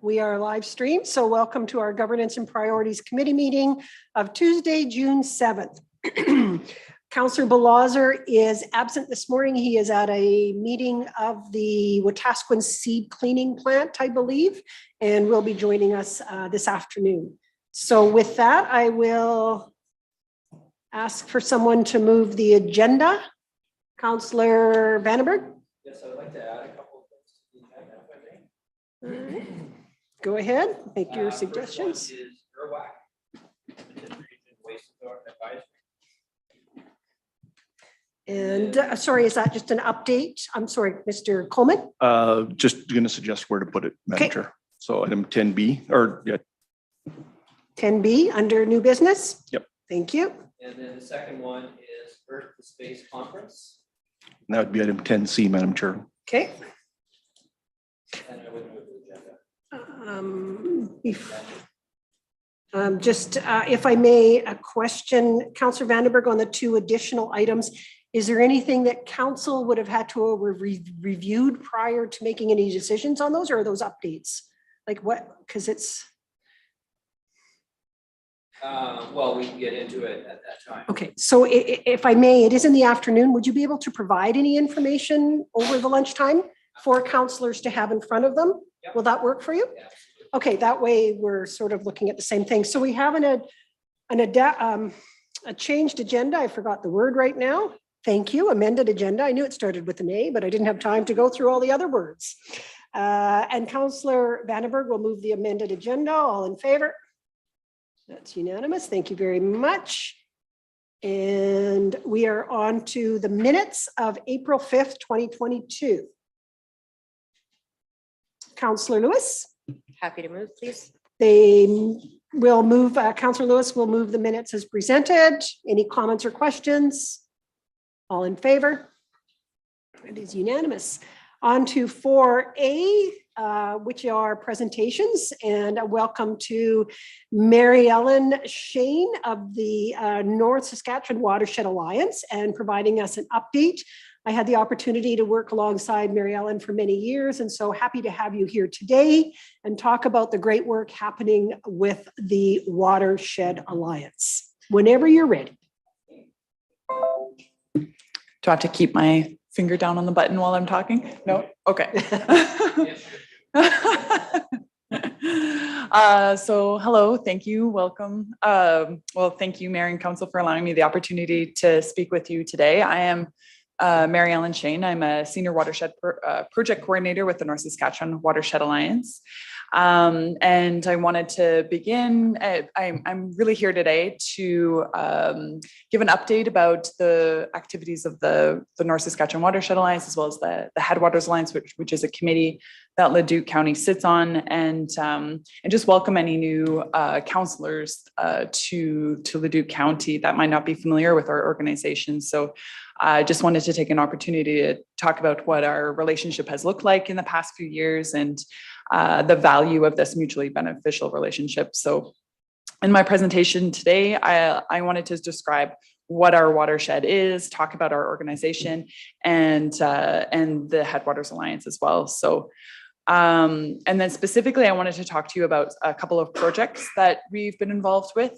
We are live streamed, so welcome to our Governance and Priorities Committee meeting of Tuesday, June 7th. Councillor Balazar is absent this morning. He is at a meeting of the Wetaskiwin Seed Cleaning Plant, I believe, and will be joining us this afternoon. So with that, I will ask for someone to move the agenda. Councillor Vandenberg? Yes, I would like to add a couple of things to the agenda, if I may. All right. Go ahead, make your suggestions. First one is ERWAC, Region Waste Advisory. And sorry, is that just an update? I'm sorry, Mr. Coleman? Just going to suggest where to put it, Madam Okay. Chair. So item 10B, or yeah, 10B under new business? Yep. Thank you. And then the second one is Earth to Space Conference. that would be item 10C, Madam Chair. Okay. And I would move the agenda. Just if I may, a question, Councillor Vandenberg, on the two additional items. Is there anything that council would have had to have reviewed prior to making any decisions on those, or are those updates? Like what, because it's. Well, we can get into it at that time. Okay, so if I may, it is in the afternoon. Would you be able to provide any information over the lunchtime for councillors to have in front of them? Yep. Will that work for you? Yeah, absolutely. Okay, that way we're sort of looking at the same thing. So we have a changed agenda. I forgot the word right now. Thank you, amended agenda. I knew it started with an A, but I didn't have time to go through all the other words. And Councillor Vandenberg will move the amended agenda. All in favor? That's unanimous. Thank you very much. And we are on to the minutes of April 5th, 2022. Councillor Lewis? Happy to move, please. They will move, Councillor Lewis will move the minutes as presented. Any comments or questions? All in favor? It is unanimous. On to 4A, which are presentations, and a welcome to Mary Ellen Shane of the North Saskatchewan Watershed Alliance and providing us an update. I had the opportunity to work alongside Mary Ellen for many years, and so happy to have you here today and talk about the great work happening with the Watershed Alliance. Whenever you're ready. Do I have to keep my finger down on the button while I'm talking? No? Okay. So hello, thank you, welcome. Well, thank you, Mayor and Council, for allowing me the opportunity to speak with you today. I am Mary Ellen Shane. I'm a Senior Watershed Project Coordinator with the North Saskatchewan Watershed Alliance. And I wanted to begin, I'm really here today to give an update about the activities of the North Saskatchewan Watershed Alliance, as well as the Headwaters Alliance, which is a committee that Leduc County sits on, and just welcome any new councillors to Leduc County that might not be familiar with our organization. So I just wanted to take an opportunity to talk about what our relationship has looked like in the past few years and the value of this mutually beneficial relationship. So in my presentation today, I wanted to describe what our watershed is, talk about our organization, and the Headwaters Alliance as well. So and then specifically, I wanted to talk to you about a couple of projects that we've been involved with,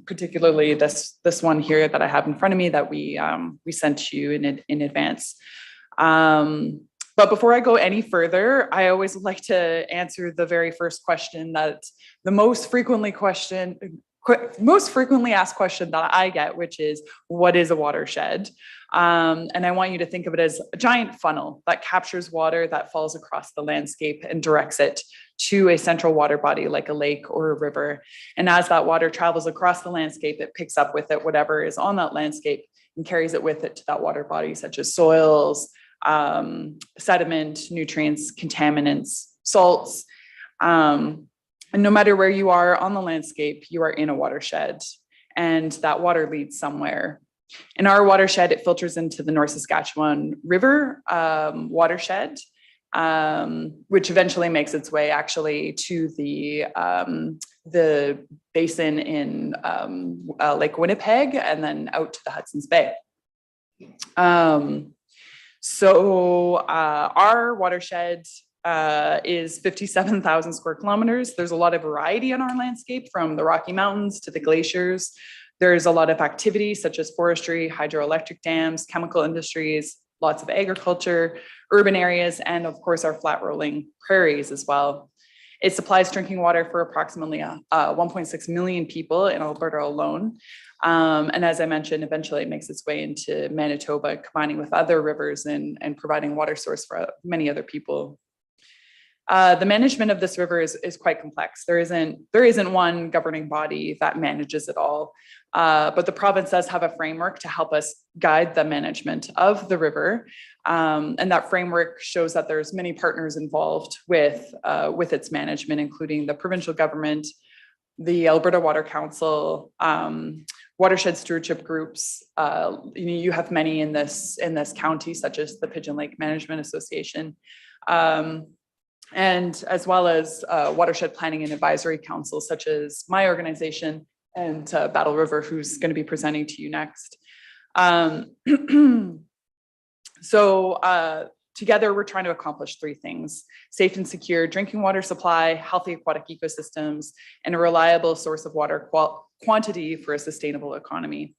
particularly this one here that I have in front of me that we sent to you in advance. But before I go any further, I always like to answer the very first question, that the most frequently asked question that I get, which is, what is a watershed? And I want you to think of it as a giant funnel that captures water that falls across the landscape and directs it to a central water body like a lake or a river. And as that water travels across the landscape, it picks up with it whatever is on that landscape and carries it with it to that water body, such as soils, sediment, nutrients, contaminants, salts. And no matter where you are on the landscape, you are in a watershed, and that water leads somewhere. In our watershed, it filters into the North Saskatchewan River watershed, which eventually makes its way actually to the basin in Lake Winnipeg, and then out to the Hudson's Bay. So our watershed is 57,000 square kilometers. There's a lot of variety on our landscape, from the Rocky Mountains to the glaciers. There's a lot of activity such as forestry, hydroelectric dams, chemical industries, lots of agriculture, urban areas, and of course our flat rolling prairies as well. It supplies drinking water for approximately 1.6 million people in Alberta alone. And as I mentioned, eventually it makes its way into Manitoba, combining with other rivers and providing water source for many other people. The management of this river is quite complex. There isn't one governing body that manages it all, but the province does have a framework to help us guide the management of the river, and that framework shows that there's many partners involved with its management, including the provincial government, the Alberta Water Council, watershed stewardship groups. You have many in this county, such as the Pigeon Lake Management Association. And as well as watershed planning and advisory councils, such as my organization and Battle River, who's going to be presenting to you next. So together, we're trying to accomplish three things: safe and secure drinking water supply, healthy aquatic ecosystems, and a reliable source of water quantity for a sustainable economy.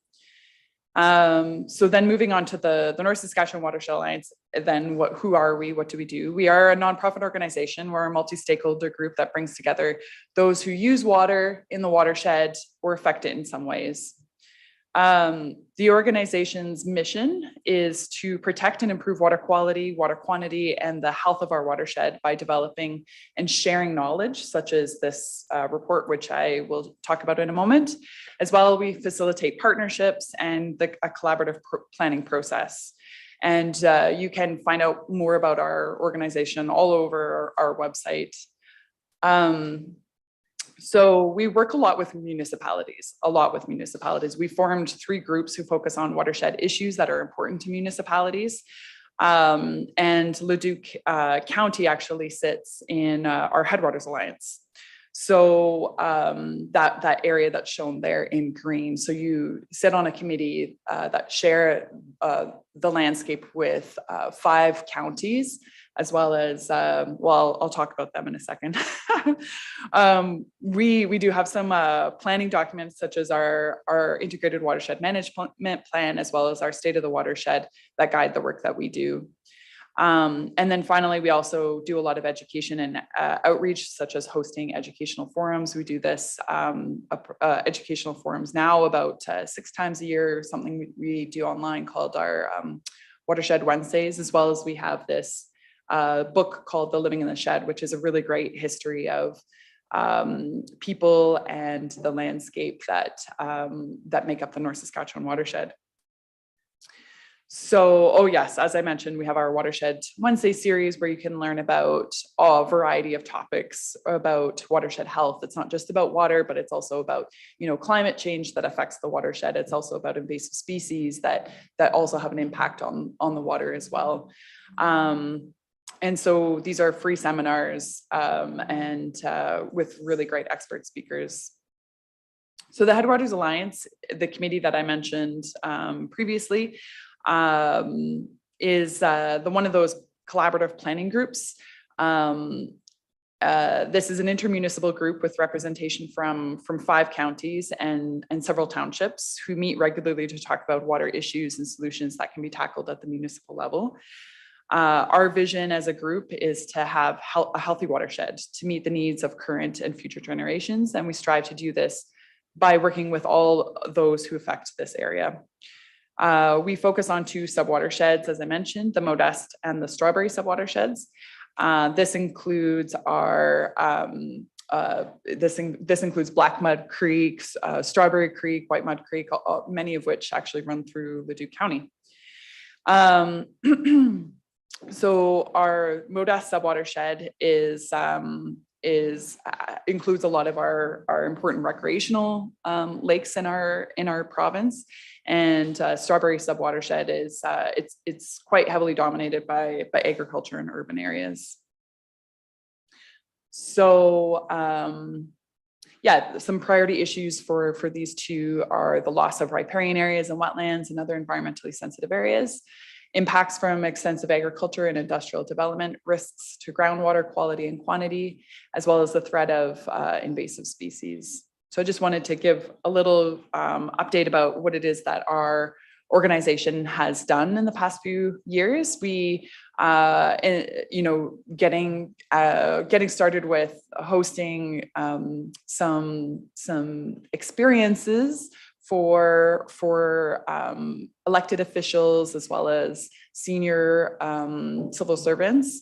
So then moving on to the North Saskatchewan Watershed Alliance, then who are we? What do we do? We are a nonprofit organization. We're a multi-stakeholder group that brings together those who use water in the watershed or affect it in some ways. The organization's mission is to protect and improve water quality, water quantity, and the health of our watershed by developing and sharing knowledge, such as this report, which I will talk about in a moment. As well, we facilitate partnerships and a collaborative planning process. And you can find out more about our organization all over our website. So we work a lot with municipalities. We formed 3 groups who focus on watershed issues that are important to municipalities. And Leduc County actually sits in our Headwaters Alliance. So that area that's shown there in green. So you sit on a committee that share the landscape with 5 counties, as well as, well, I'll talk about them in a second. We do have some planning documents, such as our integrated watershed management plan, as well as our state of the watershed, that guide the work that we do. And then finally, we also do a lot of education and outreach, such as hosting educational forums. We do this educational forums now about 6 times a year, something we do online called our Watershed Wednesdays, as well as we have this book called The Living in the Shed, which is a really great history of people and the landscape that make up the North Saskatchewan watershed. So, oh yes, as I mentioned, we have our Watershed Wednesday series where you can learn about a variety of topics about watershed health. It's not just about water, but it's also about, climate change that affects the watershed. It's also about invasive species that also have an impact on the water as well. And so these are free seminars and with really great expert speakers. So the Headwaters Alliance, the committee that I mentioned previously, is one of those collaborative planning groups. This is an intermunicipal group with representation from 5 counties and several townships who meet regularly to talk about water issues and solutions that can be tackled at the municipal level. Our vision as a group is to have a healthy watershed to meet the needs of current and future generations, and we strive to do this by working with all those who affect this area. We focus on 2 subwatersheds, as I mentioned, the Modeste and the Strawberry subwatersheds. This includes this includes Black Mud Creeks, Strawberry Creek, White Mud Creek, many of which actually run through Leduc County. So our Modeste subwatershed includes a lot of our important recreational lakes in our province, and Strawberry subwatershed is it's quite heavily dominated by agriculture in urban areas. So yeah, some priority issues for these 2 are the loss of riparian areas and wetlands and other environmentally sensitive areas, impacts from extensive agriculture and industrial development, risks to groundwater quality and quantity, as well as the threat of invasive species. So I just wanted to give a little update about what it is that our organization has done in the past few years. We, getting started with hosting some experiences for elected officials as well as senior civil servants.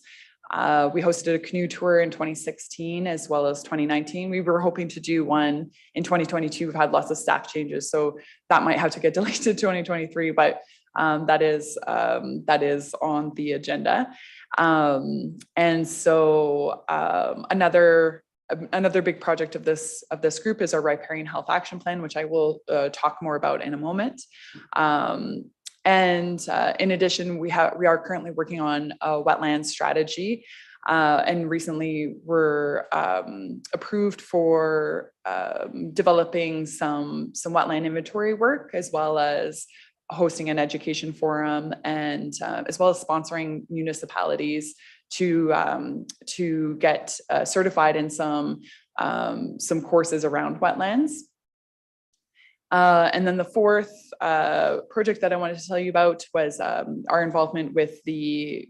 We hosted a canoe tour in 2016 as well as 2019. We were hoping to do one in 2022. We've had lots of staff changes, so that might have to get delayed to 2023, but that is on the agenda. And so another big project of this group is our riparian health action plan, which I will talk more about in a moment. And in addition, we are currently working on a wetland strategy, and recently were approved for developing some wetland inventory work, as well as hosting an education forum, and as well as sponsoring municipalities to get certified in some courses around wetlands. And then the fourth project that I wanted to tell you about was our involvement with a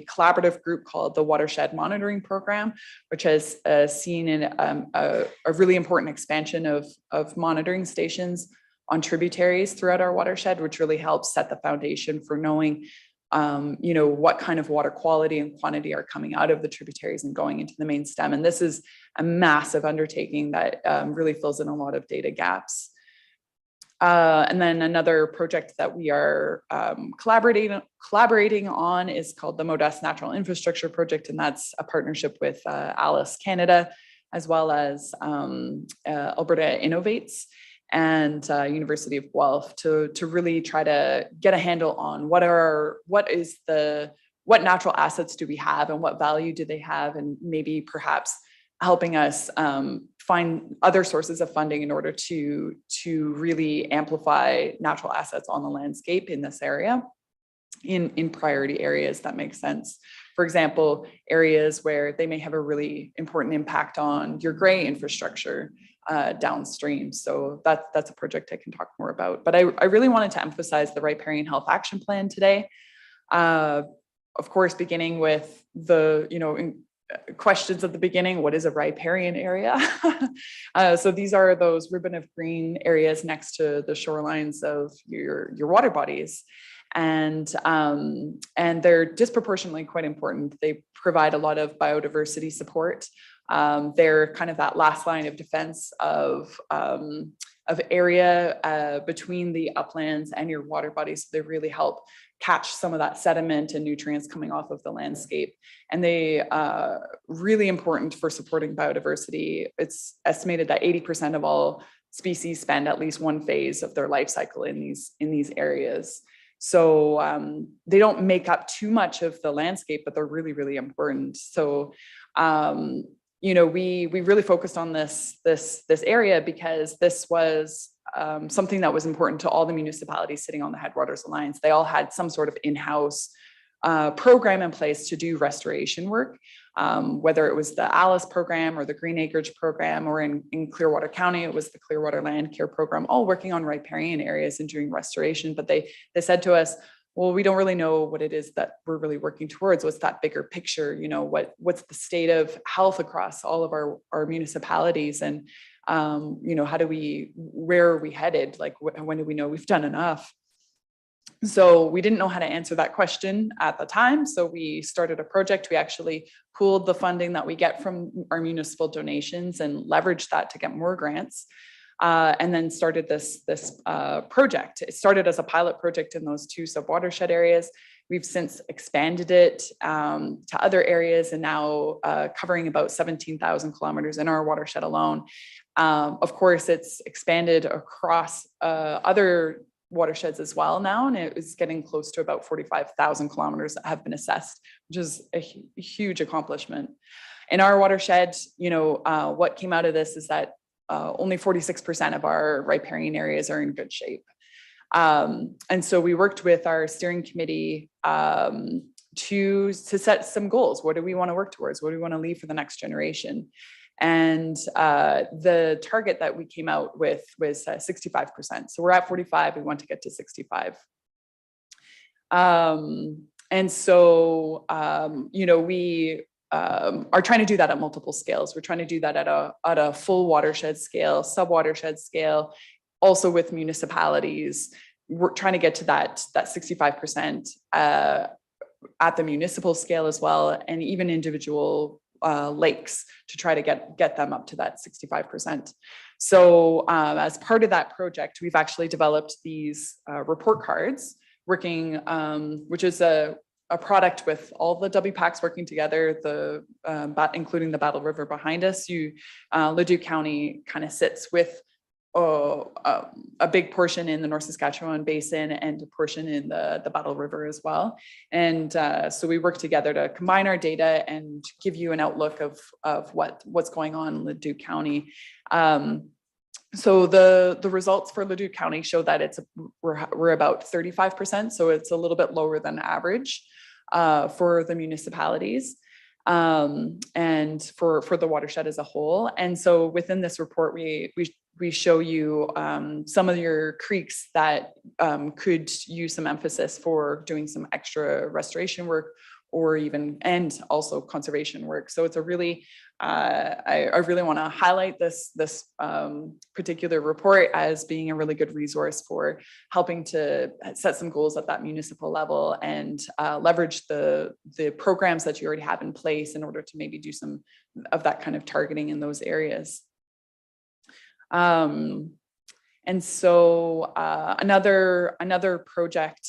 collaborative group called the Watershed Monitoring Program, which has seen a really important expansion of monitoring stations on tributaries throughout our watershed, which really helps set the foundation for knowing what kind of water quality and quantity are coming out of the tributaries and going into the main stem. And this is a massive undertaking that really fills in a lot of data gaps. And then another project that we are collaborating on is called the Modest Natural Infrastructure Project, and that's a partnership with Alice Canada, as well as Alberta Innovates and University of Guelph to really try to get a handle on what natural assets do we have and what value do they have, and maybe perhaps helping us find other sources of funding in order to really amplify natural assets on the landscape in this area, in priority areas that make sense. For example, areas where they may have a really important impact on your gray infrastructure downstream. So that's a project I can talk more about. But I really wanted to emphasize the Riparian Health Action Plan today. Of course, beginning with the, questions at the beginning, what is a riparian area? So these are those ribbon of green areas next to the shorelines of your water bodies. And they're disproportionately quite important. They provide a lot of biodiversity support. They're kind of that last line of defense of area between the uplands and your water bodies. They really help catch some of that sediment and nutrients coming off of the landscape. And they are really important for supporting biodiversity. It's estimated that 80% of all species spend at least one phase of their life cycle in these areas. So they don't make up too much of the landscape, but they're really, really important. So we really focused on this area because this was something that was important to all the municipalities sitting on the Headwaters Alliance. They all had some sort of in-house program in place to do restoration work, whether it was the Alice program or the Green Acreage program, or in Clearwater County, it was the Clearwater Land Care program, all working on riparian areas and doing restoration. But they said to us, well, we don't really know what it is that we're really working towards. What's that bigger picture? What's the state of health across all of our municipalities? And, where are we headed? Like, when do we know we've done enough? So we didn't know how to answer that question at the time. So we started a project. We actually pooled the funding that we get from our municipal donations and leveraged that to get more grants. And then started this project. It started as a pilot project in those two sub-watershed areas. We've since expanded it to other areas, and now covering about 17,000 kilometers in our watershed alone. Of course, it's expanded across other watersheds as well now, and it is getting close to about 45,000 kilometers that have been assessed, which is a huge accomplishment. In our watershed, what came out of this is that only 46% of our riparian areas are in good shape. And so we worked with our steering committee to set some goals. What do we want to work towards? What do we want to leave for the next generation? And the target that we came out with was 65%. So we're at 45, we want to get to 65. And so, we are trying to do that at multiple scales. We're trying to do that at a full watershed scale, sub-watershed scale, also with municipalities. We're trying to get to that 65% at the municipal scale as well, and even individual lakes to try to get them up to that 65%. So as part of that project, we've actually developed these report cards working, which is a product with all the WPACs working together, including the Battle River behind us. Leduc County kind of sits with a big portion in the North Saskatchewan Basin and a portion in the Battle River as well. And so we work together to combine our data and give you an outlook of what's going on in Leduc County. So the results for Leduc County show that we're about 35%, so it's a little bit lower than average for the municipalities. And for the watershed as a whole. And so within this report, we show you some of your creeks that could use some emphasis for doing some extra restoration work and also conservation work. So it's a really, I really want to highlight this particular report as being a really good resource for helping to set some goals at that municipal level and leverage the programs that you already have in place in order to maybe do some of that kind of targeting in those areas. And so another project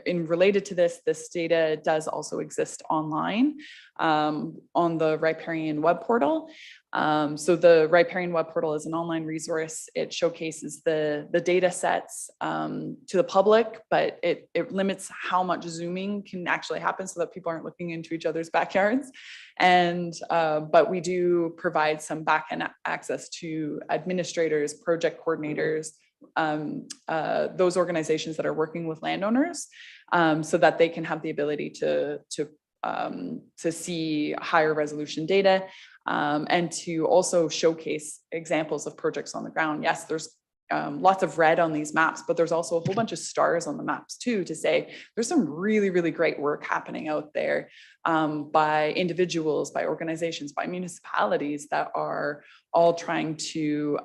related to this data does also exist online on the Riparian web portal. So the Riparian web portal is an online resource. It showcases the data sets to the public, but it limits how much zooming can actually happen so that people aren't looking into each other's backyards. And but we do provide some back-end access to administrators, project coordinators, those organizations that are working with landowners, so that they can have the ability to see higher resolution data, and to also showcase examples of projects on the ground. Yes, there's lots of red on these maps, but there's also a whole bunch of stars on the maps too, to say there's some really, really great work happening out there by individuals, by organizations, by municipalities that are all trying to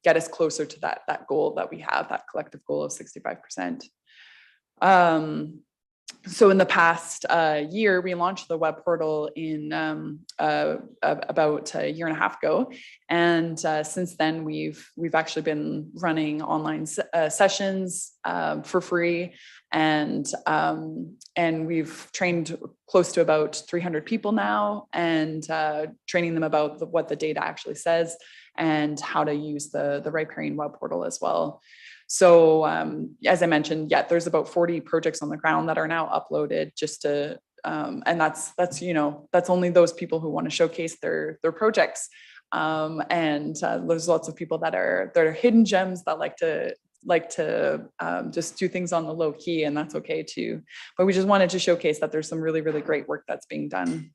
get us closer to that goal that we have, that collective goal of 65%. So in the past year, we launched the web portal in about a year and a half ago, and since then we've actually been running online sessions for free, and we've trained close to about 300 people now, and training them about what the data actually says and how to use the Riparian web portal as well. So as I mentioned, yeah, there's about 40 projects on the ground that are now uploaded just to, and that's only those people who want to showcase their projects. And there's lots of people that are hidden gems that like to just do things on the low key, and that's okay too. But we just wanted to showcase that there's some really, really great work that's being done.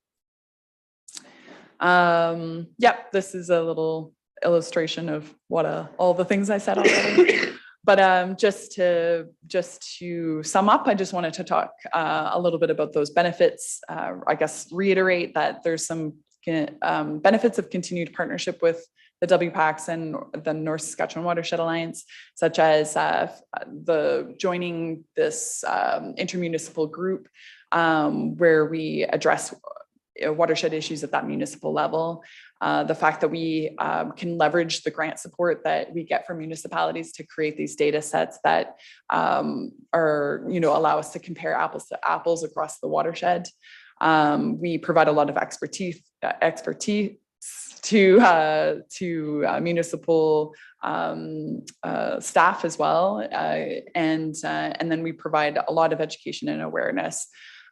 Yep, this is a little illustration of what all the things I said already. But just to sum up, I just wanted to talk a little bit about those benefits. I guess reiterate that there's some benefits of continued partnership with the WPACs and the North Saskatchewan Watershed Alliance, such as the joining this intermunicipal group where we address watershed issues at that municipal level. The fact that we can leverage the grant support that we get from municipalities to create these data sets that allow us to compare apples to apples across the watershed. We provide a lot of expertise to municipal staff as well, and then we provide a lot of education and awareness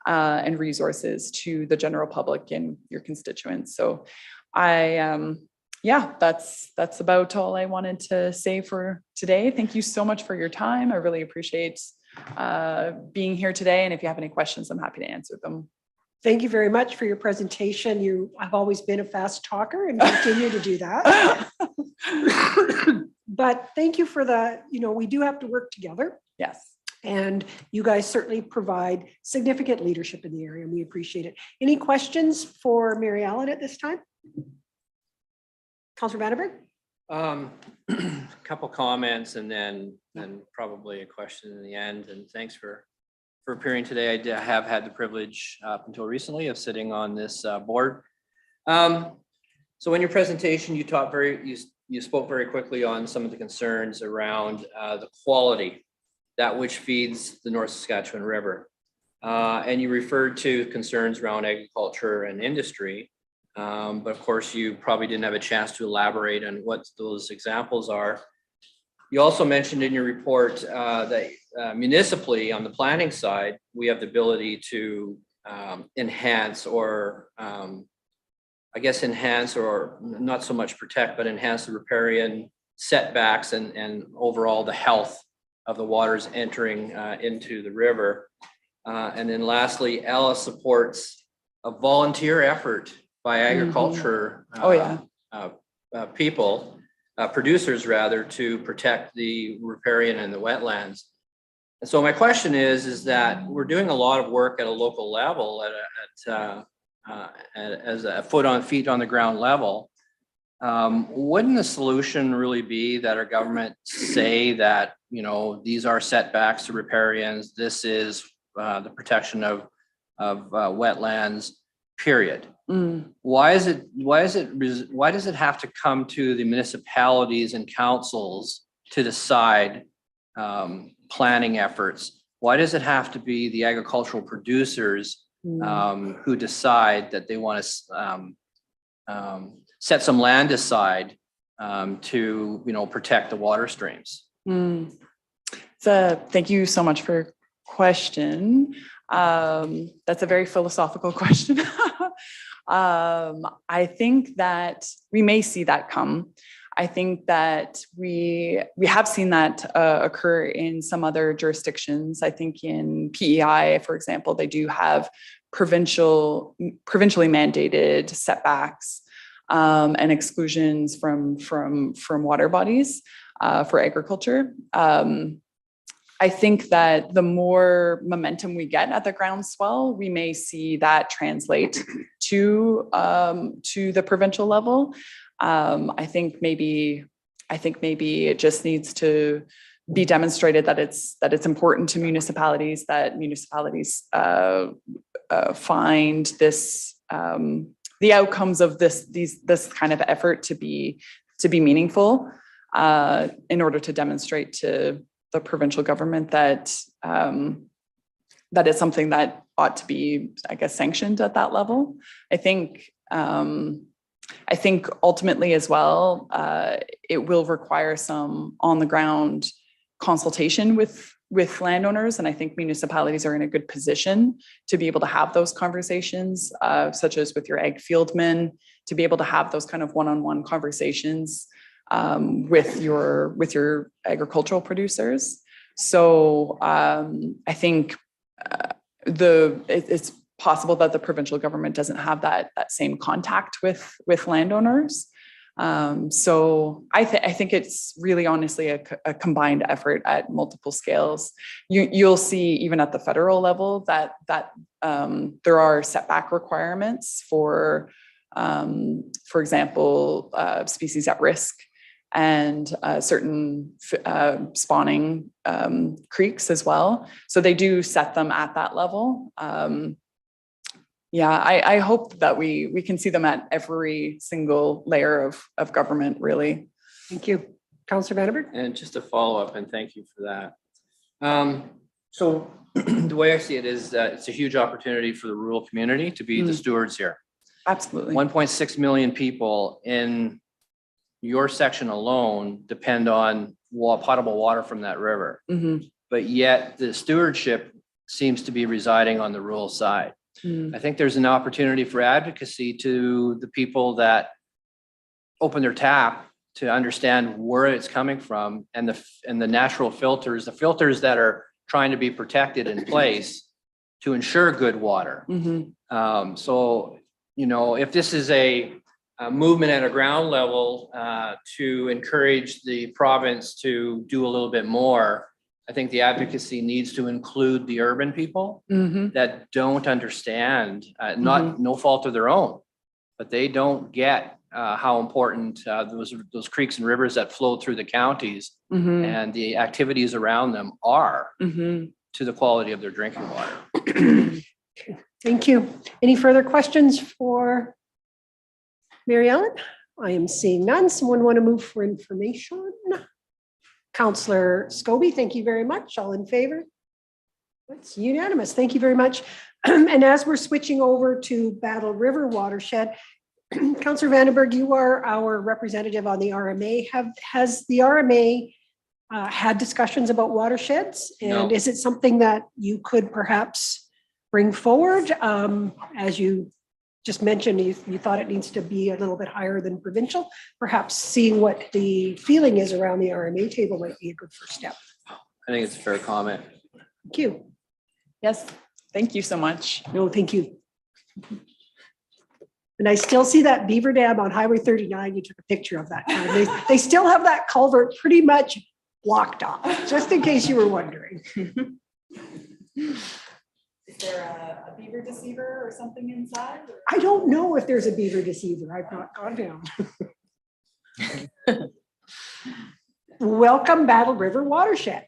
and resources to the general public and your constituents. So I yeah, that's about all I wanted to say for today. Thank you so much for your time. I really appreciate being here today. And if you have any questions, I'm happy to answer them. Thank you very much for your presentation. You have always been a fast talker and continue to do that. But thank you for we do have to work together. Yes. And you guys certainly provide significant leadership in the area, and we appreciate it. Any questions for Mary Ellen at this time? Councillor Vandenberg? Couple comments and then probably a question in the end. And thanks for appearing today. I have had the privilege up until recently of sitting on this board. So in your presentation, you spoke very quickly on some of the concerns around the quality, that which feeds the North Saskatchewan River. And you referred to concerns around agriculture and industry. But of course, you probably didn't have a chance to elaborate on what those examples are. You also mentioned in your report that municipally on the planning side, we have the ability to enhance or not so much protect, but enhance the riparian setbacks and overall the health of the waters entering into the river. And then lastly, Ella supports a volunteer effort by agriculture people, producers rather, to protect the riparian and the wetlands. And so my question is that we're doing a lot of work at a local level as a feet on the ground level. Wouldn't the solution really be that our government say that, these are setbacks to riparians, this is the protection of wetlands, period? Why does it have to come to the municipalities and councils to decide planning efforts? Why does it have to be the agricultural producers who decide that they want to set some land aside to protect the water streams? So thank you so much for your question. That's a very philosophical question. I think that we may see that come. I think that we have seen that occur in some other jurisdictions. I think in PEI, for example, they do have provincially mandated setbacks and exclusions from water bodies for agriculture. I think that the more momentum we get at the groundswell, we may see that translate to the provincial level. I think maybe it just needs to be demonstrated that it's important to municipalities, that municipalities find this the outcomes of this kind of effort to be meaningful in order to demonstrate to the provincial government that that is something that ought to be, I guess, sanctioned at that level. I think ultimately as well, it will require some on the ground consultation with landowners, and I think municipalities are in a good position to be able to have those conversations, such as with your ag fieldmen, to be able to have those kind of one-on-one conversations with your agricultural producers. So I think it's possible that the provincial government doesn't have that same contact with landowners. So I think it's really honestly a combined effort at multiple scales. You'll see even at the federal level that there are setback requirements for example, species at risk and certain spawning creeks as well. So they do set them at that level. I hope that we can see them at every single layer of government, really. Thank you. Councillor Vandenberg? And just to follow up, and thank you for that. So the way I see it is that it's a huge opportunity for the rural community to be the stewards here. Absolutely. 1.6 million people in your section alone depend on potable water from that river. But yet the stewardship seems to be residing on the rural side. I think there's an opportunity for advocacy to the people that open their tap to understand where it's coming from and the natural filters, the filters that are trying to be protected in place to ensure good water. So, you know, if this is a movement at a ground level to encourage the province to do a little bit more, I think the advocacy needs to include the urban people that don't understand, no fault of their own, but they don't get how important those creeks and rivers that flow through the counties and the activities around them are to the quality of their drinking water. Thank you. Any further questions for Mary Ellen? I am seeing none. Someone want to move for information? Councillor Scobie, thank you very much. All in favor? It's unanimous. Thank you very much. And as we're switching over to Battle River Watershed, Councillor Vandenberg, you are our representative on the RMA. Has the RMA had discussions about watersheds? And No. is it something that you could perhaps bring forward? As you just mentioned, you thought it needs to be a little bit higher than provincial. Perhaps seeing what the feeling is around the RMA table might be a good first step. I think it's a fair comment. Thank you. Yes, thank you so much. No, thank you. And I still see that beaver dam on Highway 39. You took a picture of that. They still have that culvert pretty much blocked off, just in case you were wondering. Is there a beaver deceiver or something inside? I don't know if there's a beaver deceiver. I've not gone down. Welcome, Battle River Watershed.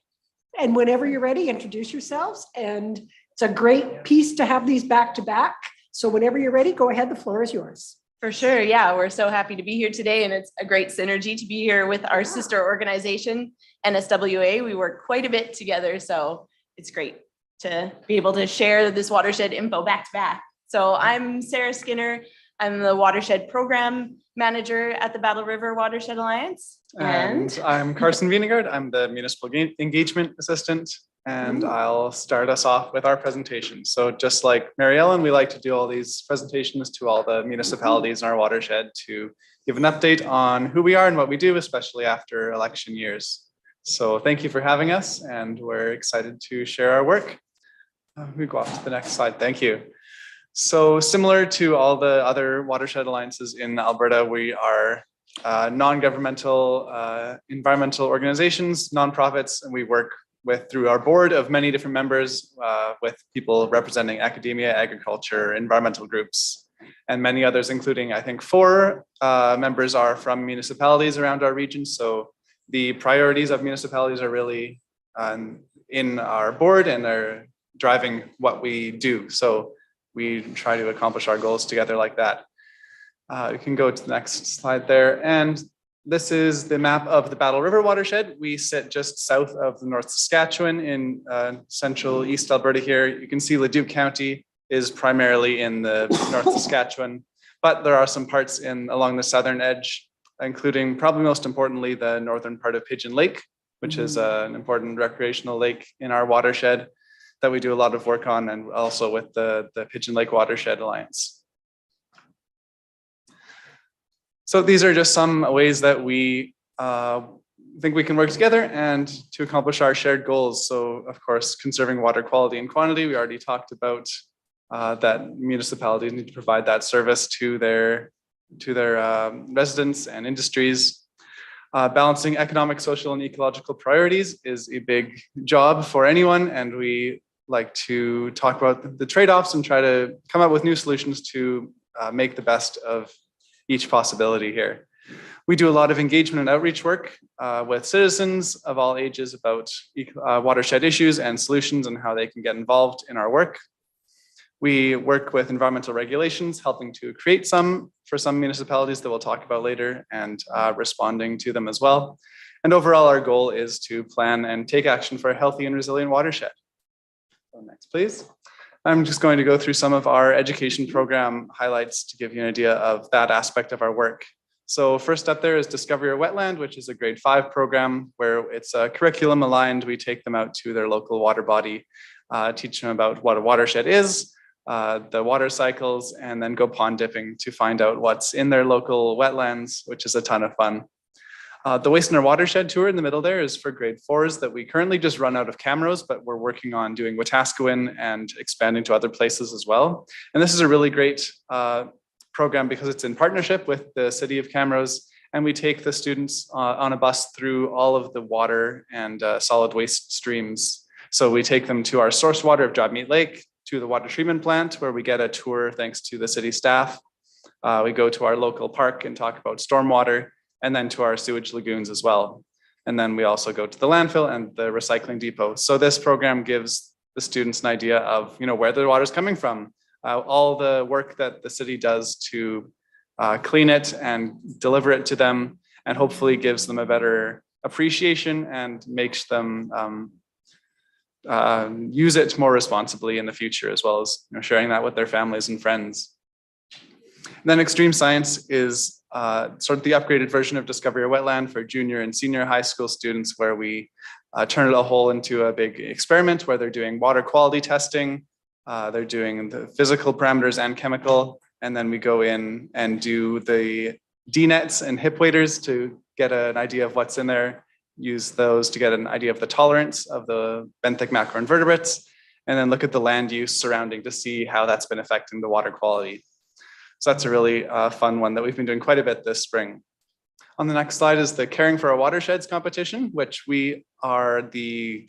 And whenever you're ready, introduce yourselves. And it's a great piece to have these back to back. So whenever you're ready, go ahead. The floor is yours. For sure. Yeah, we're so happy to be here today, and it's a great synergy to be here with our sister organization, NSWA. We work quite a bit together, so it's great to be able to share this watershed info back to back. So I'm Sarah Skinner. I'm the watershed program manager at the Battle River Watershed Alliance. And I'm Carson Vienegard. I'm the municipal engagement assistant, and I'll start us off with our presentation. So just like Mary Ellen, we like to do all these presentations to all the municipalities in our watershed to give an update on who we are and what we do, especially after election years. So thank you for having us, and we're excited to share our work. We go off to the next slide. Thank you. So similar to all the other watershed alliances in Alberta, we are non-governmental environmental organizations, nonprofits, and we work through our board of many different members with people representing academia, agriculture, environmental groups, and many others, including I think 4 members are from municipalities around our region. So the priorities of municipalities are really in our board and are driving what we do. So we try to accomplish our goals together like that. You can go to the next slide there. And this is the map of the Battle River watershed. We sit just south of the North Saskatchewan in central East Alberta here. You can see Leduc County is primarily in the North Saskatchewan, but there are some parts along the southern edge, including probably most importantly, the northern part of Pigeon Lake, which is an important recreational lake in our watershed that we do a lot of work on, and also with the Pigeon Lake Watershed Alliance. So these are just some ways that we think we can work together and to accomplish our shared goals. So of course, conserving water quality and quantity, we already talked about that municipalities need to provide that service to their residents and industries. Balancing economic, social, and ecological priorities is a big job for anyone, and we like to talk about the trade-offs and try to come up with new solutions to make the best of each possibility here. We do a lot of engagement and outreach work with citizens of all ages about watershed issues and solutions and how they can get involved in our work. We work with environmental regulations, helping to create some for some municipalities that we'll talk about later, and responding to them as well. And overall, our goal is to plan and take action for a healthy and resilient watershed. So next, please. I'm just going to go through some of our education program highlights to give you an idea of that aspect of our work. So first up there is Discover Your Wetland, which is a grade 5 program where it's curriculum aligned. We take them out to their local water body, teach them about what a watershed is, the water cycles, and then go pond dipping to find out what's in their local wetlands, which is a ton of fun. The Waste in Our Watershed tour in the middle there is for grade 4s that we currently just run out of Camrose, but we're working on doing Wetaskiwin and expanding to other places as well. And this is a really great program because it's in partnership with the city of Camrose, and we take the students on a bus through all of the water and solid waste streams. So we take them to our source water of Jobmeet Lake, to the water treatment plant, where we get a tour thanks to the city staff. We go to our local park and talk about stormwater, and then to our sewage lagoons as well. And then we also go to the landfill and the recycling depot. So this program gives the students an idea of, where the water is coming from, all the work that the city does to clean it and deliver it to them, and hopefully gives them a better appreciation and makes them use it more responsibly in the future, as well as sharing that with their families and friends. And then Extreme Science is sort of the upgraded version of Discover Your Wetland for junior and senior high school students, where we turn a hole into a big experiment where they're doing water quality testing, they're doing the physical parameters and chemical, and then we go in and do the D-nets and hip waders to get an idea of what's in there, use those to get an idea of the tolerance of the benthic macroinvertebrates, and then look at the land use surrounding to see how that's been affecting the water quality. So that's a really fun one that we've been doing quite a bit this spring. On the next slide is the Caring for Our Watersheds competition, which we are the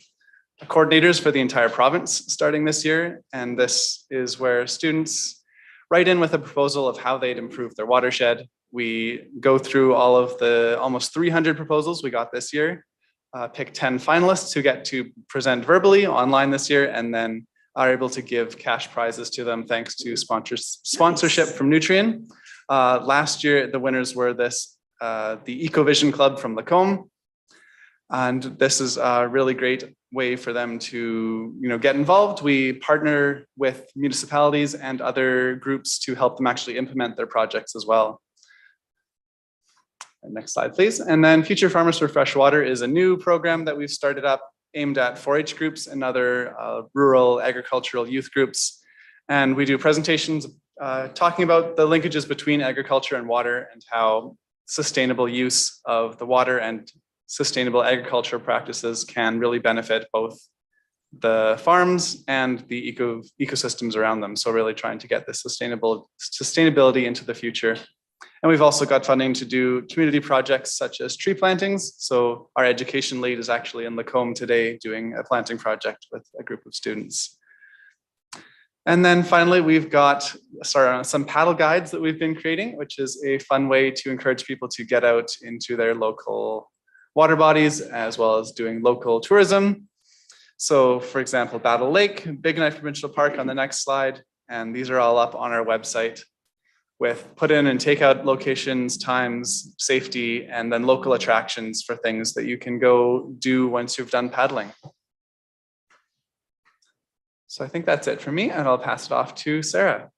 coordinators for the entire province starting this year. And this is where students write in with a proposal of how they'd improve their watershed. We go through all of the almost 300 proposals we got this year, pick 10 finalists who get to present verbally online this year, and then are able to give cash prizes to them thanks to sponsorship from Nutrien. Last year, the winners were the EcoVision Club from Lacombe. And this is a really great way for them to get involved. We partner with municipalities and other groups to help them actually implement their projects as well. Next slide, please. And then Future Farmers for Fresh Water is a new program that we've started up aimed at 4-H groups and other rural agricultural youth groups. And we do presentations talking about the linkages between agriculture and water, and how sustainable use of the water and sustainable agricultural practices can really benefit both the farms and the ecosystems around them. So really trying to get the sustainability into the future. And we've also got funding to do community projects such as tree plantings. So our education lead is actually in Lacombe today doing a planting project with a group of students. And then finally, we've got some paddle guides that we've been creating, which is a fun way to encourage people to get out into their local water bodies, as well as doing local tourism. So for example, Battle Lake, Big Knife Provincial Park on the next slide. And these are all up on our website with put in and take out locations, times, safety, and then local attractions for things that you can go do once you've done paddling. So I think that's it for me, and I'll pass it off to Sarah.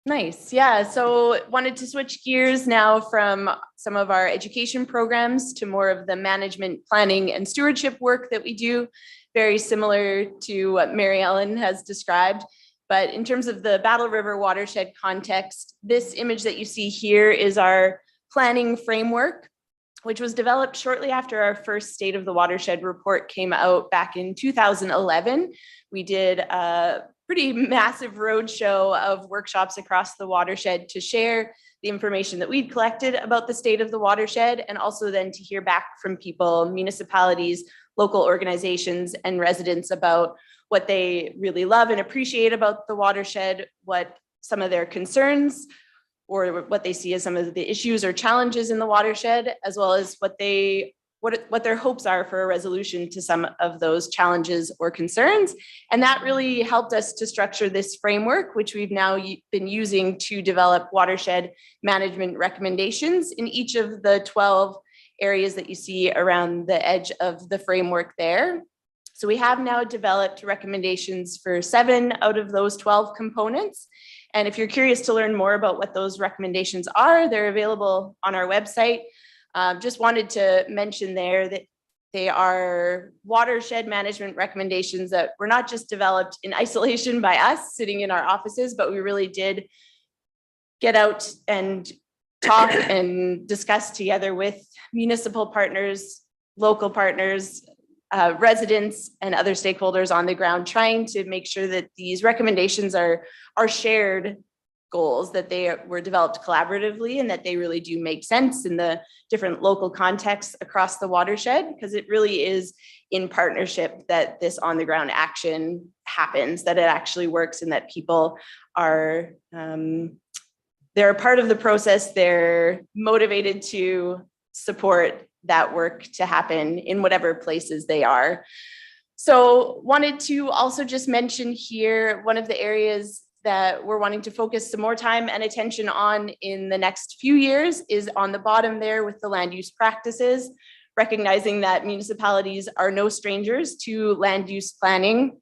Nice. Yeah. So wanted to switch gears now from some of our education programs to more of the management, planning, and stewardship work that we do, very similar to what Mary Ellen has described. But in terms of the Battle River watershed context, this image that you see here is our planning framework, which was developed shortly after our first State of the Watershed report came out back in 2011. We did a pretty massive roadshow of workshops across the watershed to share the information that we'd collected about the state of the watershed, and also then to hear back from people, municipalities, local organizations, and residents about what they really love and appreciate about the watershed, what some of their concerns or what they see as some of the issues or challenges in the watershed, as well as what their hopes are for a resolution to some of those challenges or concerns. And that really helped us to structure this framework, which we've now been using to develop watershed management recommendations in each of the 12 areas that you see around the edge of the framework there. So we have now developed recommendations for 7 out of those 12 components. And if you're curious to learn more about what those recommendations are, they're available on our website. Just wanted to mention there that They are watershed management recommendations that were not just developed in isolation by us sitting in our offices, but we really did get out and talk and discuss together with municipal partners, local partners, residents, and other stakeholders on the ground, trying to make sure that these recommendations are shared goals, that they were developed collaboratively, and that they really do make sense in the different local contexts across the watershed, because it really is in partnership that this on the ground action happens, that it actually works, and that people are they're a part of the process. They're motivated to support that work to happen in whatever places they are. So wanted to also just mention here, one of the areas that we're wanting to focus some more time and attention on in the next few years is on the bottom there with the land use practices, recognizing that municipalities are no strangers to land use planning.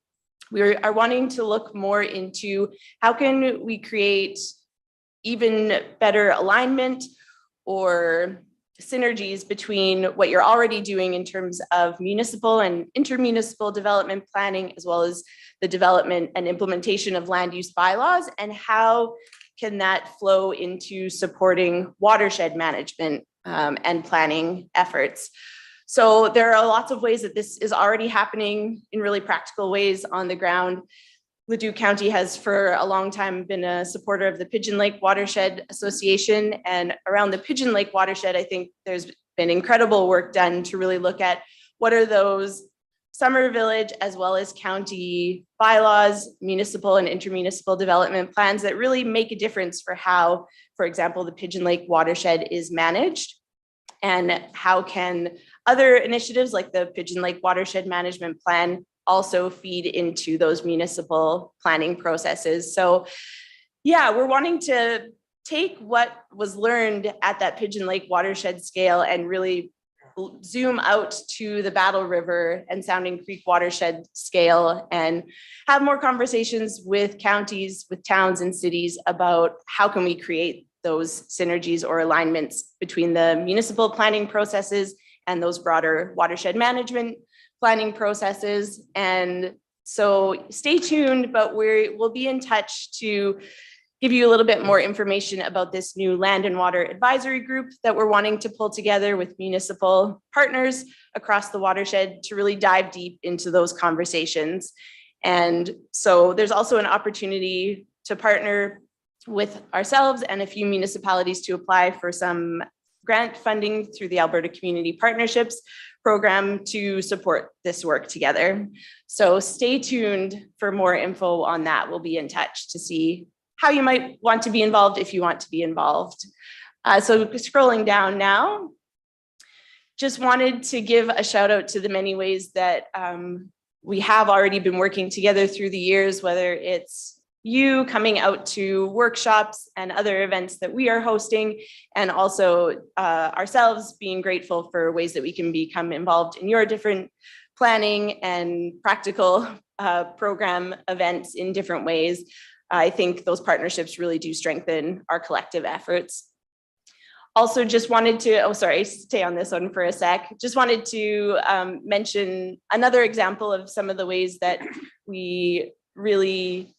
We are wanting to look more into how can we create even better alignment or synergies between what you're already doing in terms of municipal and intermunicipal development planning, as well as the development and implementation of land use bylaws, and how can that flow into supporting watershed management and planning efforts. So there are lots of ways that this is already happening in really practical ways on the ground. Leduc County has for a long time been a supporter of the Pigeon Lake Watershed Association, and around the Pigeon Lake watershed, I think there's been incredible work done to really look at what are those summer village as well as county bylaws, municipal and intermunicipal development plans that really make a difference for how, for example, the Pigeon Lake watershed is managed, and how can other initiatives like the Pigeon Lake Watershed Management Plan also feed into those municipal planning processes. So yeah, we're wanting to take what was learned at that Pigeon Lake watershed scale and really zoom out to the Battle River and Sounding Creek watershed scale and have more conversations with counties, with towns and cities about how can we create those synergies or alignments between the municipal planning processes and those broader watershed management planning processes. And so stay tuned, but we'll be in touch to give you a little bit more information about this new land and water advisory group that we're wanting to pull together with municipal partners across the watershed to really dive deep into those conversations. And so there's also an opportunity to partner with ourselves and a few municipalities to apply for some grant funding through the Alberta Community Partnerships program to support this work together. So stay tuned for more info on that. We'll be in touch to see how you might want to be involved if you want to be involved. So scrolling down now, just wanted to give a shout out to the many ways that we have already been working together through the years, whether it's you coming out to workshops and other events that we are hosting, and also ourselves being grateful for ways that we can become involved in your different planning and practical program events in different ways. I think those partnerships really do strengthen our collective efforts. Also just wanted to, stay on this one for a sec. Just wanted to mention another example of some of the ways that we really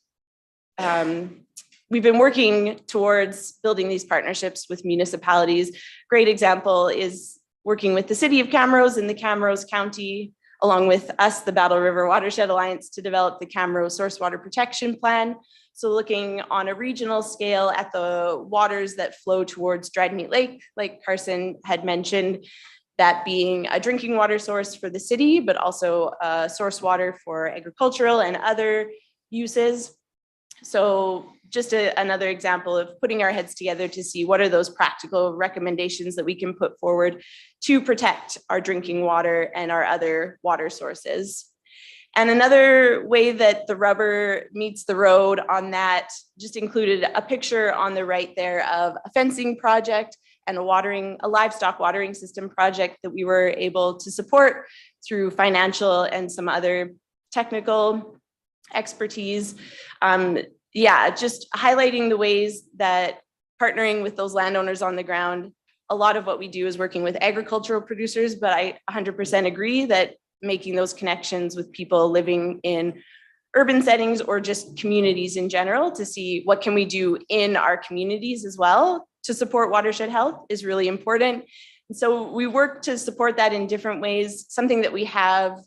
we've been working towards building these partnerships with municipalities. Great example is working with the city of Camrose and the Camrose County, along with us, the Battle River Watershed Alliance, to develop the Camrose Source Water Protection Plan. So looking on a regional scale at the waters that flow towards Dried Meat Lake, like Carson had mentioned, that being a drinking water source for the city, but also source water for agricultural and other uses. So just another example of putting our heads together to see what are those practical recommendations that we can put forward to protect our drinking water and our other water sources. And another way that the rubber meets the road on that just included a picture on the right there of a fencing project and a livestock watering system project that we were able to support through financial and some other technical expertise. Just highlighting the ways that partnering with those landowners on the ground a lot of what we do is working with agricultural producers, but I 100% agree that making those connections with people living in urban settings or just communities in general to see what can we do in our communities as well to support watershed health is really important. And so we work to support that in different ways. Something that we have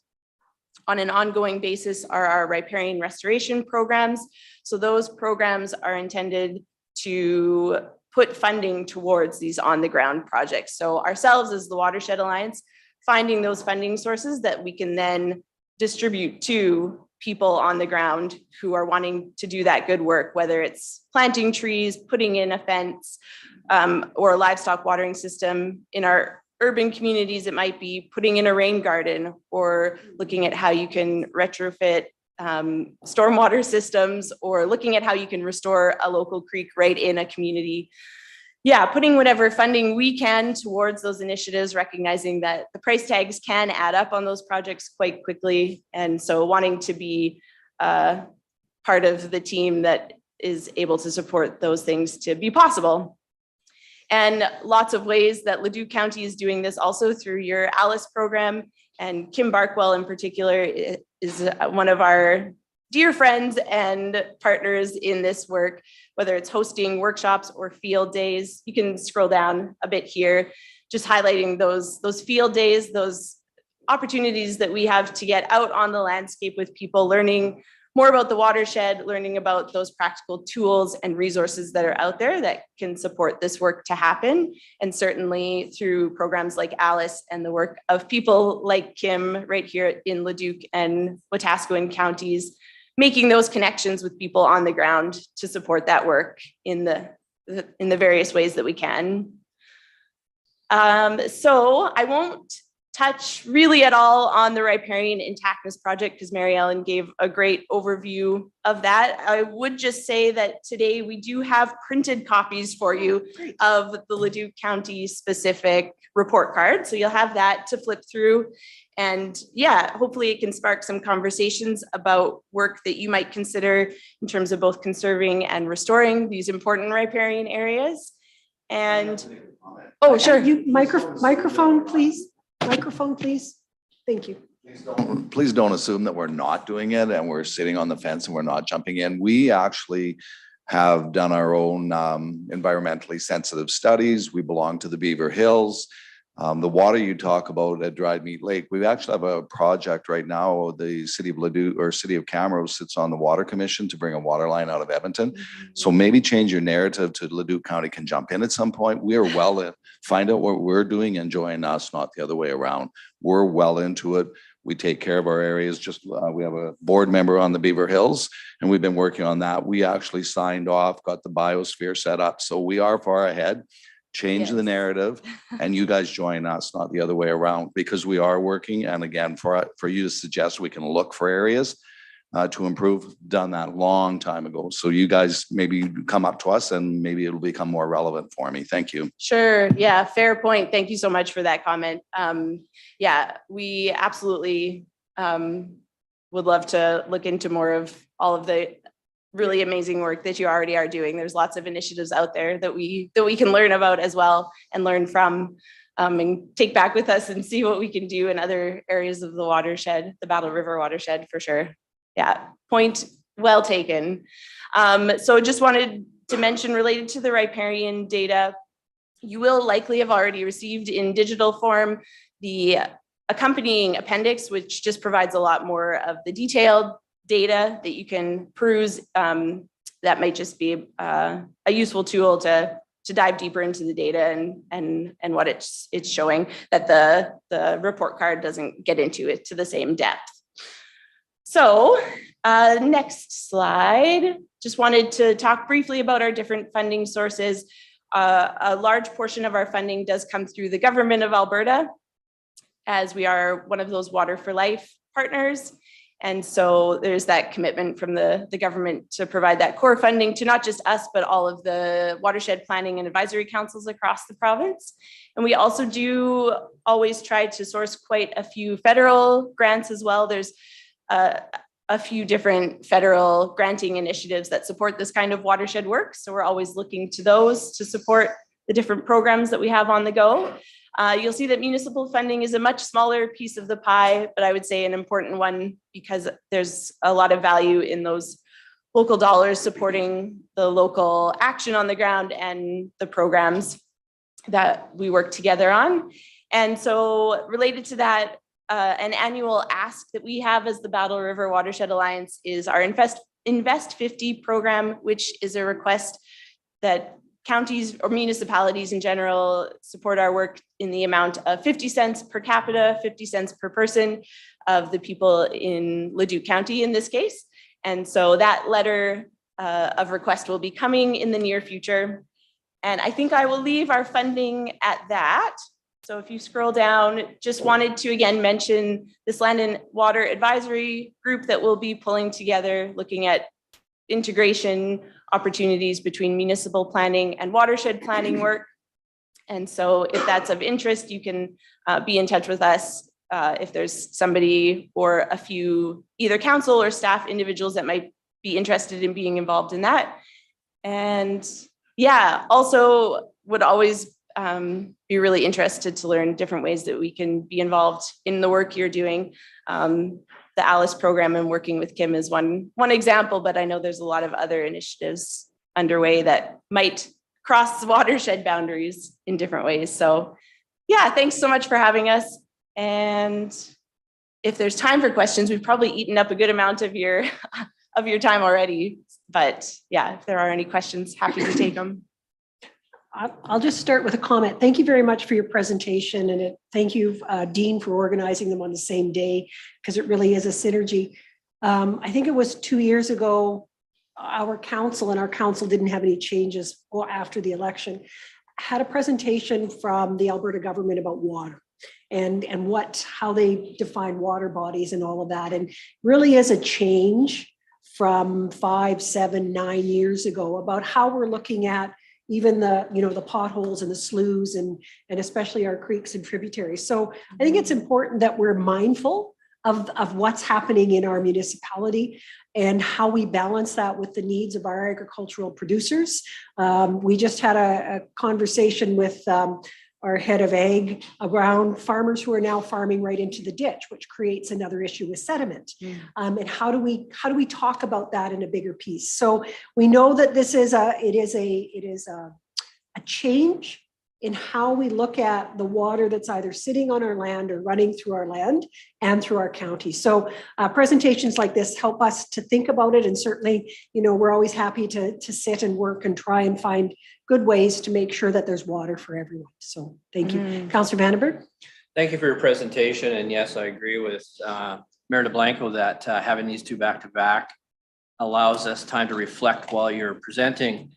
on an ongoing basis are our riparian restoration programs. So those programs are intended to put funding towards these on the ground projects. So ourselves as the Watershed Alliance, finding those funding sources that we can then distribute to people on the ground who are wanting to do that good work, whether it's planting trees, putting in a fence, or a livestock watering system. In our urban communities, it might be putting in a rain garden or looking at how you can retrofit stormwater systems, or looking at how you can restore a local creek right in a community. Yeah, putting whatever funding we can towards those initiatives, recognizing that the price tags can add up on those projects quite quickly. And so wanting to be part of the team that is able to support those things to be possible. And lots of ways that Leduc County is doing this also through your ALICE program. And Kim Barkwell in particular is one of our dear friends and partners in this work, whether it's hosting workshops or field days. You can scroll down a bit here, just highlighting those field days, those opportunities that we have to get out on the landscape with people, learning more about the watershed, learning about those practical tools and resources that are out there that can support this work to happen. And certainly through programs like ALICE and the work of people like Kim right here in Leduc and Wetaskiwin counties, making those connections with people on the ground to support that work in the various ways that we can. So I won't touch really at all on the riparian intactness project because Mary Ellen gave a great overview of that. I would just say that today we do have printed copies for you of the Leduc County specific report card. So you'll have that to flip through. And yeah, hopefully it can spark some conversations about work that you might consider in terms of both conserving and restoring these important riparian areas. And, oh, sure. You microphone, please. Microphone, please. Thank you. Please don't assume that we're not doing it and we're sitting on the fence and we're not jumping in. We actually have done our own environmentally sensitive studies. We belong to the Beaver Hills. The water you talk about at Dried Meat Lake, we actually have a project right now. The city of Leduc or city of Camrose sits on the water commission to bring a water line out of Edmonton. So maybe change your narrative to Leduc County can jump in at some point. We are well in, find out what we're doing and join us, not the other way around. We're well into it. We take care of our areas. Just we have a board member on the Beaver Hills and we've been working on that. We actually signed off, got the biosphere set up. So we are far ahead. Change the narrative and you guys join us, not the other way around, because we are working. And again, for you to suggest we can look for areas to improve, done that long time ago. So you guys maybe come up to us and maybe it'll become more relevant for me. Thank you. Sure. Yeah, fair point. Thank you so much for that comment. Yeah, we absolutely would love to look into more of all of the really amazing work that you already are doing. There's lots of initiatives out there that we can learn about as well and learn from and take back with us and see what we can do in other areas of the watershed, the Battle River watershed for sure. Yeah, point well taken. So just wanted to mention related to the riparian data, you will likely have already received in digital form the accompanying appendix, which just provides a lot more of the detailed data that you can peruse. That might just be a useful tool to dive deeper into the data and what it's showing that the report card doesn't get into it to the same depth. So next slide, just wanted to talk briefly about our different funding sources. A large portion of our funding does come through the government of Alberta, as we are one of those Water for Life partners. And so there's that commitment from the government to provide that core funding to not just us, but all of the watershed planning and advisory councils across the province. And we also do always try to source quite a few federal grants as well. There's a few different federal granting initiatives that support this kind of watershed work. So we're always looking to those to support the different programs that we have on the go. You'll see that municipal funding is a much smaller piece of the pie, but I would say an important one because there's a lot of value in those local dollars supporting the local action on the ground and the programs that we work together on. And so related to that, an annual ask that we have as the Battle River Watershed Alliance is our Invest 50 program, which is a request that counties or municipalities in general support our work in the amount of 50 cents per capita, 50 cents per person of the people in Leduc County in this case. And so that letter of request will be coming in the near future. And I think I will leave our funding at that. So if you scroll down, just wanted to again mention this Land and Water Advisory Group that will be pulling together, looking at integration opportunities between municipal planning and watershed planning work. And so if that's of interest, you can be in touch with us if there's somebody or a few either council or staff individuals that might be interested in being involved in that. And yeah, also would always be really interested to learn different ways that we can be involved in the work you're doing. The Alice program and working with Kim is one example, but I know there's a lot of other initiatives underway that might cross watershed boundaries in different ways. So yeah, thanks so much for having us. And if there's time for questions, we've probably eaten up a good amount of your time already. But yeah, if there are any questions, happy to take them. I'll just start with a comment. Thank you very much for your presentation, and thank you, Dean, for organizing them on the same day, because it really is a synergy. I think it was 2 years ago, our council didn't have any changes after the election, had a presentation from the Alberta government about water and how they define water bodies and all of that, and really is a change from 5, 7, 9 years ago about how we're looking at even the potholes and the sloughs and especially our creeks and tributaries. So I think it's important that we're mindful of what's happening in our municipality and how we balance that with the needs of our agricultural producers. We just had a conversation with our head of ag around farmers who are now farming right into the ditch, which creates another issue with sediment. And how do we talk about that in a bigger piece? So we know that this is a change in how we look at the water that's either sitting on our land or running through our land and through our county. So presentations like this help us to think about it. And certainly, we're always happy to sit and work and try and find good ways to make sure that there's water for everyone. So thank you. Councillor Vandenberg. Thank you for your presentation. And yes, I agree with Mayor DeBlanco that having these two back-to-back allows us time to reflect while you're presenting,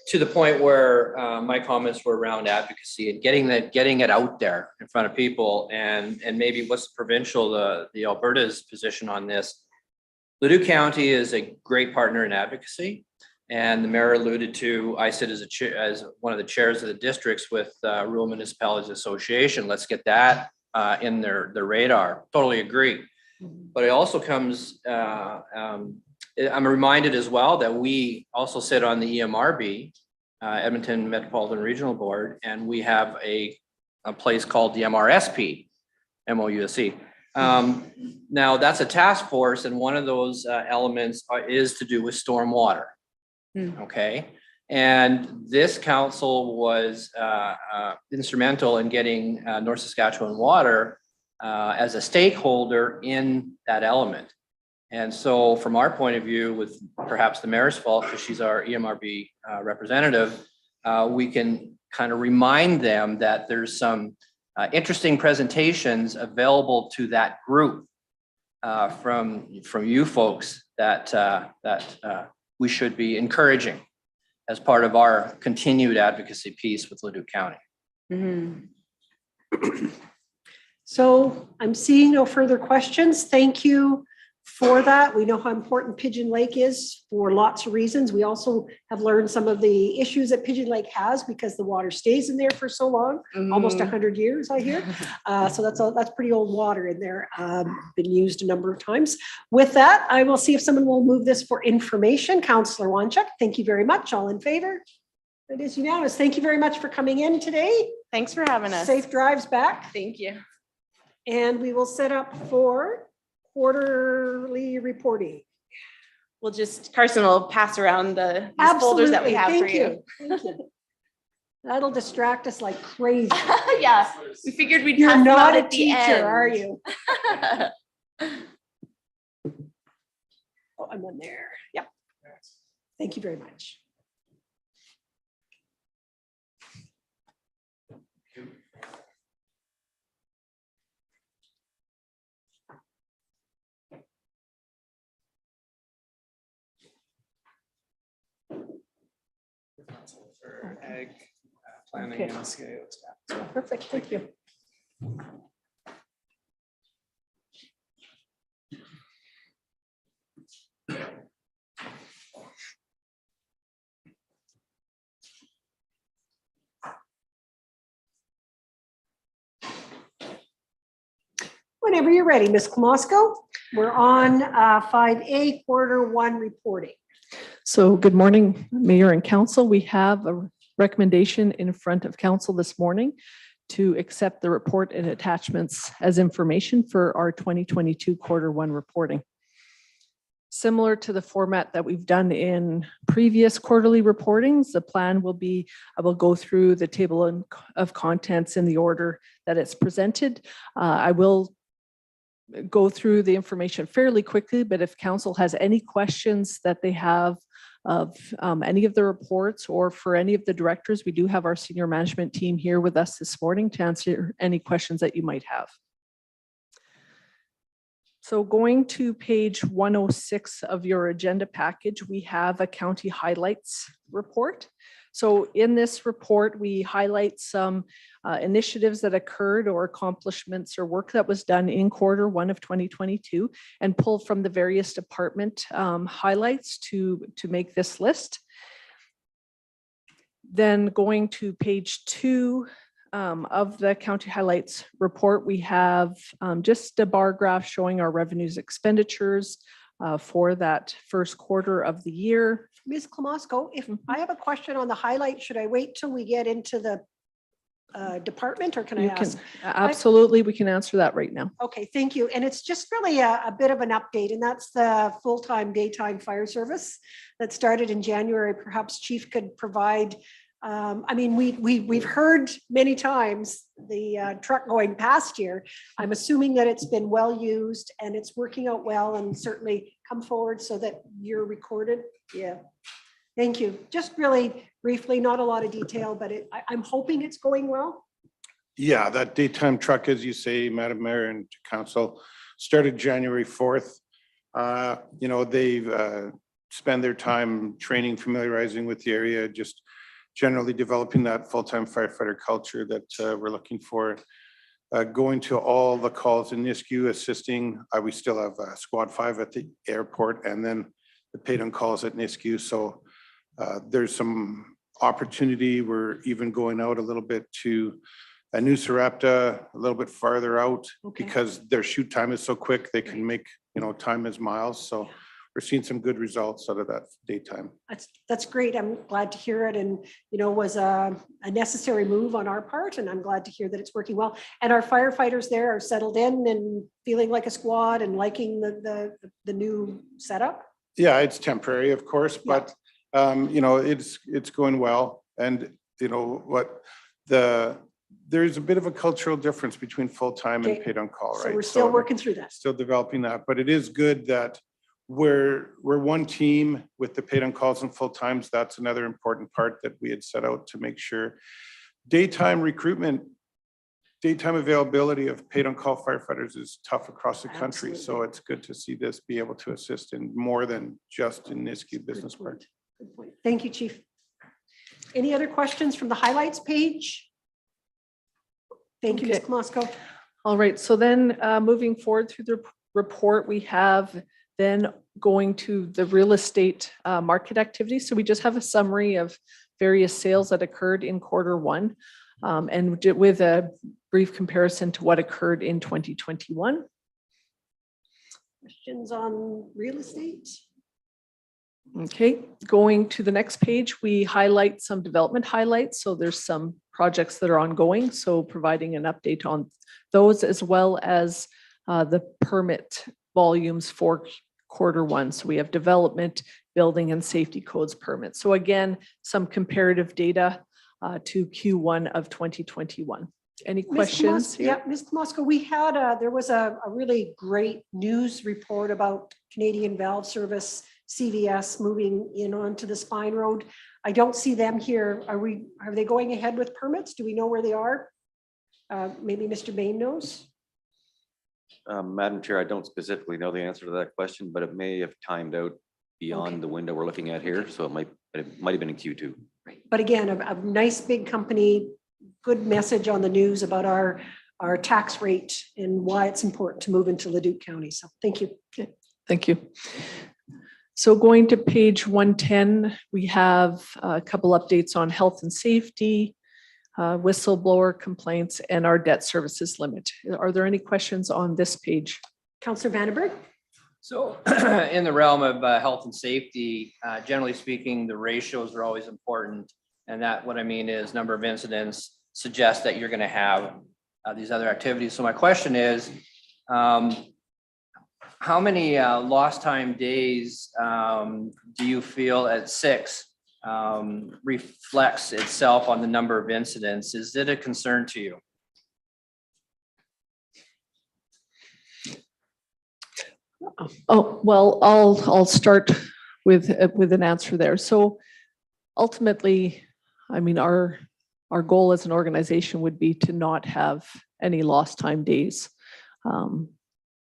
to the point where my comments were around advocacy and getting it out there in front of people, and maybe what's the provincial, the Alberta's position on this. Leduc County is a great partner in advocacy, and the mayor alluded to, I sit as one of the chairs of the districts with Rural Municipalities Association. Let's get that in their radar. Totally agree. But it also comes, I'm reminded as well that we also sit on the EMRB, Edmonton Metropolitan Regional Board, and we have a place called the MRSP, MOUSC. Now that's a task force, and one of those elements is to do with stormwater. Okay, and this council was instrumental in getting North Saskatchewan Water as a stakeholder in that element. And so from our point of view, with perhaps the mayor's fault, because she's our EMRB representative, we can kind of remind them that there's some interesting presentations available to that group from you folks that we should be encouraging as part of our continued advocacy piece with Leduc County. So I'm seeing no further questions. Thank you for that. We know how important Pigeon Lake is for lots of reasons. We also have learned some of the issues that Pigeon Lake has because the water stays in there for so long, almost 100 years, I hear. So that's pretty old water in there, been used a number of times. With that, I will see if someone will move this for information. Councillor Wanchuk, thank you very much. All in favor? It is unanimous. Thank you very much for coming in today. Thanks for having us. Safe drives back. Thank you. And we will set up for quarterly reporting. We'll just, Carson will pass around these folders that we have for you. Thank you. That'll distract us like crazy. Yeah, we figured we'd You're pass them not out a at the teacher, end. are you? Oh, I'm in there. Yep. Thank you very much. Ag, planning Okay. and CAO staff. Perfect, thank you. Whenever you're ready, Ms. Klamosko, we're on 5A, Q1 reporting. So good morning, Mayor and Council. We have a recommendation in front of Council this morning to accept the report and attachments as information for our 2022 Q1 reporting. Similar to the format that we've done in previous quarterly reportings, the plan will be, I will go through the table of contents in the order that it's presented. I will go through the information fairly quickly, but if council has any questions that they have of any of the reports or for any of the directors, we do have our senior management team here with us this morning to answer any questions that you might have. So going to page 106 of your agenda package, we have a county highlights report. So in this report, we highlight some initiatives that occurred or accomplishments or work that was done in Q1 of 2022 and pull from the various department highlights to make this list. Then going to page 2 of the county highlights report, we have just a bar graph showing our revenues expenditures for that first quarter of the year. Ms. Klamosko, if I have a question on the highlight, should I wait till we get into the department or can I You ask? absolutely, we can answer that right now. Okay, thank you. And it's just really a bit of an update, and that's the full-time daytime fire service that started in January. Perhaps Chief could provide. I mean, we've heard many times the truck going past here. I'm assuming that it's been well used and it's working out well, and certainly come forward so that you're recorded. Yeah. Thank you. Just really briefly, not a lot of detail, but I'm hoping it's going well. Yeah, that daytime truck, as you say, Madam Mayor and Council, started January 4th. You know, they've spent their time training, familiarizing with the area, just generally developing that full-time firefighter culture that we're looking for. Going to all the calls in Nisku, assisting. We still have Squad 5 at the airport and then the paid-on calls at Nisku. So there's some opportunity. We're even going out a little bit to a new Sarepta, a little bit farther out, Okay. because their shoot time is so quick, they can make, you know, time as miles. So we're seeing some good results out of that daytime. That's great. I'm glad to hear it, and you know, was a necessary move on our part, and I'm glad to hear that it's working well. And our firefighters there are settled in and feeling like a squad and liking the new setup. Yeah, it's temporary, of course, but you know, it's going well. And you know what, there's a bit of a cultural difference between full-time and Okay. paid on call, right? So we're still working through that. Still developing that, but it is good that we're one team with the paid on calls and full times. That's another important part that we had set out to make sure. Daytime recruitment, daytime availability of paid on call firefighters is tough across the country. So Absolutely. it's good to see this be able to assist in more than just in Nisku Business Good Park. point. Good point. Thank you, Chief. Any other questions from the highlights page? Thank you, Ms. Okay. Klamosko. All right, so then moving forward through the report, we have then going to the real estate market activity. So we just have a summary of various sales that occurred in Q1 and with a brief comparison to what occurred in 2021. Questions on real estate? Okay, going to the next page, we highlight some development highlights. So there's some projects that are ongoing. So providing an update on those as well as the permit volumes for Q1. So we have development, building and safety codes permits. So again, some comparative data to Q1 of 2021. Any questions? Yeah, Mr. Moscow, we had there was a really great news report about Canadian Valve Service, CVS, moving in onto the Spine Road. I don't see them here. Are they going ahead with permits? Do we know where they are? Maybe Mr. Bain knows. Madam Chair, I don't specifically know the answer to that question, but it may have timed out beyond the window we're looking at here. So it might have been in Q2. Right. But again, a nice big company, good message on the news about our tax rate and why it's important to move into Leduc County. So thank you. Okay, thank you. So going to page 110, we have a couple updates on health and safety, whistleblower complaints, and our debt services limit. Are there any questions on this page? Councillor Vandenberg. So in the realm of health and safety, generally speaking, the ratios are always important. And that what I mean is number of incidents suggest that you're going to have these other activities. So my question is, how many lost time days do you feel at 6 reflects itself on the number of incidents? Is it a concern to you? Oh, well, I'll start with an answer there. So ultimately, I mean, our goal as an organization would be to not have any lost time days.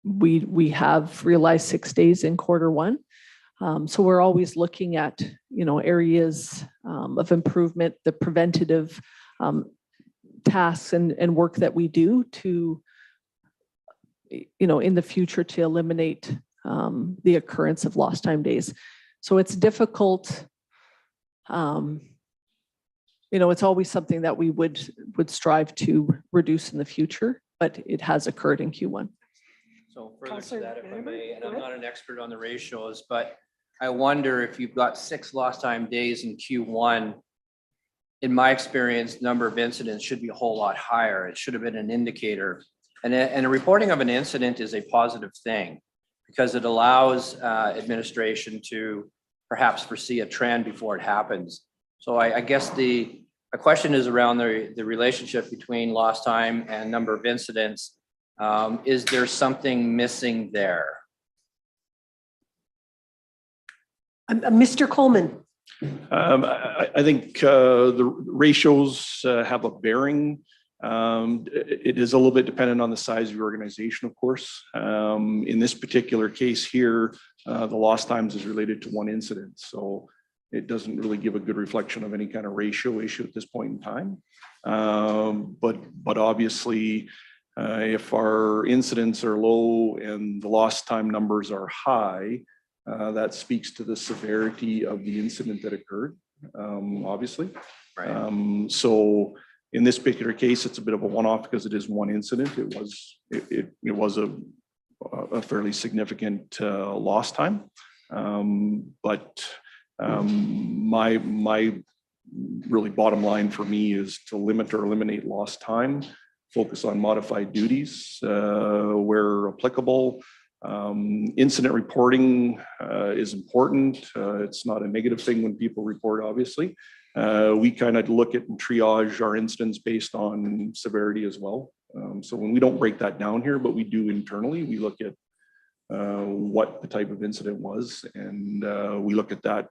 We have realized 6 days in Q1. So we're always looking at, areas of improvement, the preventative tasks and work that we do to, in the future to eliminate the occurrence of lost time days. So it's difficult. It's always something that we would strive to reduce in the future, but it has occurred in Q1. So further to that, if I may, and I'm not an expert on the ratios, but I wonder if you've got 6 lost time days in Q1, in my experience, number of incidents should be a whole lot higher. It should have been an indicator. And a reporting of an incident is a positive thing because it allows administration to perhaps foresee a trend before it happens. So I guess the question is around the relationship between lost time and number of incidents. Is there something missing there? Mr. Coleman. I think the ratios have a bearing. It is a little bit dependent on the size of your organization, of course. In this particular case here, the lost times is related to one incident. So it doesn't really give a good reflection of any kind of ratio issue at this point in time. But obviously, if our incidents are low and the lost time numbers are high, that speaks to the severity of the incident that occurred, obviously. Right. So in this particular case, it's a bit of a one-off because it is one incident. It was a fairly significant lost time. But my really bottom line for me is to limit or eliminate lost time, focus on modified duties where applicable. Incident reporting is important. It's not a negative thing when people report, obviously. We kind of look at and triage our incidents based on severity as well. So when we don't break that down here, but we do internally, we look at what the type of incident was, and we look at that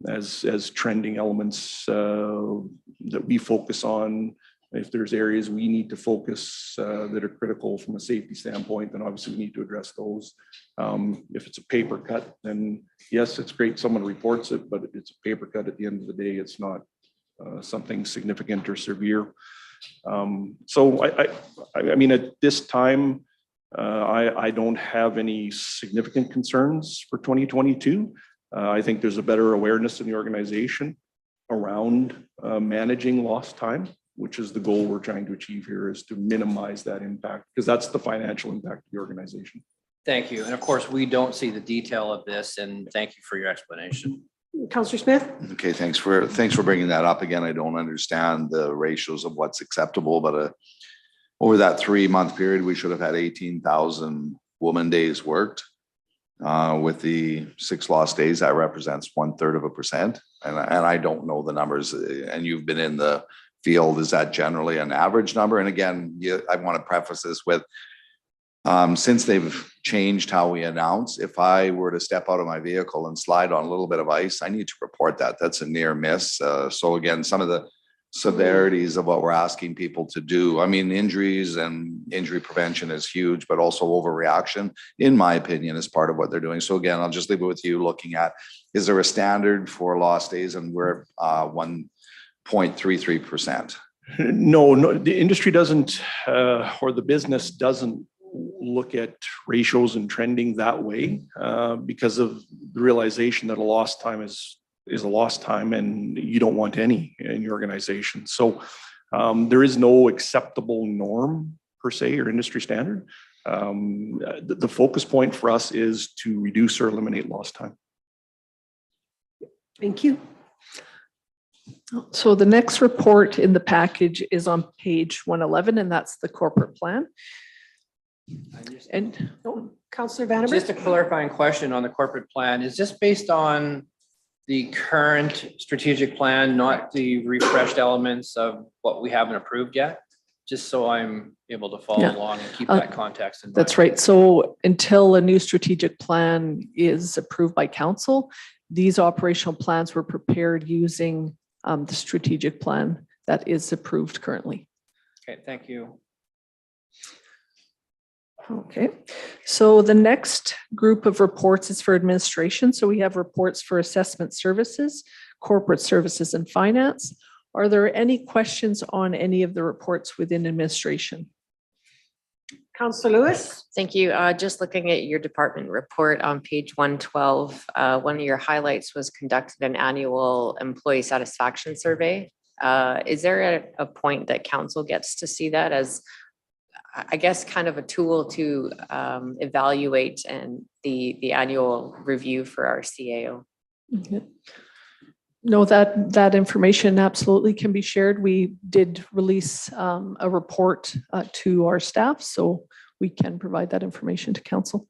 as trending elements that we focus on. If there's areas we need to focus that are critical from a safety standpoint, then obviously we need to address those. If it's a paper cut, then yes, it's great someone reports it, but it's a paper cut at the end of the day. It's not something significant or severe. So I mean, at this time, I don't have any significant concerns for 2022. I think there's a better awareness in the organization around managing lost time, which is the goal we're trying to achieve here, is to minimize that impact, because that's the financial impact of the organization. Thank you. And of course, we don't see the detail of this, and thank you for your explanation. Councillor Smith? Okay, thanks for bringing that up again. I don't understand the ratios of what's acceptable, but over that 3-month period, we should have had 18,000 woman days worked. With the 6 lost days, that represents 1/3%. And I don't know the numbers, and you've been in the field. Is that generally an average number? And again, I want to preface this with, since they've changed how we announce, if I were to step out of my vehicle and slide on a little bit of ice, I need to report that. That's a near miss. So again, some of the severities of what we're asking people to do. I mean, injuries and injury prevention is huge, but also overreaction, in my opinion, is part of what they're doing. So again, I'll just leave it with you looking at, is there a standard for lost days? And we're 1.33%. No, the industry doesn't, or the business doesn't look at ratios and trending that way because of the realization that a lost time is a lost time and you don't want any in your organization. So there is no acceptable norm per se or industry standard. The focus point for us is to reduce or eliminate lost time. Thank you. So the next report in the package is on page 111, and that's the corporate plan. And Councillor Vandenberg? Just a clarifying question on the corporate plan. Is this based on the current strategic plan, not the refreshed elements of what we haven't approved yet? Just so I'm able to follow Yeah. along and keep that context in mind. that's right. So until a new strategic plan is approved by council, these operational plans were prepared using the strategic plan that is approved currently. Okay, thank you. Okay, so the next group of reports is for administration. So we have reports for assessment services, corporate services, and finance. Are there any questions on any of the reports within administration? Councillor Lewis? Thank you. Just looking at your department report on page 112, one of your highlights was conducted an annual employee satisfaction survey. Is there a point that council gets to see that as, I guess, kind of a tool to evaluate and the annual review for our CAO? Okay. No, that information absolutely can be shared. We did release a report to our staff, so we can provide that information to council.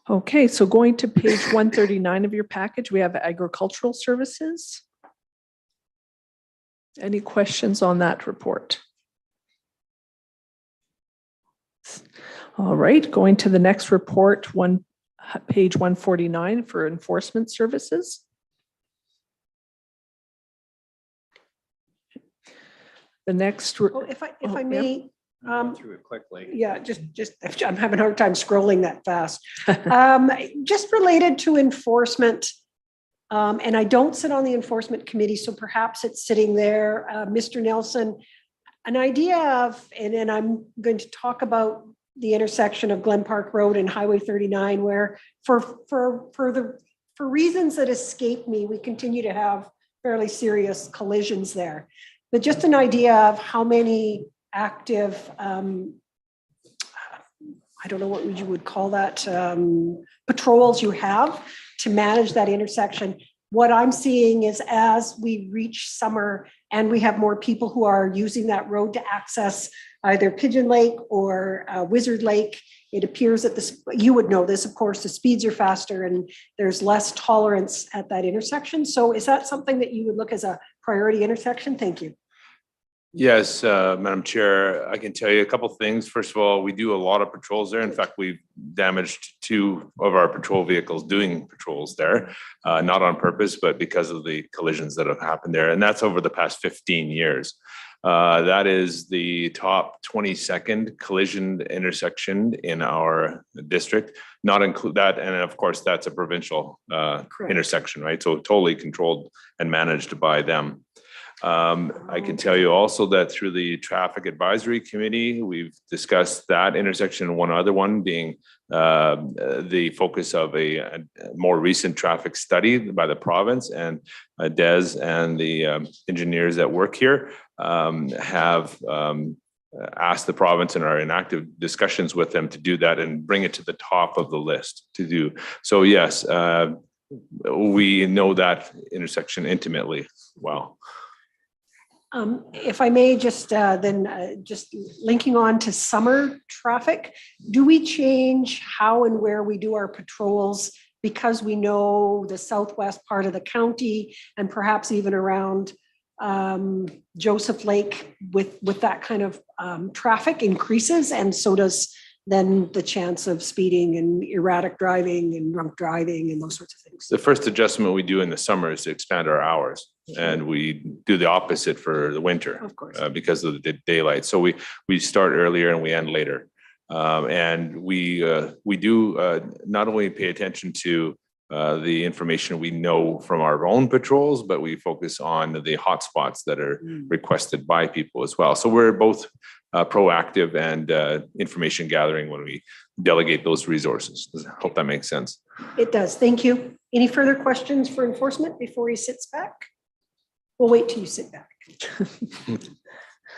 Okay, so going to page 139 of your package, we have agricultural services. Any questions on that report? All right, going to the next report, page 149 for enforcement services. The next. If I may, Through it quickly. yeah, just I'm having a hard time scrolling that fast. Just related to enforcement, and I don't sit on the enforcement committee, so perhaps it's sitting there. Mr. Nelson, an idea of, and I'm going to talk about the intersection of Glen Park Road and Highway 39, where for reasons that escape me, we continue to have fairly serious collisions there. But just an idea of how many active, I don't know what you would call that, patrols you have to manage that intersection. What I'm seeing is as we reach summer and we have more people who are using that road to access either Pigeon Lake or Wizard Lake, it appears that you would know this, of course, the speeds are faster and there's less tolerance at that intersection. So is that something that you would look as a priority intersection? Thank you. Yes, Madam Chair, I can tell you a couple of things. First of all, we do a lot of patrols there. In fact, we've damaged 2 of our patrol vehicles doing patrols there, not on purpose, but because of the collisions that have happened there. And that's over the past 15 years. That is the top 22nd collision intersection in our district, not include that. And of course, that's a provincial intersection, right? So totally controlled and managed by them. I can tell you also that through the Traffic Advisory Committee, we've discussed that intersection and one other one being the focus of a more recent traffic study by the province, and Des and the engineers that work here have asked the province and are in active discussions with them to do that and bring it to the top of the list to do. So yes, we know that intersection intimately well. If I may, just just linking on to summer traffic, do we change how and where we do our patrols because we know the southwest part of the county and perhaps even around Joseph Lake with that kind of traffic increases, and so does then the chance of speeding and erratic driving and drunk driving and those sorts of things? The first adjustment we do in the summer is to expand our hours, and we do the opposite for the winter. Of course. Because of the daylight. So we start earlier and we end later. And we do not only pay attention to the information we know from our own patrols, but we focus on the hotspots that are requested by people as well. So we're both proactive and information gathering when we delegate those resources. I hope that makes sense. It does. Thank you. Any further questions for enforcement before he sits back? We'll wait till you sit back.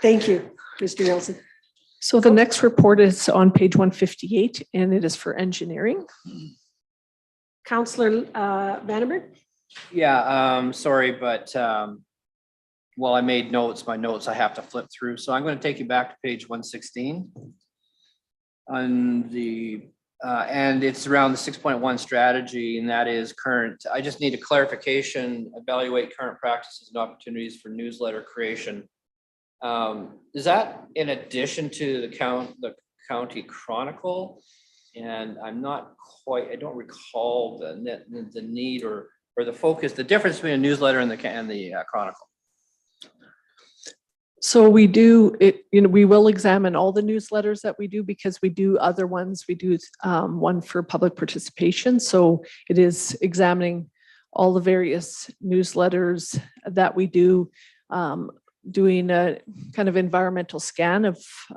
Thank you, Mr. Nelson. So the next report is on page 158, and it is for engineering. Councillor Vandenberg? Yeah, sorry, but while I made notes, my notes I have to flip through. So I'm going to take you back to page 116. On the and it's around the 6.1 strategy, and that is current. I just need a clarification, evaluate current practices and opportunities for newsletter creation. Is that in addition to the county chronicle? And I'm not quite, I don't recall the need or the focus, the difference between a newsletter and the chronicle. So we do it, we will examine all the newsletters that we do because we do other ones. We do one for public participation. So it is examining all the various newsletters that we do, doing a kind of environmental scan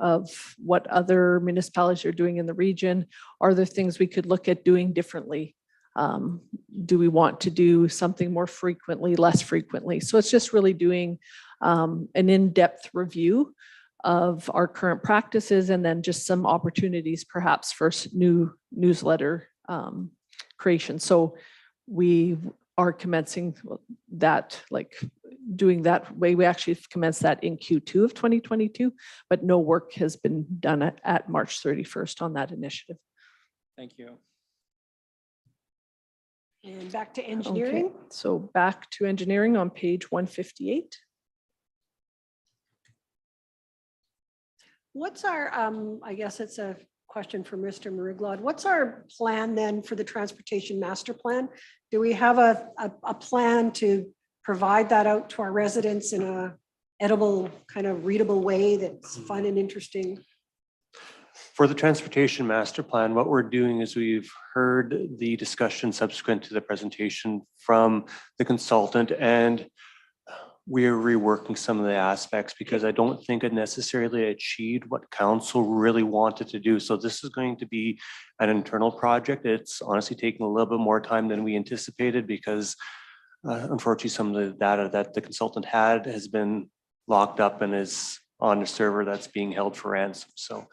of what other municipalities are doing in the region. Are there things we could look at doing differently? Do we want to do something more frequently, less frequently? So it's just really doing an in-depth review of our current practices and then just some opportunities perhaps for new newsletter creation. So we are commencing that, like doing that way. We actually commenced that in Q2 of 2022, but no work has been done at March 31st on that initiative. Thank you. And back to engineering. Okay, so back to engineering on page 158. What's our, I guess it's a question for Mr. Maruglod. What's our plan then for the transportation master plan? Do we have a plan to provide that out to our residents in a edible, kind of readable way that's fun and interesting? For the transportation master plan, what we're doing is we've heard the discussion subsequent to the presentation from the consultant, and we're reworking some of the aspects because I don't think it necessarily achieved what council really wanted to do. So this is going to be an internal project. It's honestly taking a little bit more time than we anticipated because unfortunately some of the data that the consultant had has been locked up and is on a server that's being held for ransom. So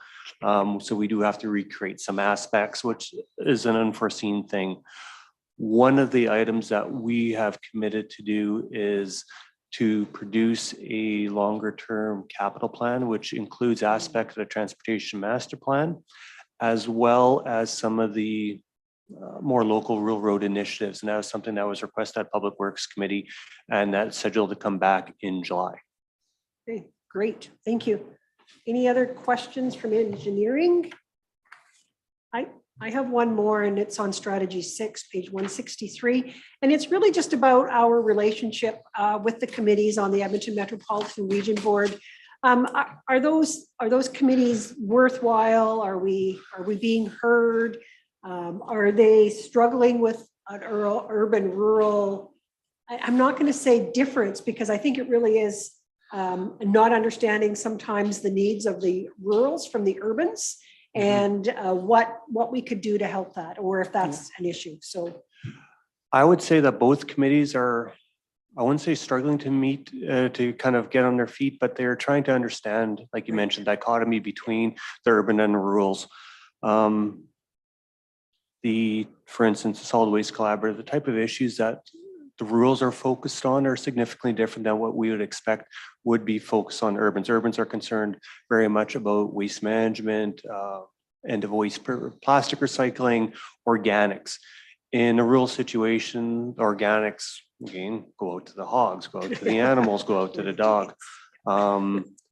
we do have to recreate some aspects, which is an unforeseen thing. One of the items that we have committed to do is to produce a longer term capital plan, which includes aspects of the transportation master plan, as well as some of the more local rural road initiatives. And that was something that was requested at Public Works Committee, and that's scheduled to come back in July. Okay, great, thank you. Any other questions from engineering? I have one more, and it's on strategy 6, page 163. And it's really just about our relationship with the committees on the Edmonton Metropolitan Region Board. Are those committees worthwhile? Are we being heard? Are they struggling with an urban rural? I'm not going to say difference because I think it really is not understanding sometimes the needs of the rurals from the urbans. And what we could do to help that, or if that's an issue. So I would say that both committees are I wouldn't say struggling to meet, to kind of get on their feet, but they're trying to understand, like you mentioned, dichotomy between the urban and the rurals. For instance, the solid waste collaborative, the type of issues that the rurals are focused on are significantly different than what we would expect would be focused on urbans. Urbans are concerned very much about waste management, end of waste plastic recycling, organics. In a rural situation, organics, again, go out to the hogs, go out to the animals, go out to the dog.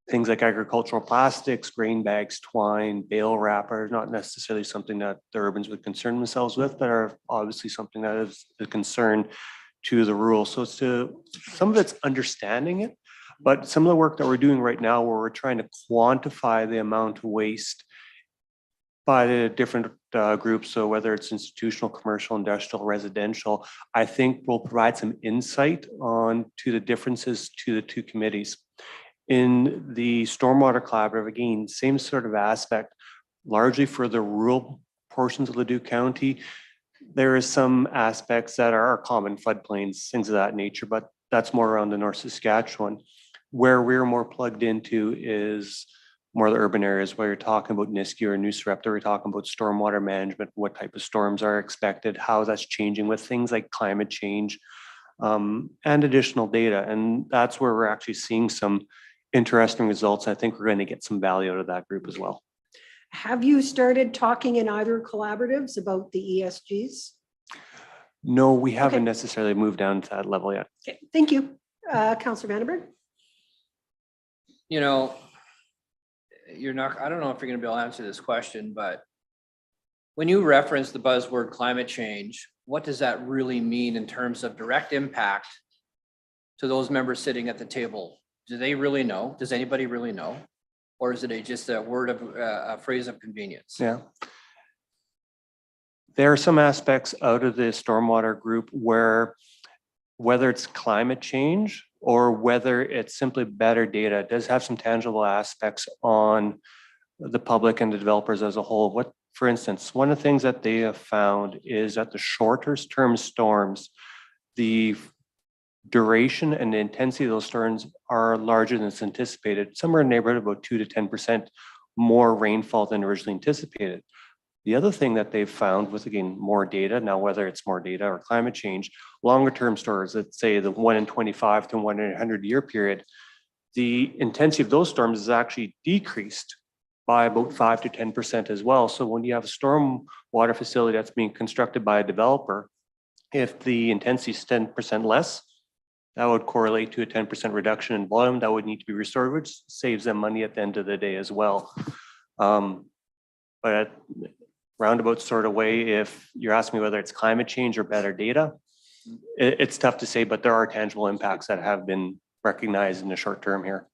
Things like agricultural plastics, grain bags, twine, bale wrapper, not necessarily something that the urbans would concern themselves with, but are obviously something that is a concern to the rural. So some of it's understanding it, but some of the work that we're doing right now where we're trying to quantify the amount of waste by the different groups, so whether it's institutional, commercial, industrial, residential, I think will provide some insight on to the differences to the two committees. In the Stormwater Collaborative, again, same sort of aspect, largely for the rural portions of Leduc County. There is some aspects that are common, floodplains, things of that nature, but that's more around the North Saskatchewan. Where we're more plugged into is more the urban areas where you're talking about Nisku or Nusrep, we're talking about stormwater management, what type of storms are expected, how that's changing with things like climate change, and additional data. And that's where we're actually seeing some interesting results. I think we're going to get some value out of that group as well. Have you started talking in either collaboratives about the ESGs? No, we haven't Okay. necessarily moved down to that level yet. Okay, thank you. Councillor Vandenberg? You know, I don't know if you're gonna be able to answer this question, but when you reference the buzzword climate change, what does that really mean in terms of direct impact to those members sitting at the table? Do they really know? Does anybody really know? Or is it just a word of a phrase of convenience? Yeah. There are some aspects out of the stormwater group where whether it's climate change or whether it's simply better data, it does have some tangible aspects on the public and the developers as a whole. For instance, one of the things that they have found is that the shorter term storms, the duration and the intensity of those storms are larger than it's anticipated, somewhere in the neighborhood of about 2 to 10% more rainfall than originally anticipated. The other thing that they've found with, again, more data, now whether it's more data or climate change, longer term storms, let's say the 1 in 25 to 1 in 100 year period, the intensity of those storms is actually decreased by about 5 to 10% as well. So when you have a storm water facility that's being constructed by a developer, if the intensity is 10% less, that would correlate to a 10% reduction in volume that would need to be restored, which saves them money at the end of the day as well. But roundabout sort of way, if you're asking me whether it's climate change or better data, it's tough to say, but there are tangible impacts that have been recognized in the short term here.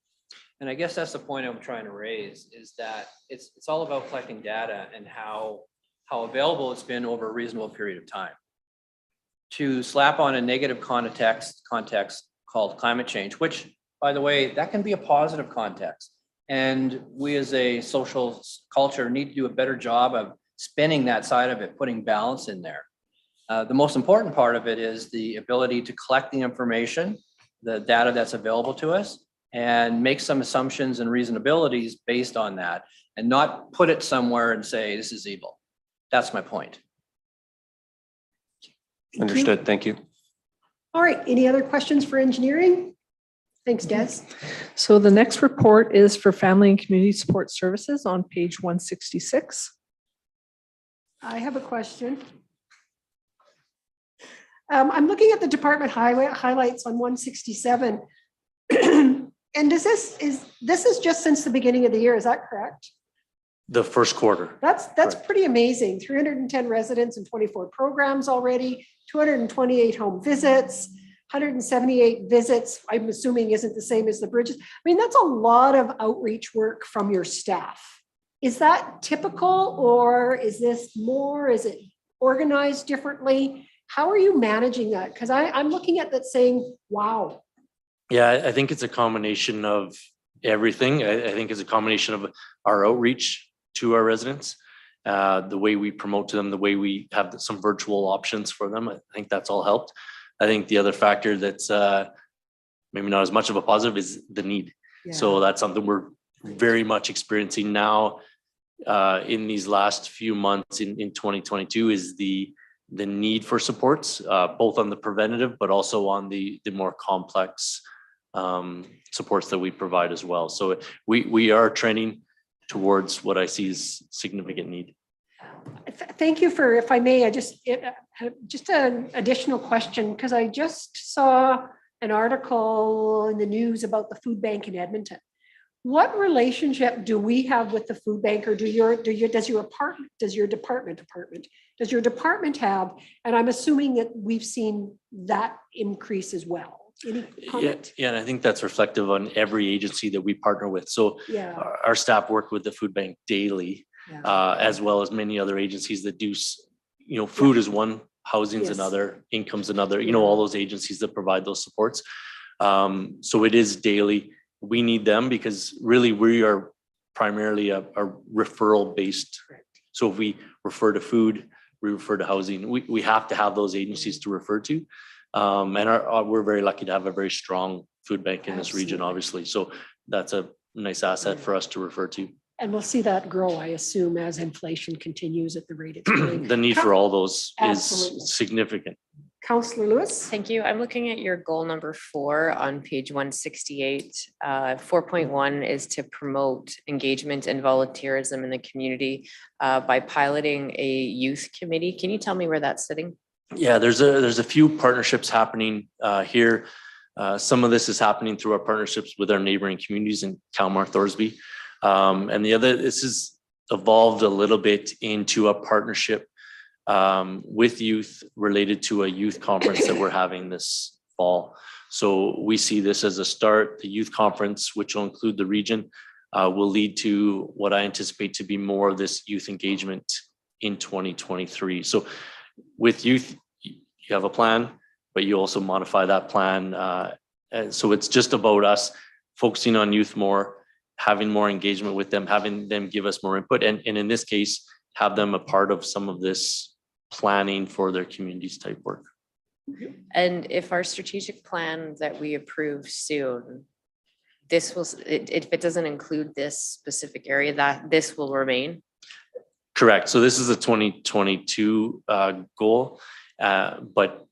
And I guess that's the point I'm trying to raise, is that it's all about collecting data and how available it's been over a reasonable period of time. To slap on a negative context called climate change, which, by the way, that can be a positive context. And we as a social culture need to do a better job of spinning that side of it, putting balance in there. The most important part of it is the ability to collect the information, the data that's available to us, and make some assumptions and reasonabilities based on that, and not put it somewhere and say, this is evil. That's my point. Understood. Thank you. All right, any other questions for engineering? Thanks, Des. So the next report is for Family and Community Support Services on page 166. I have a question. I'm looking at the department highlights on 167. And this is just since the beginning of the year, is that correct? The first quarter. That's pretty amazing. 310 residents and 24 programs already, 228 home visits, 178 visits, I'm assuming isn't the same as the bridges. I mean, that's a lot of outreach work from your staff. Is that typical, or is this more, is it organized differently? How are you managing that? Because I'm looking at that saying, wow. Yeah, I think it's a combination of everything. I think it's a combination of our outreach to our residents, the way we promote to them, the way we have some virtual options for them. I think that's all helped. I think the other factor that's maybe not as much of a positive, is the need. So that's something we're very much experiencing now in these last few months in 2022 is the need for supports, both on the preventative, but also on the more complex supports that we provide as well. So we are trending towards what I see as significant need. Thank you for, if I may, just an additional question, because I just saw an article in the news about the food bank in Edmonton. What relationship do we have with the food bank, or does your department have? And I'm assuming that we've seen that increase as well. Any comment? Yeah, and I think that's reflective on every agency that we partner with. So Yeah. our staff work with the food bank daily, as well as many other agencies that do, food is one, housing's Yes. another, income's another, all those agencies that provide those supports. So it is daily. We need them because really we are primarily a referral based. So if we refer to food, we refer to housing, we have to have those agencies to refer to. And we're very lucky to have a very strong food bank in this region, obviously. So that's a nice asset for us to refer to. And we'll see that grow, I assume, as inflation continues at the rate it's going. The need for all those Absolutely. is significant. Councillor Lewis? Thank you. I'm looking at your goal number 4 on page 168. 4.1 is to promote engagement and volunteerism in the community by piloting a youth committee. Can you tell me where that's sitting? Yeah, there's a few partnerships happening here. Some of this is happening through our partnerships with our neighboring communities in Kalmar, Thorsby. And this has evolved a little bit into a partnership with youth related to a youth conference that we're having this fall. So we see this as a start. The youth conference, which will include the region, will lead to what I anticipate to be more of this youth engagement in 2023. So with youth, you have a plan, but you also modify that plan. And so it's just about us focusing on youth more, having more engagement with them, having them give us more input. And in this case, have them a part of some of this planning for their communities type work. And if our strategic plan that we approve soon, if it doesn't include this specific area, that this will remain? Correct. So this is a 2022 goal, but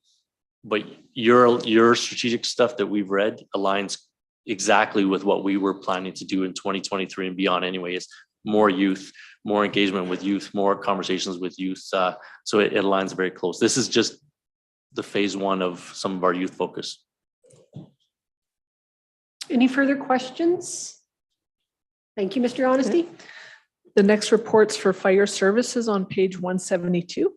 your strategic stuff that we've read aligns exactly with what we were planning to do in 2023 and beyond anyway. Is more youth, more engagement with youth, more conversations with youth. So it aligns very close. This is just the phase 1 of some of our youth focus. Any further questions? Thank you, Mr. Honesty. The next report's for fire services on page 172.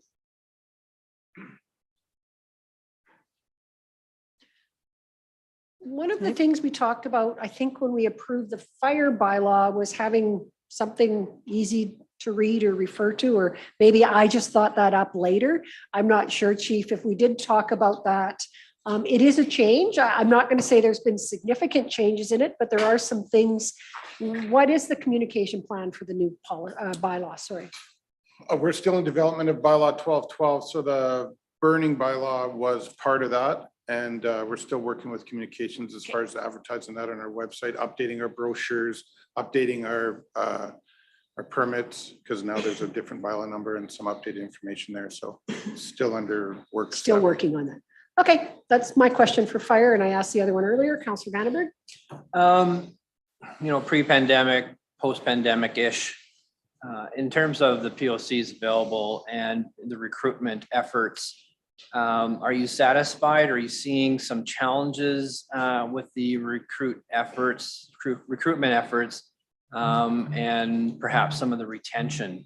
One of the things we talked about, I think, when we approved the fire bylaw was having something easy to read or refer to, or maybe I just thought that up later. I'm not sure, Chief, if we did talk about that. It is a change. I'm not going to say there's been significant changes in it, but there are some things. What is the communication plan for the new bylaw? Sorry. We're still in development of bylaw 1212. So the burning bylaw was part of that. And we're still working with communications as far as advertising that on our website, updating our brochures, updating our permits, because now there's a different bylaw number and some updated information there. So still under work. Still working on that. Okay, that's my question for fire. And I asked the other one earlier, Councillor Vandenberg. Pre-pandemic, post-pandemic-ish, in terms of the POCs available and the recruitment efforts, are you satisfied? Are you seeing some challenges with the recruitment efforts, and perhaps some of the retention?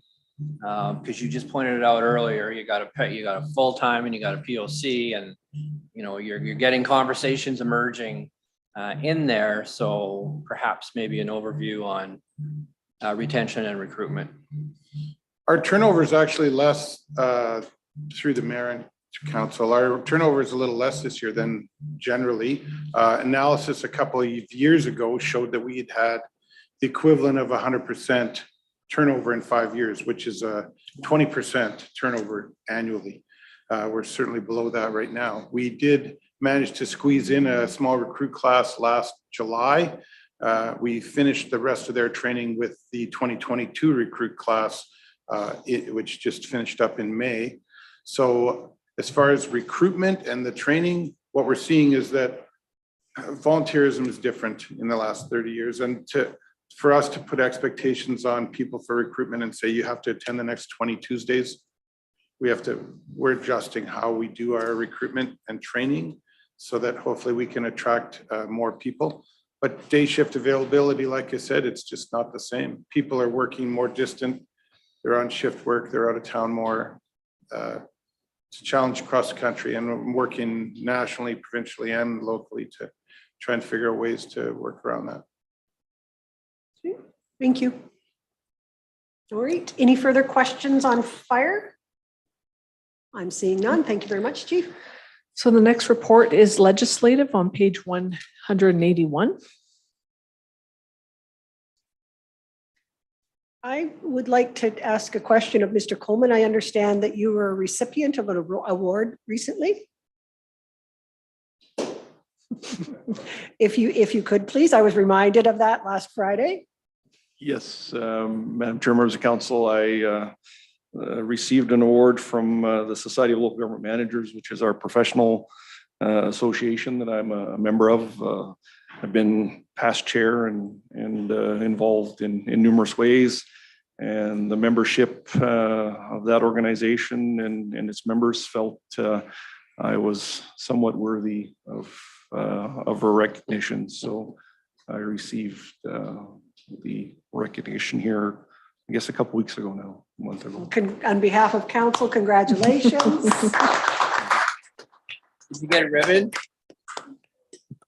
Because you just pointed it out earlier, you got a full-time and you got a POC, and you're getting conversations emerging in there. So perhaps maybe an overview on retention and recruitment. Our turnover is actually less through the mayor and council. Our turnover is a little less this year than generally. Analysis a couple of years ago showed that we had the equivalent of 100% turnover in 5 years, which is a 20% turnover annually. We're certainly below that right now. We did managed to squeeze in a small recruit class last July. We finished the rest of their training with the 2022 recruit class, which just finished up in May. So as far as recruitment and the training, what we're seeing is that volunteerism is different in the last 30 years. And for us to put expectations on people for recruitment and say you have to attend the next 20 Tuesdays, we're adjusting how we do our recruitment and training so that hopefully we can attract more people. But day shift availability, like I said, it's just not the same. People are working more distant. They're on shift work. They're out of town more. It's a challenge across the country, and I'm working nationally, provincially, and locally to try and figure out ways to work around that. Thank you. All right. Any further questions on fire? I'm seeing none. Thank you very much, Chief. So the next report is legislative on page 181. I would like to ask a question of Mr. Coleman. I understand that you were a recipient of an award recently. If you could, please. I was reminded of that last Friday. Yes, Madam Chair, members of council, I received an award from the Society of Local Government Managers, which is our professional association that I'm a member of. I've been past chair and involved in numerous ways. And the membership of that organization and its members felt I was somewhat worthy of a recognition. So I received the recognition here, I guess, a couple weeks ago now, a month ago. On behalf of council, congratulations. Did you get a ribbon?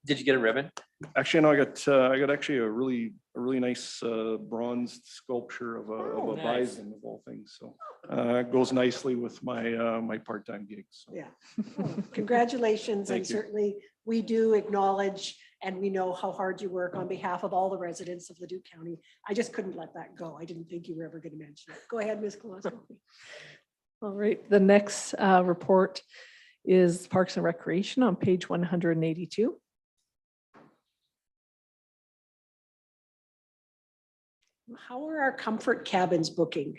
Did you get a ribbon? Actually, no, I got actually a really nice bronze sculpture of a nice. bison of all things. So it goes nicely with my part-time gig. So. Yeah. Well, congratulations. Thank And you. certainly we do acknowledge and we know how hard you work on behalf of all the residents of Leduc County. I just couldn't let that go. I didn't think you were ever going to mention it. Go ahead, Ms. Colasso. All right, the next report is Parks and Recreation on page 182. How are our comfort cabins booking?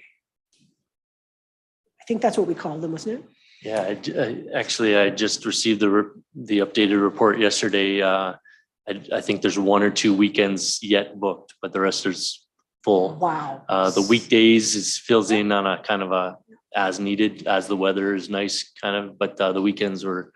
I think that's what we called them, wasn't it? Yeah, I just received the updated report yesterday. I think there's 1 or 2 weekends yet booked, but the rest is full. Wow. The weekdays fills in on a kind of a as needed, as the weather is nice kind of, but the weekends were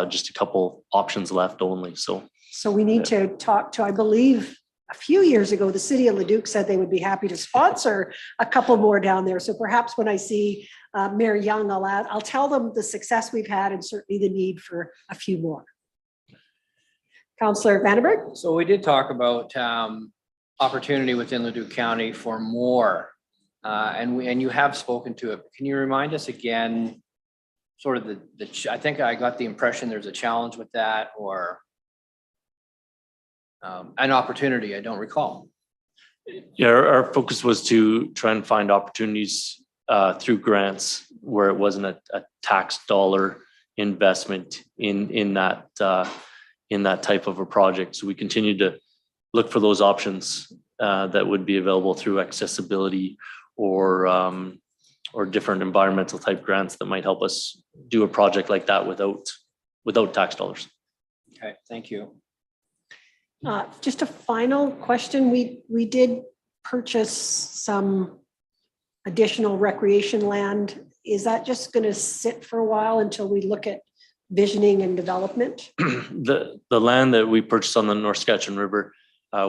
just a couple options left only. So we need to talk to, I believe, a few years ago, the city of Leduc said they would be happy to sponsor a couple more down there. So perhaps when I see Mayor Young, I'll tell them the success we've had and certainly the need for a few more. Councillor Vandenberg. So we did talk about opportunity within Leduc County for more, and you have spoken to it. Can you remind us again, sort of I think I got the impression there's a challenge with that, or an opportunity, I don't recall. yeah, our focus was to try and find opportunities through grants where it wasn't a tax dollar investment in that type of a project. So we continue to look for those options that would be available through accessibility or different environmental type grants that might help us do a project like that without tax dollars. Okay, thank you. Just a final question. We did purchase some additional recreation land. Is that just going to sit for a while until we look at visioning and development? The land that we purchased on the North Saskatchewan River,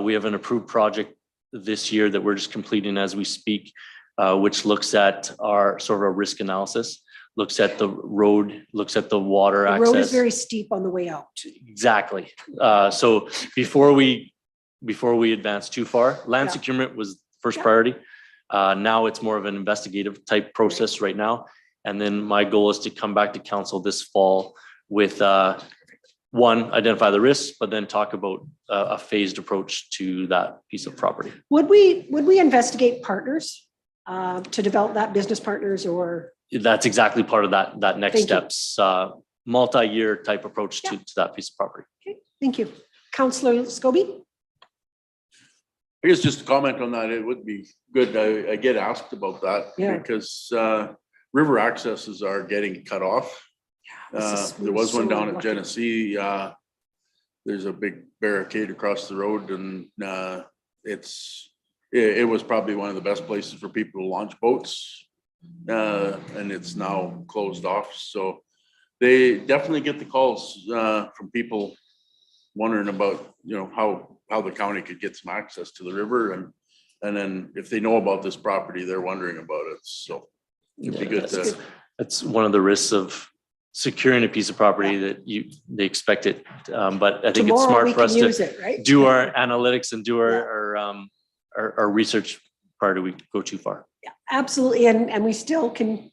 we have an approved project this year that we're just completing as we speak, which looks at our sort of a risk analysis, looks at the road, looks at the water access. The road is very steep on the way out. Exactly. So before we advance too far, land Yeah. securement was first Yeah. priority. Now it's more of an investigative type process right now. And then my goal is to come back to council this fall with one, identify the risks, but then talk about a phased approach to that piece of property. Would we investigate partners to develop that, business partners, or? That's exactly part of that next Thank you. steps multi-year type approach to that piece of property. Okay, thank you. Councillor Scobie? I guess just to comment on that, it would be good. I get asked about that Yeah. because river accesses are getting cut off. There was one down at Genesee. There's a big barricade across the road, and it was probably one of the best places for people to launch boats. And it's now closed off. So they definitely get the calls from people wondering about, how the county could get some access to the river, and then if they know about this property, they're wondering about it. So it'd be good to. That's one of the risks of securing a piece of property that they expect it. But I think it's smart for us to do our analytics and do our research prior to we go too far. Yeah, absolutely. And we still can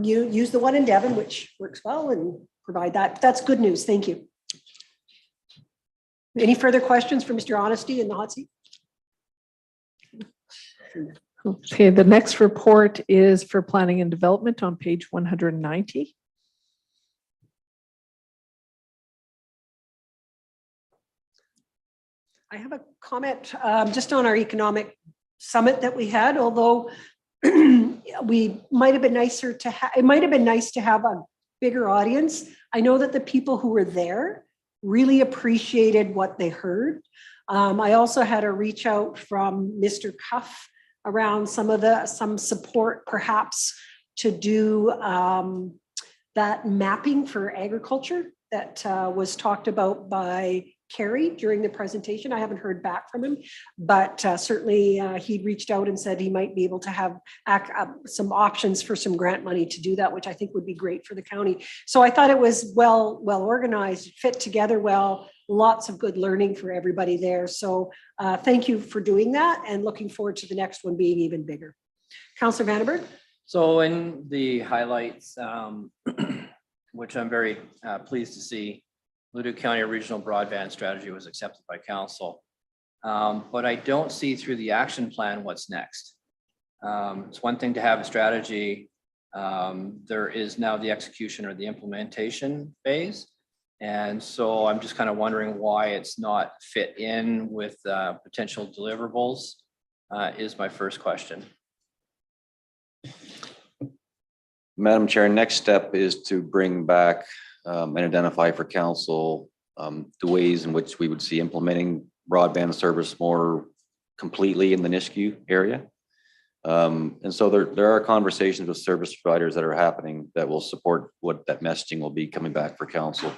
use the one in Devon, which works well, and provide that. That's good news. Thank you. Any further questions for Mr. Honesty in the hot seat? Okay, the next report is for planning and development on page 190. I have a comment just on our economic summit that we had, although we might have been nicer to have, it might have been nice to have a bigger audience. I know that the people who were there really appreciated what they heard. I also had a reach out from Mr. Cuff around some support perhaps to do that mapping for agriculture that was talked about by Carrie during the presentation. I haven't heard back from him, but certainly he reached out and said he might be able to have some options for some grant money to do that, which I think would be great for the county. So I thought it was well organized, fit together well, lots of good learning for everybody there. So thank you for doing that, and looking forward to the next one being even bigger. Councillor Vandenberg. So in the highlights, which I'm very pleased to see, Leduc County Regional Broadband Strategy was accepted by council. But I don't see through the action plan what's next. It's one thing to have a strategy. There is now the execution or the implementation phase. And so I'm just kind of wondering why it's not fit in with potential deliverables is my first question. Madam Chair, next step is to bring back and identify for council the ways in which we would see implementing broadband service more completely in the Nisku area. And so there are conversations with service providers that are happening that will support what that messaging will be coming back for council.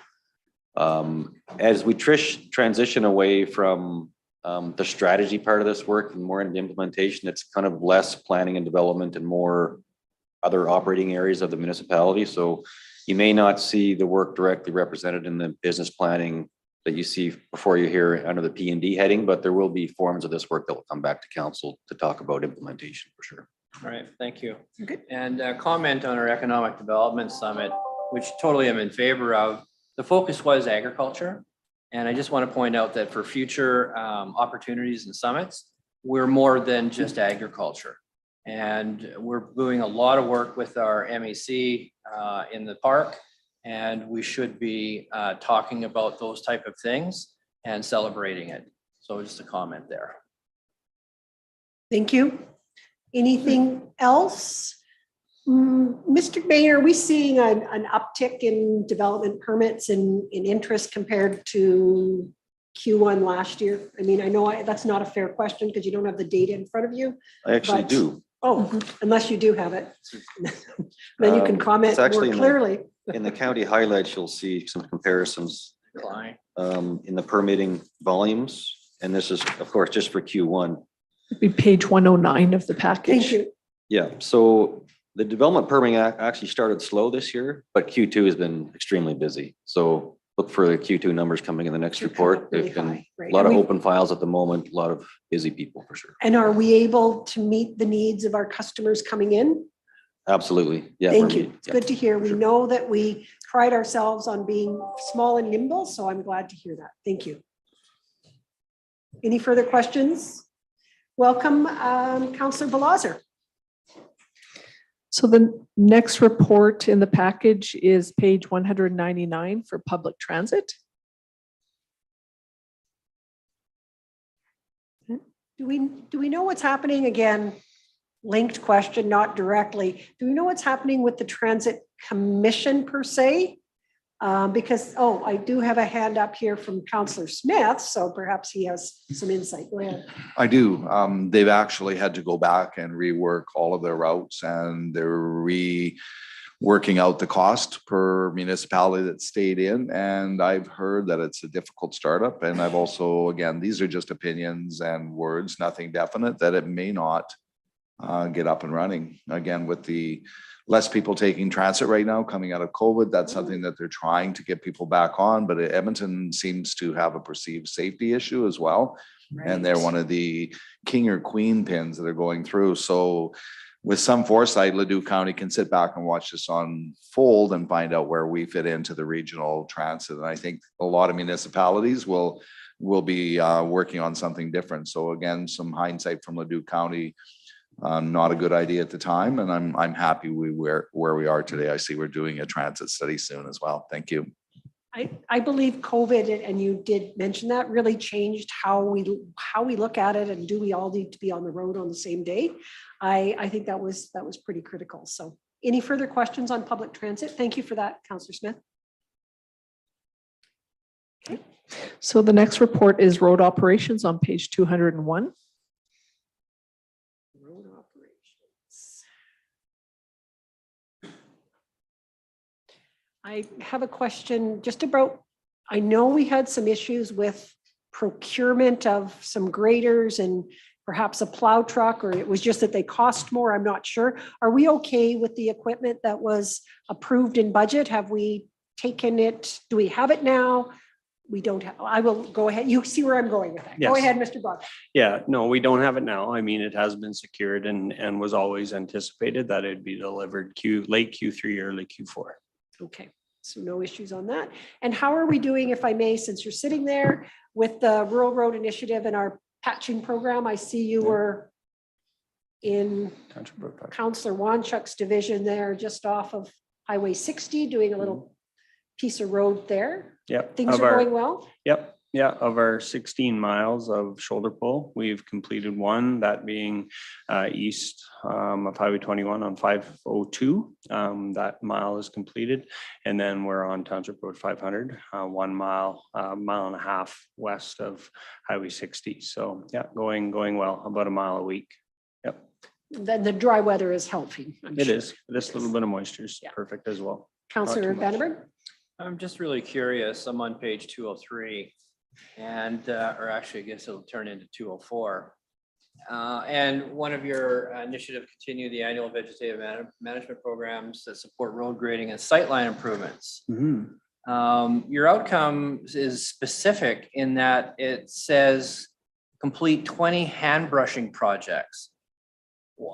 As we transition away from the strategy part of this work and more into implementation, it's kind of less planning and development and more other operating areas of the municipality. So you may not see the work directly represented in the business planning that you see before you hear under the P&D heading, but there will be forms of this work that will come back to council to talk about implementation for sure. All right, thank you. Okay. And comment on our Economic Development Summit, which totally am in favor of. The focus was agriculture. And I just want to point out that for future opportunities and summits, we're more than just agriculture. And we're doing a lot of work with our MEC in the park, and we should be talking about those type of things and celebrating it. So just a comment there. Thank you. Anything else? Mr. Mayor, are we seeing an uptick in development permits in interest compared to Q1 last year? I mean, I know that's not a fair question because you don't have the data in front of you. I actually do. Oh, unless you do have it. Then you can comment more clearly. In the county highlights, you'll see some comparisons in the permitting volumes. And this is, of course, just for Q1. It'd be page 109 of the package. Thank you. Yeah, so the development permitting actually started slow this year, but Q2 has been extremely busy. So look for the Q2 numbers coming in the next report. There's been a lot of open files at the moment, a lot of busy people for sure. And are we able to meet the needs of our customers coming in? Absolutely. Yeah. Thank you. It's good to hear. We know that we pride ourselves on being small and nimble, so I'm glad to hear that. Thank you. Any further questions? Welcome, Councillor Balazer. So the next report in the package is page 199 for public transit. Do we know what's happening again? Linked question, not directly. Do we know what's happening with the Transit Commission per se? Because, I do have a hand up here from Councillor Smith, so perhaps he has some insight. Go ahead. I do. They've actually had to go back and rework all of their routes, and they're working out the cost per municipality that stayed in. And I've heard that it's a difficult startup. And I've also, again, these are just opinions and words, nothing definite, that it may not get up and running. Again, with the less people taking transit right now coming out of COVID, that's something that they're trying to get people back on. But Edmonton seems to have a perceived safety issue as well. Right. And they're one of the king or queen pins that are going through. So with some foresight, Leduc County can sit back and watch this unfold and find out where we fit into the regional transit. And I think a lot of municipalities will be working on something different. So again, some hindsight from Leduc County, not a good idea at the time. And I'm happy where we are today. I see we're doing a transit study soon as well. Thank you. I believe COVID, and you did mention that, really changed how we look at it, and do we all need to be on the road on the same day? I think that was pretty critical. So any further questions on public transit? Thank you for that, Councillor Smith. Okay. So the next report is road operations on page 201. Road operations. I have a question just about, I know we had some issues with procurement of some graders and perhaps a plow truck, or it was just that they cost more, I'm not sure. Are we okay with the equipment that was approved in budget? Have we taken it? Do we have it now? We don't have, I will go ahead. You see where I'm going with that. Go Yes. ahead, Mr. Brock. Yeah, no, we don't have it now. I mean, it has been secured and was always anticipated that it'd be delivered late Q3, early Q4. Okay, so no issues on that. And how are we doing, if I may, since you're sitting there with the Rural Road Initiative and our patching program? I see you were in Councillor Wanchuk's division there, just off of Highway 60, doing a little piece of road there. Yep. Things are going well? Yep. Yeah. Of our 16 miles of shoulder pull, we've completed one, that being east of Highway 21 on 502. That mile is completed. And then we're on Township Road 500, 1 mile, mile and a half west of Highway 60. So yeah, going well, about a mile a week. Yep. Then the dry weather is helping. It is. This little bit of moisture is perfect as well. Councillor Vandenberg? I'm just really curious. I'm on page 203 and, or actually I guess it'll turn into 204. And one of your initiative, continue the annual vegetative management programs that support road grading and sightline improvements. Your outcome is specific in that it says complete 20 hand brushing projects.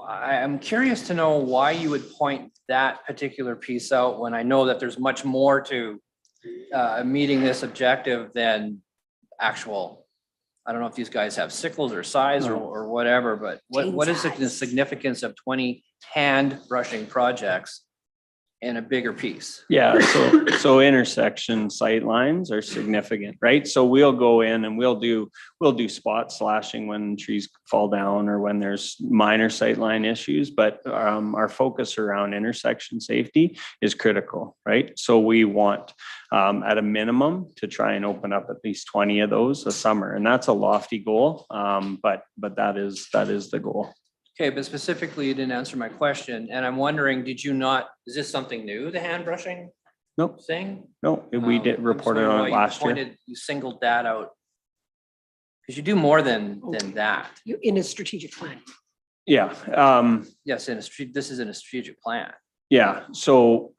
I'm curious to know why you would point that particular piece out when I know that there's much more to meeting this objective than actual, I don't know if these guys have sickles or size or whatever, but what is the significance of 20 hand brushing projects in a bigger piece? Yeah, so intersection sight lines are significant, right? So we'll go in and we'll do spot slashing when trees fall down or when there's minor sight line issues, but our focus around intersection safety is critical, right? So we want at a minimum to try and open up at least 20 of those a summer, and that's a lofty goal, but that is the goal. Okay, but specifically, you didn't answer my question, and I'm wondering, did you not, is this something new, the hand brushing? Nope. Thing? No, we did report it on it last year. You singled that out. Because you do more than that. You in a strategic plan. Yeah. Yes, this is in a strategic plan. Yeah, so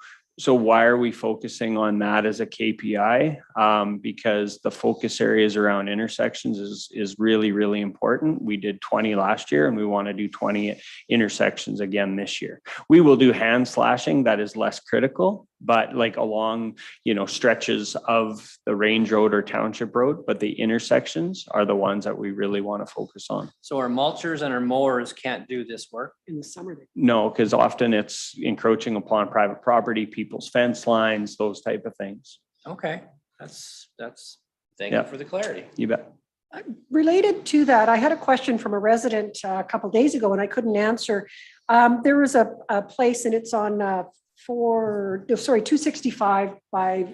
why are we focusing on that as a KPI? Because the focus areas around intersections is really, really important. We did 20 last year and we want to do 20 intersections again this year. We will do hand slashing, that is less critical, but like along, stretches of the range road or township road, but the intersections are the ones that we really want to focus on. So our mulchers and our mowers can't do this work? In the summer. No, because often it's encroaching upon private property, people's fence lines, those type of things. Okay, thank you for the clarity. You bet. Related to that, I had a question from a resident a couple days ago and I couldn't answer. There was a place and it's on 265 by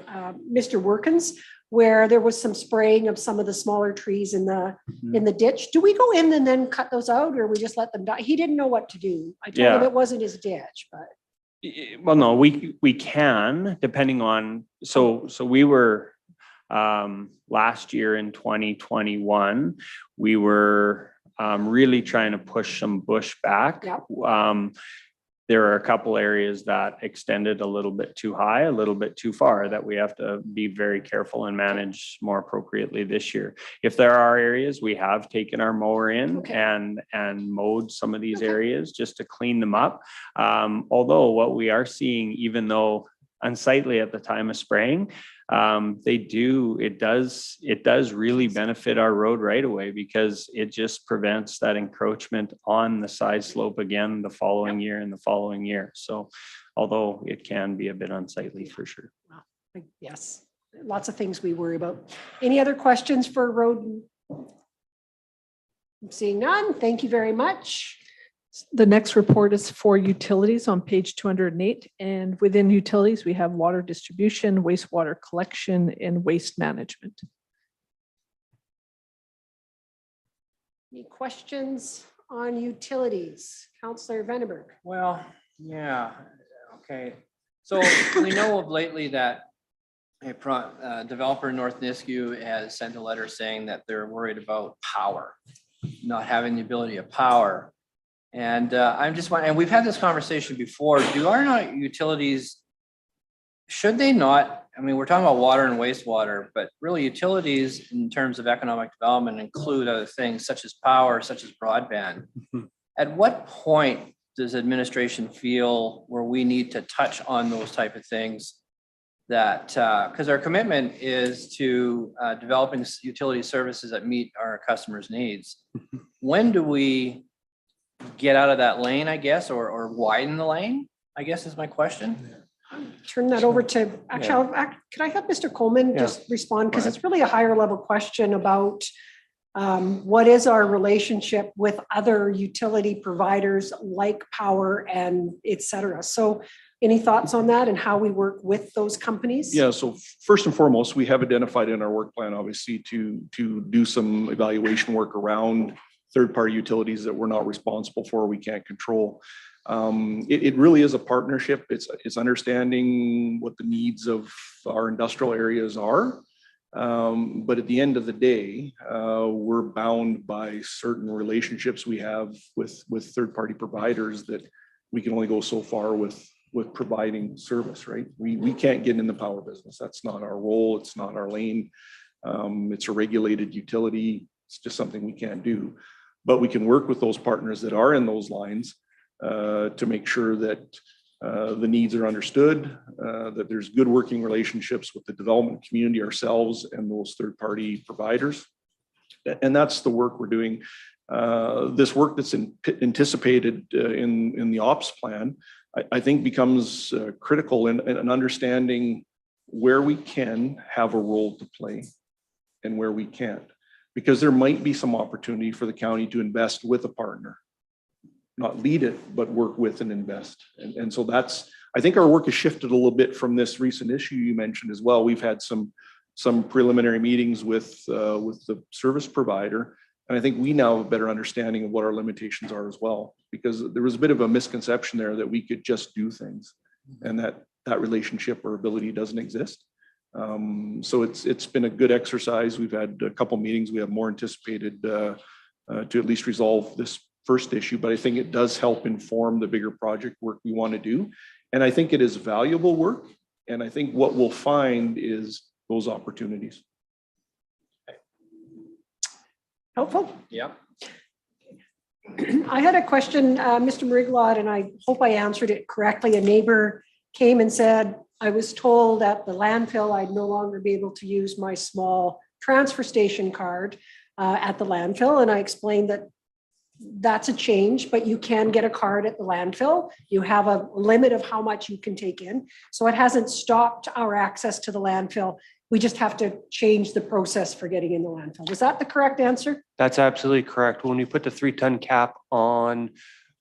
Mr. Workins, where there was some spraying of some of the smaller trees in the ditch. Do we go in and then cut those out, or we just let them die? He didn't know what to do. I told him it wasn't his ditch, but. Well, no, we can, depending on, so we were, last year in 2021, we were really trying to push some bush back. Yep. There are a couple areas that extended a little bit too high, a little bit too far, that we have to be very careful and manage more appropriately this year. If there are areas, we have taken our mower in and mowed some of these areas just to clean them up. Although what we are seeing, even though unsightly at the time of spraying, it does really benefit our road right away, because it just prevents that encroachment on the side slope again the following year and the following year. So although it can be a bit unsightly for sure. Yes, lots of things we worry about. Any other questions for road? I'm seeing none. Thank you very much. The next report is for utilities on page 208. And within utilities, we have water distribution, wastewater collection, and waste management. Any questions on utilities? Councillor Vandenberg. Well, yeah, okay. So we know of lately that a developer in North Nisku has sent a letter saying that they're worried about power, not having the ability of power. And I'm just wondering, and we've had this conversation before, do our utilities, should they not, I mean, we're talking about water and wastewater, but really utilities in terms of economic development include other things such as power, such as broadband. At what point does administration feel where we need to touch on those type of things? That, because our commitment is to developing utility services that meet our customers' needs. When do we get out of that lane, I guess, or widen the lane, I guess is my question. Turn that over to, actually, could I have Mr. Coleman just respond? Because it's really a higher level question about what is our relationship with other utility providers like power and et cetera. So any thoughts on that and how we work with those companies? Yeah, so first and foremost, we have identified in our work plan, obviously, to do some evaluation work around third-party utilities that we're not responsible for, we can't control. It really is a partnership. It's understanding what the needs of our industrial areas are. But at the end of the day, we're bound by certain relationships we have with third-party providers that we can only go so far with providing service, right? We can't get in the power business. That's not our role. It's not our lane. It's a regulated utility. It's just something we can't do. But we can work with those partners that are in those lines to make sure that the needs are understood, that there's good working relationships with the development community, ourselves, and those third-party providers. And that's the work we're doing. This work that's anticipated in the ops plan, I think becomes critical in understanding where we can have a role to play and where we can't. Because there might be some opportunity for the county to invest with a partner, not lead it, but work with and invest. And so that's, I think our work has shifted a little bit from this recent issue you mentioned as well. We've had some preliminary meetings with the service provider. And I think we now have a better understanding of what our limitations are as well, because there was a bit of a misconception there that we could just do things and that relationship or ability doesn't exist. So it's been a good exercise. We've had a couple meetings. We have more anticipated to at least resolve this first issue, but I think it does help inform the bigger project work we want to do. And I think it is valuable work. And I think what we'll find is those opportunities. Helpful? Yeah. I had a question, Mr. Mariglot, and I hope I answered it correctly. A neighbor came and said, I was told at the landfill I'd no longer be able to use my small transfer station card at the landfill. And I explained that that's a change, but you can get a card at the landfill. You have a limit of how much you can take in. So it hasn't stopped our access to the landfill. We just have to change the process for getting in the landfill. Was that the correct answer? That's absolutely correct. When we put the 3-ton cap on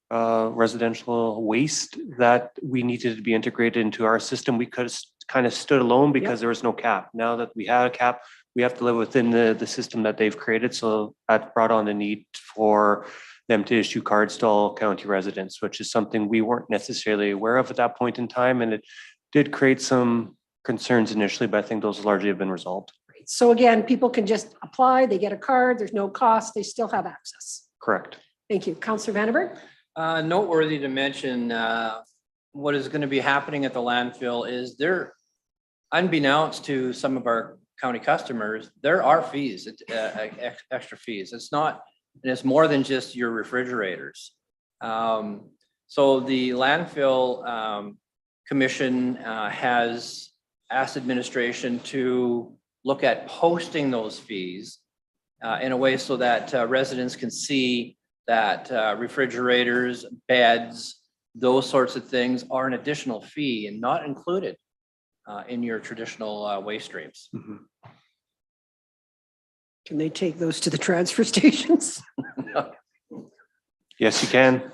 residential waste that we needed to be integrated into our system, we could have kind of stood alone because there was no cap. Now that we had a cap, we have to live within the system that they've created. So that brought on the need for them to issue cards to all county residents, which is something we weren't necessarily aware of at that point in time. And it did create some concerns initially, but I think those largely have been resolved. So again, people can just apply, they get a card, there's no cost, they still have access. Correct. Thank you. Councillor Vandenberg? Noteworthy to mention, what is going to be happening at the landfill is there, unbeknownst to some of our county customers, there are fees, extra fees. It's not, and it's more than just your refrigerators. So the landfill commission has asked administration to look at posting those fees in a way so that residents can see that refrigerators, beds, those sorts of things are an additional fee and not included in your traditional waste streams. Mm-hmm. Can they take those to the transfer stations? Yes, you can.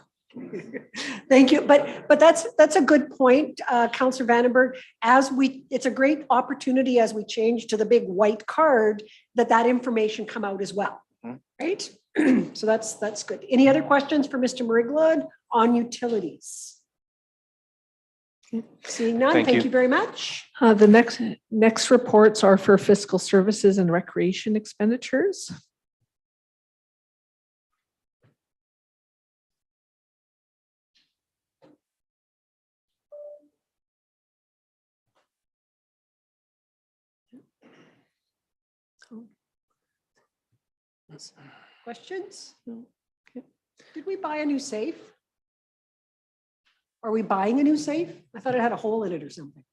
Thank you. But that's a good point, Councillor Vandenberg. It's a great opportunity as we change to the big white card that information come out as well, right? So that's good. Any other questions for Mr. Mariglod on utilities? Seeing none, thank you very much. The next reports are for fiscal services and recreation expenditures. Questions? No. Okay. Did we buy a new safe? Are we buying a new safe? I thought it had a hole in it or something.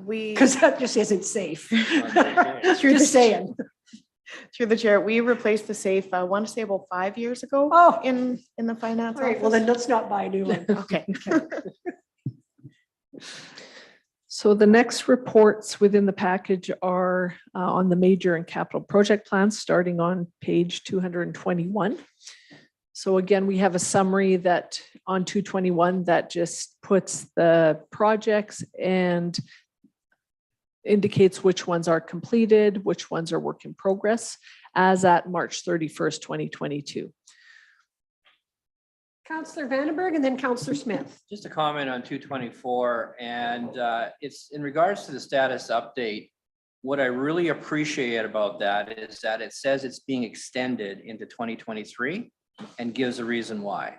Because that just isn't safe. Just saying. Through the chair, we replaced the safe, I want to say about 5 years ago. Oh, in the finance all right. office. Well, then let's not buy a new one. Okay. So the next reports within the package are on the major and capital project plans, starting on page 221. So again, we have a summary that on 221 that just puts the projects and indicates which ones are completed, which ones are work in progress as at March 31st, 2022. Councillor Vandenberg and then Councillor Smith. Just a comment on 224, and it's in regards to the status update. What I really appreciate about that is that it says it's being extended into 2023 and gives a reason why.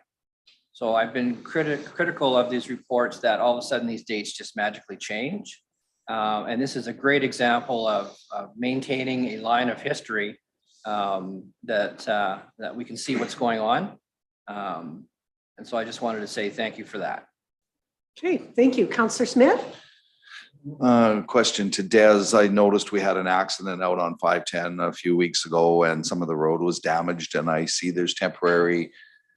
So I've been critical of these reports that all of a sudden these dates just magically change. And this is a great example of maintaining a line of history that we can see what's going on. And so I just wanted to say thank you for that. Okay, thank you. Councillor Smith? Question to Des. I noticed we had an accident out on 510 a few weeks ago and some of the road was damaged, and I see there's temporary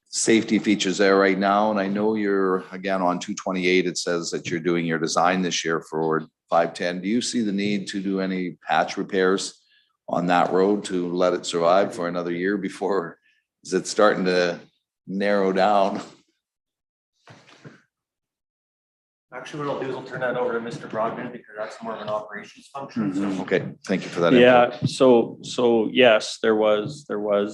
safety features there right now. And I know you're, again, on 228, it says that you're doing your design this year for 510. Do you see the need to do any patch repairs on that road to let it survive for another year before, is it starting to narrow down? Actually, what I'll do is I'll turn that over to Mr. Broadman because that's more of an operations function. So Okay, thank you for that. Yeah, so yes, there was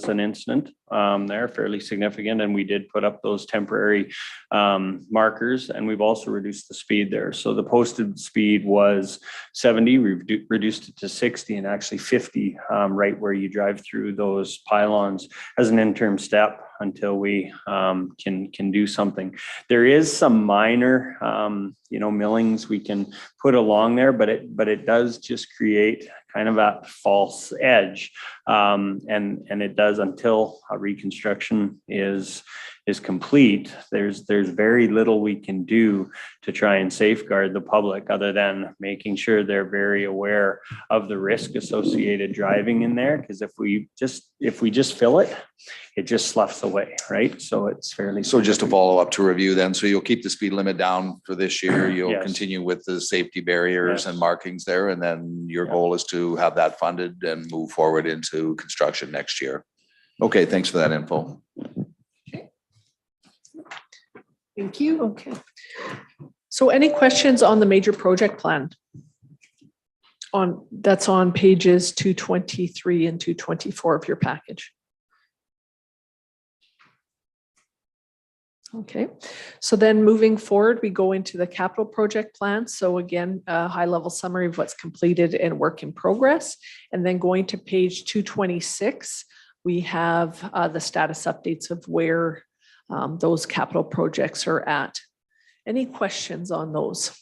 an incident there, fairly significant, and we did put up those temporary markers, and we've also reduced the speed there. So the posted speed was 70, we've reduced it to 60 and actually 50 right where you drive through those pylons as an interim step until we can do something. There is some minor millings we can put along there, but it does just create kind of at false edge. And it does until a reconstruction is complete. There's very little we can do to try and safeguard the public other than making sure they're very aware of the risk associated driving in there. Because if we just fill it, it just sloughs away, right? So it's fairly. So just to follow up to review then, so you'll keep the speed limit down for this year. You'll Yes. continue with the safety barriers Yes. and markings there. And then your goal is to have that funded and move forward into construction next year. Okay, thanks for that info. Thank you. Okay. So any questions on the major project plan? That's on pages 223 and 224 of your package. Okay, so then moving forward, we go into the capital project plan. So again, a high level summary of what's completed and work in progress. And then going to page 226, we have the status updates of where those capital projects are at. Any questions on those?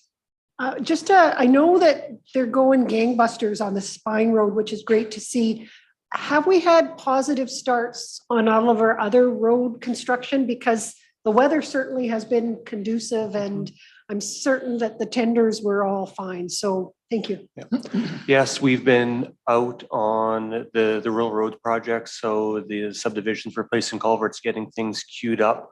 I know that they're going gangbusters on the Spine Road, which is great to see. Have we had positive starts on all of our other road construction? Because the weather certainly has been conducive, and I'm certain that the tenders were all fine. So thank you. Yes, we've been out on the rural road projects. So the subdivisions replacing culverts, getting things queued up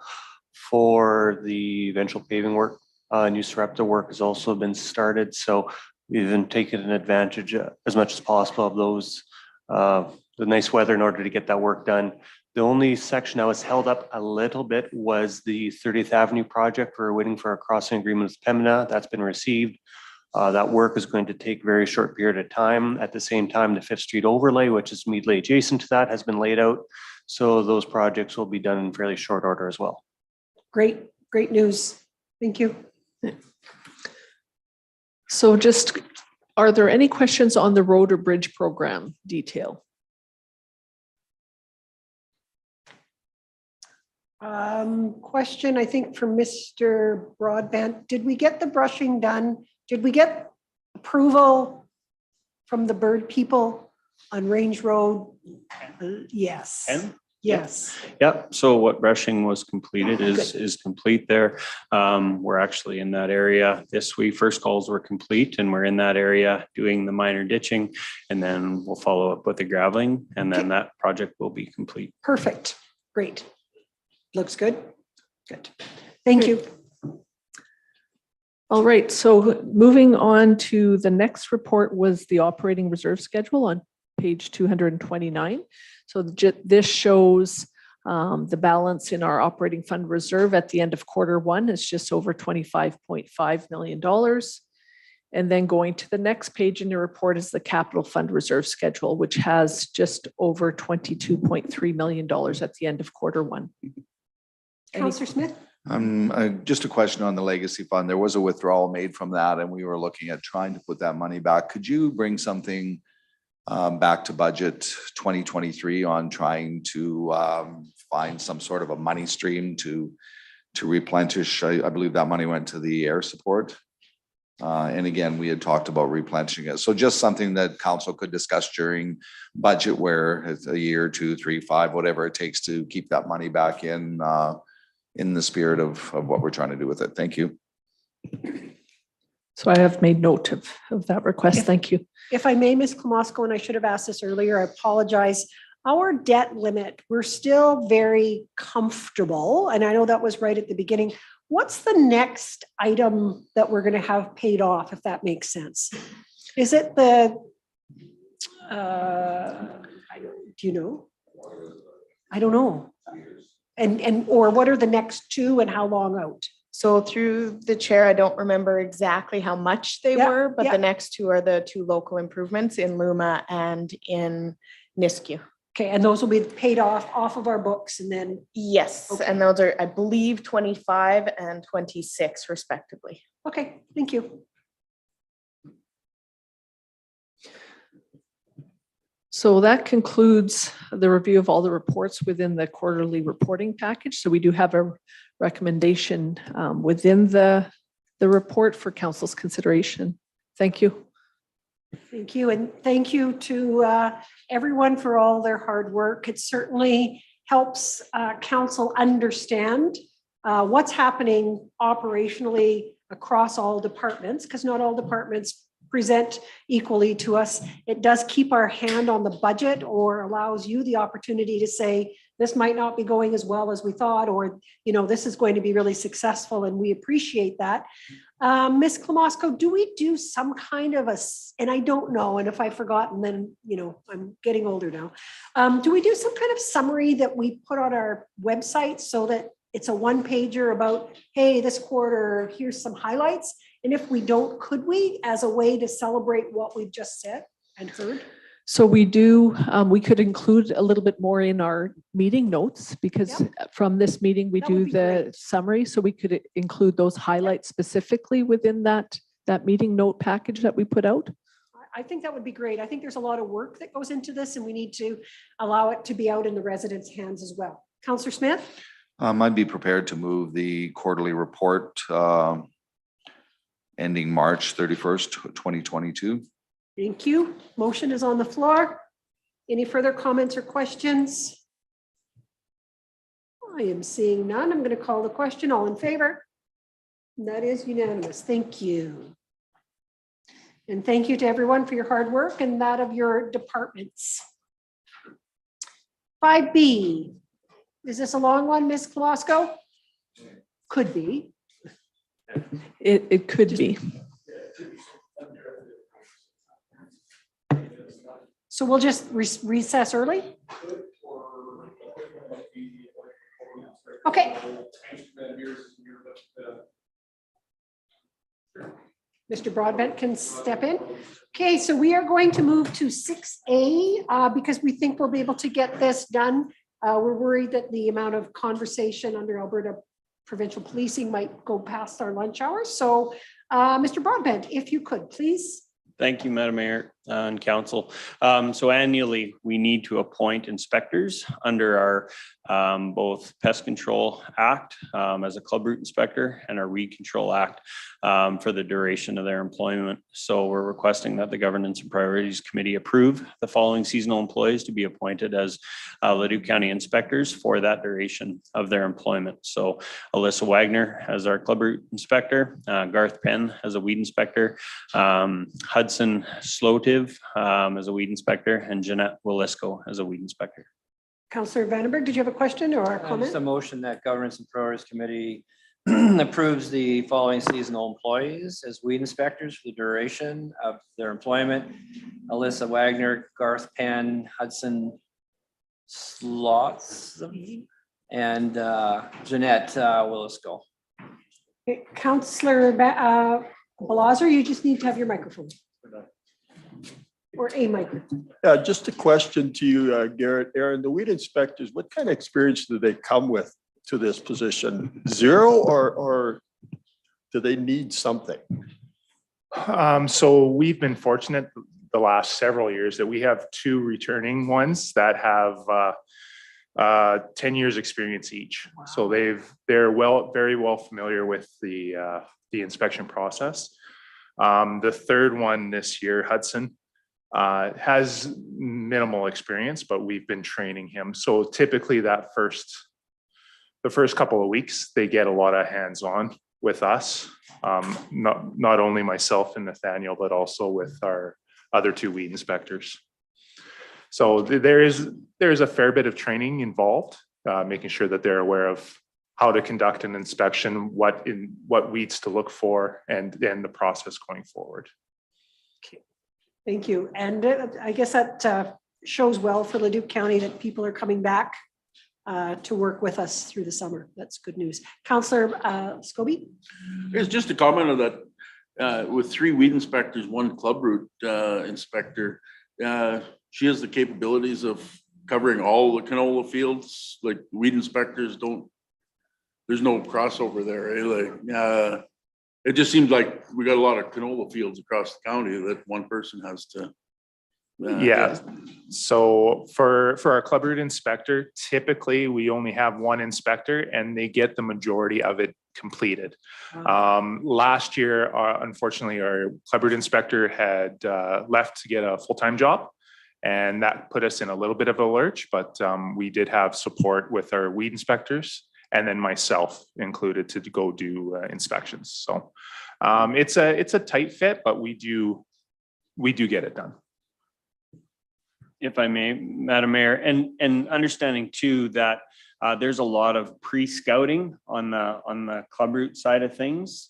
for the eventual paving work. New Sarepta work has also been started. So we've been taking an advantage as much as possible of those, the nice weather in order to get that work done. The only section that was held up a little bit was the 30th Avenue project. We're waiting for a crossing agreement with Pembina. That's been received. That work is going to take a very short period of time. At the same time, the 5th Street overlay, which is immediately adjacent to that, has been laid out. So those projects will be done in fairly short order as well. Great news. Thank you. So just, are there any questions on the road or bridge program detail? Question, I think for Mr. Broadbent, did we get the brushing done? Did we get approval from the bird people on Range Road? Yes. Yes. Yep. So what brushing was completed is complete there. We're actually in that area this week. First calls were complete, and we're in that area doing the minor ditching, and then we'll follow up with the graveling, and then that project will be complete. Perfect. Great. Looks good. Good. Thank you. All right. So moving on to the next report was the operating reserve schedule on page 229. So this shows the balance in our operating fund reserve at the end of Q1 is just over $25.5 million. And then going to the next page in the report is the capital fund reserve schedule, which has just over $22.3 million at the end of Q1. Councillor Smith? Just a question on the legacy fund. There was a withdrawal made from that, and we were looking at trying to put that money back. Could you bring something back to budget 2023 on trying to find some sort of a money stream to replenish? I believe that money went to the air support. And again, we had talked about replenishing it. So just something that council could discuss during budget, where it's a year, 2, 3, 5, whatever it takes to keep that money back in the spirit of what we're trying to do with it. Thank you. So I have made note of that request. Thank you. If I may, Ms. Klamosko, and I should have asked this earlier, I apologize. Our debt limit, we're still very comfortable. And I know that was right at the beginning. What's the next item that we're going to have paid off, if that makes sense? Is it the, do you know? I don't know. Or what are the next two and how long out? So through the chair, I don't remember exactly how much they were, but the next two are the two local improvements in Luma and in Nisku. Okay, and those will be paid off of our books and then? Yes, Okay. and those are, I believe, 25 and 26 respectively. Okay, thank you. So that concludes the review of all the reports within the quarterly reporting package. So we do have a recommendation within the report for council's consideration. Thank you. Thank you. And thank you to everyone for all their hard work. It certainly helps council understand what's happening operationally across all departments, because not all departments present equally to us. It does keep our hand on the budget, or allows you the opportunity to say, this might not be going as well as we thought, or, you know, this is going to be really successful, and we appreciate that. Ms. Klamosko, do we do some kind of and I don't know, and if I've forgotten, then, you know, I'm getting older now. Do we do some kind of summary that we put on our website so that it's a one pager about, hey, this quarter, here's some highlights? And if we don't, could we, as a way to celebrate what we've just said and heard? So we do, we could include a little bit more in our meeting notes, because from this meeting, we That would do be the great. summary. So we could include those highlights specifically within that meeting note package that we put out. I think that would be great. I think there's a lot of work that goes into this, and we need to allow it to be out in the residents' hands as well. Councillor Smith? I'd be prepared to move the quarterly report ending March 31st, 2022. Thank you. Motion is on the floor. Any further comments or questions? I am seeing none. I'm going to call the question. All in favor? That is unanimous. Thank you. And thank you to everyone for your hard work and that of your departments. 5B. Is this a long one, Ms. Klosko? Could be. It could be. So we'll just recess early? Okay. Mr. Broadbent can step in. Okay, so we are going to move to 6A because we think we'll be able to get this done. We're worried that the amount of conversation under Alberta provincial policing might go past our lunch hours. So Mr. Broadbent, if you could, please. Thank you, Madam Mayor and Council. So annually, we need to appoint inspectors under our both Pest Control Act as a club route inspector and our Weed Control Act for the duration of their employment. So we're requesting that the Governance and Priorities Committee approve the following seasonal employees to be appointed as Leduc County inspectors for that duration of their employment. So Alyssa Wagner as our club route inspector, Garth Penn as a weed inspector, Hudson Slotive as a weed inspector, and Jeanette Willisco as a weed inspector. Councillor Vandenberg, did you have a question or a Just comment? a motion that Governance and Priorities Committee approves the following seasonal employees as weed inspectors for the duration of their employment: Alyssa Wagner, Garth Penn, Hudson Slots, and Jeanette Willisco. Okay, Councillor Blaser, you just need to have your microphone. Or a microphone. Just a question to you, Garrett. Aaron, the weed inspectors, what kind of experience do they come with to this position? Zero, or do they need something? So we've been fortunate the last several years that we have two returning ones that have 10 years experience each. Wow. So they're very well familiar with the inspection process. The third one this year, Hudson, has minimal experience, but we've been training him. So typically the first couple of weeks, they get a lot of hands-on with us. Not only myself and Nathaniel, but also with our other two weed inspectors. So there is a fair bit of training involved, making sure that they're aware of how to conduct an inspection, what weeds to look for, and then the process going forward. Okay. Thank you. And I guess that shows well for Leduc County that people are coming back to work with us through the summer. That's good news. Councillor Scobie? There's just a comment on that. With 3 weed inspectors, 1 club route inspector, she has the capabilities of covering all the canola fields. Like weed inspectors there's no crossover there. Like, it just seems like we got a lot of canola fields across the county that one person has to Yeah. So for our club route inspector, typically we only have one inspector and they get the majority of it completed. Last year, unfortunately, our club route inspector had left to get a full-time job. And that put us in a little bit of a lurch, but we did have support with our weed inspectors and then myself included to go do inspections. So it's a tight fit, but we do get it done. If I may, Madam Mayor, and understanding too that there's a lot of pre-scouting on the club route side of things.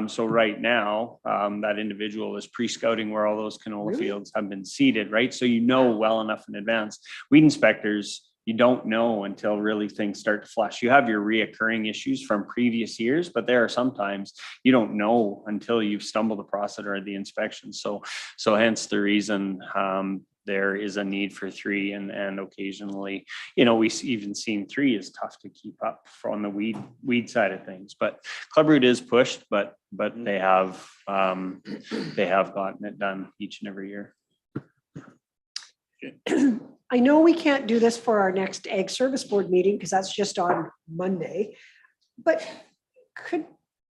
So right now, that individual is pre-scouting where all those canola fields have been seeded, right? So you know well enough in advance. Weed inspectors, you don't know until really things start to flush. You have your reoccurring issues from previous years, but there are sometimes you don't know until you've stumbled across it or the inspection. So hence the reason there is a need for 3 and occasionally, we even seen 3 is tough to keep up from the weed side of things, but club route is pushed, but they have gotten it done each and every year. I know we can't do this for our next Ag Service Board meeting because that's just on Monday, but could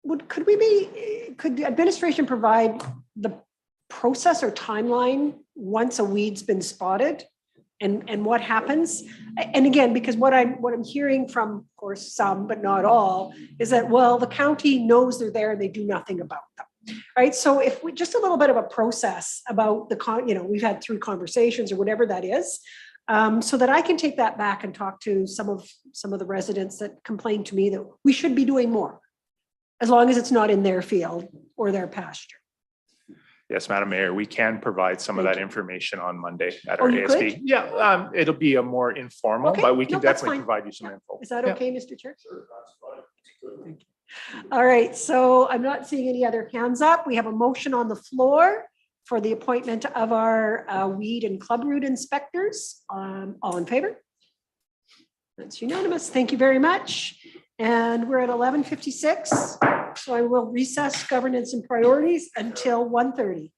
the administration provide the process or timeline once a weed's been spotted and what happens? And again, because what I'm hearing from, of course, some, but not all, is that, well, the county knows they're there and they do nothing about them. Right. So if we just a little bit of a process about we've had 3 conversations or whatever that is, so that I can take that back and talk to some of the residents that complain to me that we should be doing more, as long as it's not in their field or their pasture. Yes, Madam Mayor, we can provide some of that information on Monday at our you ASB. could? Yeah, it'll be a more informal, Okay, but we can no, that's definitely fine. provide you some info. Is that okay, Mr. Chair? Sure, that's fine. Thank you. All right, so I'm not seeing any other hands up. We have a motion on the floor for the appointment of our weed and club route inspectors. All in favor? That's unanimous. Thank you very much. And we're at 11:56. So I will recess governance and priorities until 1:30.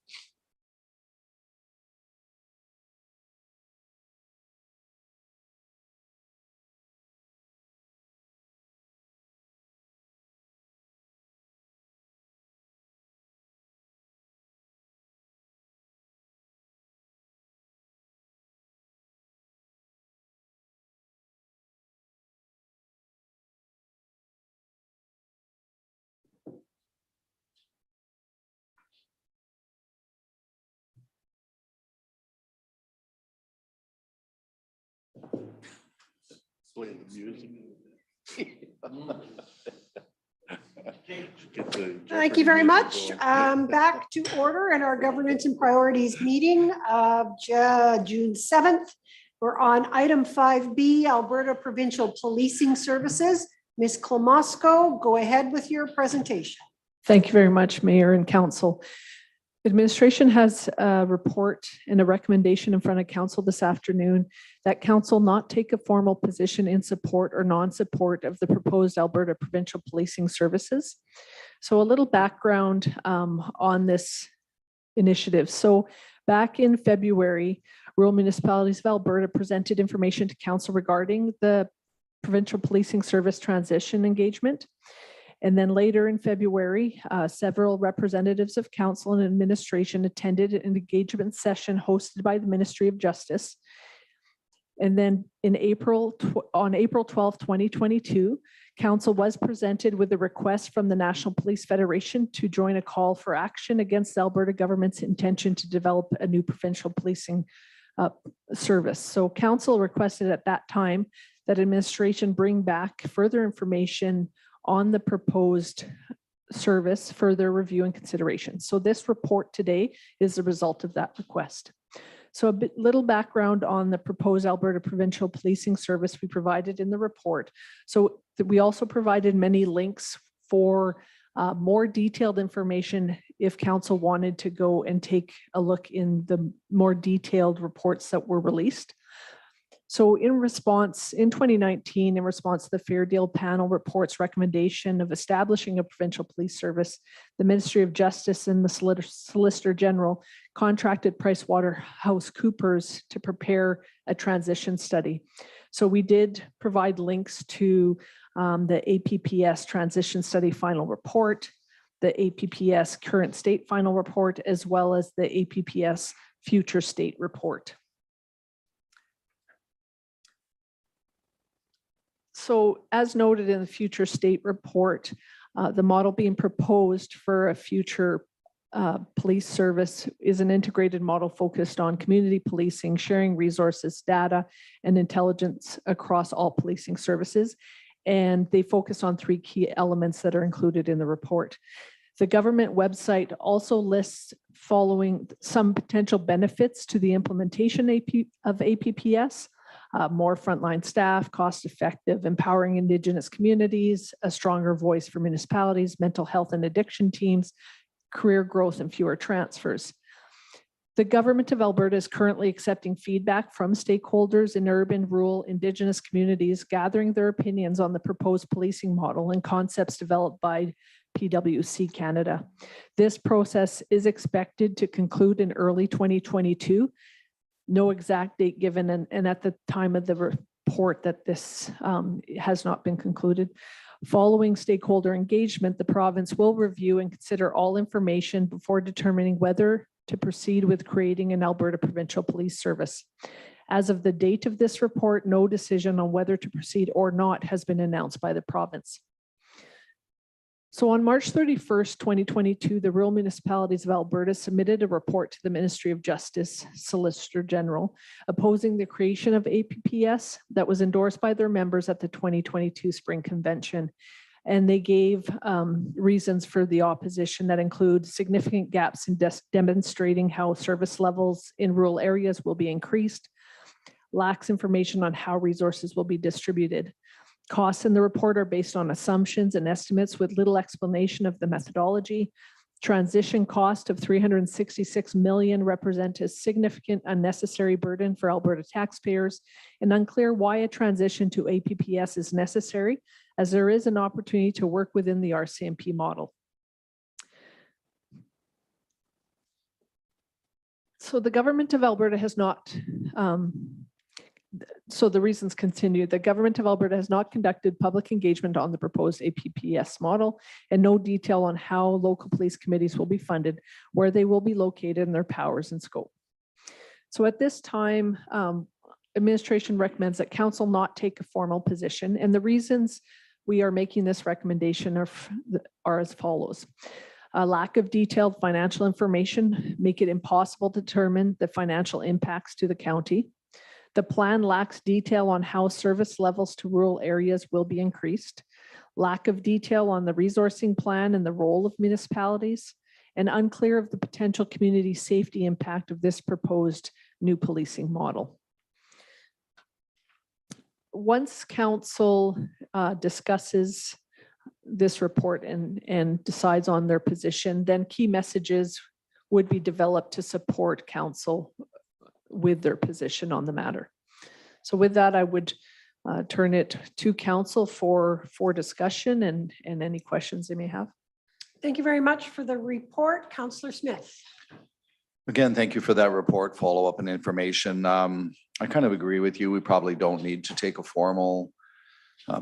Play the music. Thank you very much. Back to order in our governance and priorities meeting of June 7th. We're on item 5B, Alberta Provincial Policing Services. Ms. Klomosko, go ahead with your presentation. Thank you very much, Mayor and Council. Administration has a report and a recommendation in front of Council this afternoon that Council not take a formal position in support or non-support of the proposed Alberta Provincial Policing Services. So a little background on this initiative. So back in February, rural municipalities of Alberta presented information to Council regarding the Provincial Policing Service transition engagement. And then later in February, several representatives of Council and administration attended an engagement session hosted by the Ministry of Justice. And then on April 12, 2022, Council was presented with a request from the National Police Federation to join a call for action against the Alberta government's intention to develop a new provincial policing service. So Council requested at that time that administration bring back further information on the proposed service for their review and consideration. So this report today is the result of that request. So a little background on the proposed Alberta Provincial Policing Service we provided in the report. So we also provided many links for more detailed information if Council wanted to go and take a look in the more detailed reports that were released. So in response, in 2019, in response to the Fair Deal Panel report's recommendation of establishing a provincial police service, the Ministry of Justice and the Solicitor General contracted PricewaterhouseCoopers to prepare a transition study. So we did provide links to the APPS transition study final report, the APPS current state final report, as well as the APPS future state report. So as noted in the future state report, the model being proposed for a future police service is an integrated model focused on community policing, sharing resources, data, and intelligence across all policing services. And they focus on 3 key elements that are included in the report. The government website also lists following some potential benefits to the implementation of APPS. More frontline staff, cost-effective, empowering Indigenous communities, a stronger voice for municipalities, mental health and addiction teams, career growth, and fewer transfers. The government of Alberta is currently accepting feedback from stakeholders in urban, rural, Indigenous communities, gathering their opinions on the proposed policing model and concepts developed by PwC Canada. This process is expected to conclude in early 2022. No exact date given, and at the time of the report that this has not been concluded. Following stakeholder engagement, the province will review and consider all information before determining whether to proceed with creating an Alberta Provincial Police Service. As of the date of this report, no decision on whether to proceed or not has been announced by the province. So on March 31st, 2022, the rural municipalities of Alberta submitted a report to the Ministry of Justice, Solicitor General, opposing the creation of APPS that was endorsed by their members at the 2022 Spring Convention. And they gave reasons for the opposition that include significant gaps in demonstrating how service levels in rural areas will be increased, lacks information on how resources will be distributed. Costs in the report are based on assumptions and estimates with little explanation of the methodology. Transition cost of $366 million represent a significant unnecessary burden for Alberta taxpayers, and unclear why a transition to APPS is necessary, as there is an opportunity to work within the RCMP model. So the government of Alberta has not so the reasons continue. The government of Alberta has not conducted public engagement on the proposed APPS model, and no detail on how local police committees will be funded, where they will be located, and their powers and scope. So at this time, administration recommends that council not take a formal position, and the reasons we are making this recommendation are as follows. A lack of detailed financial information make it impossible to determine the financial impacts to the county. The plan lacks detail on how service levels to rural areas will be increased, lack of detail on the resourcing plan and the role of municipalities, and unclear of the potential community safety impact of this proposed new policing model. Once council discusses this report and decides on their position, then key messages would be developed to support council with their position on the matter. So with that, I would turn it to council for discussion and any questions they may have. Thank you very much for the report, Councillor Smith. Again, thank you for that report, follow-up and information. I kind of agree with you. We probably don't need to take a formal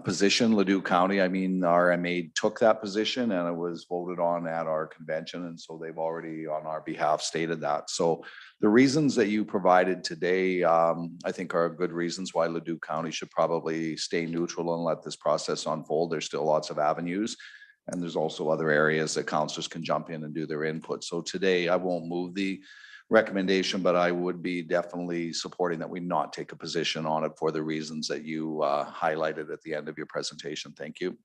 position. Leduc County, I mean, our MA took that position and it was voted on at our convention. And so they've already on our behalf stated that. So the reasons that you provided today, I think are good reasons why Leduc County should probably stay neutral and let this process unfold. There's still lots of avenues. And there's also other areas that councillors can jump in and do their input. So today I won't move the recommendation, but I would be definitely supporting that we not take a position on it for the reasons that you highlighted at the end of your presentation. Thank you.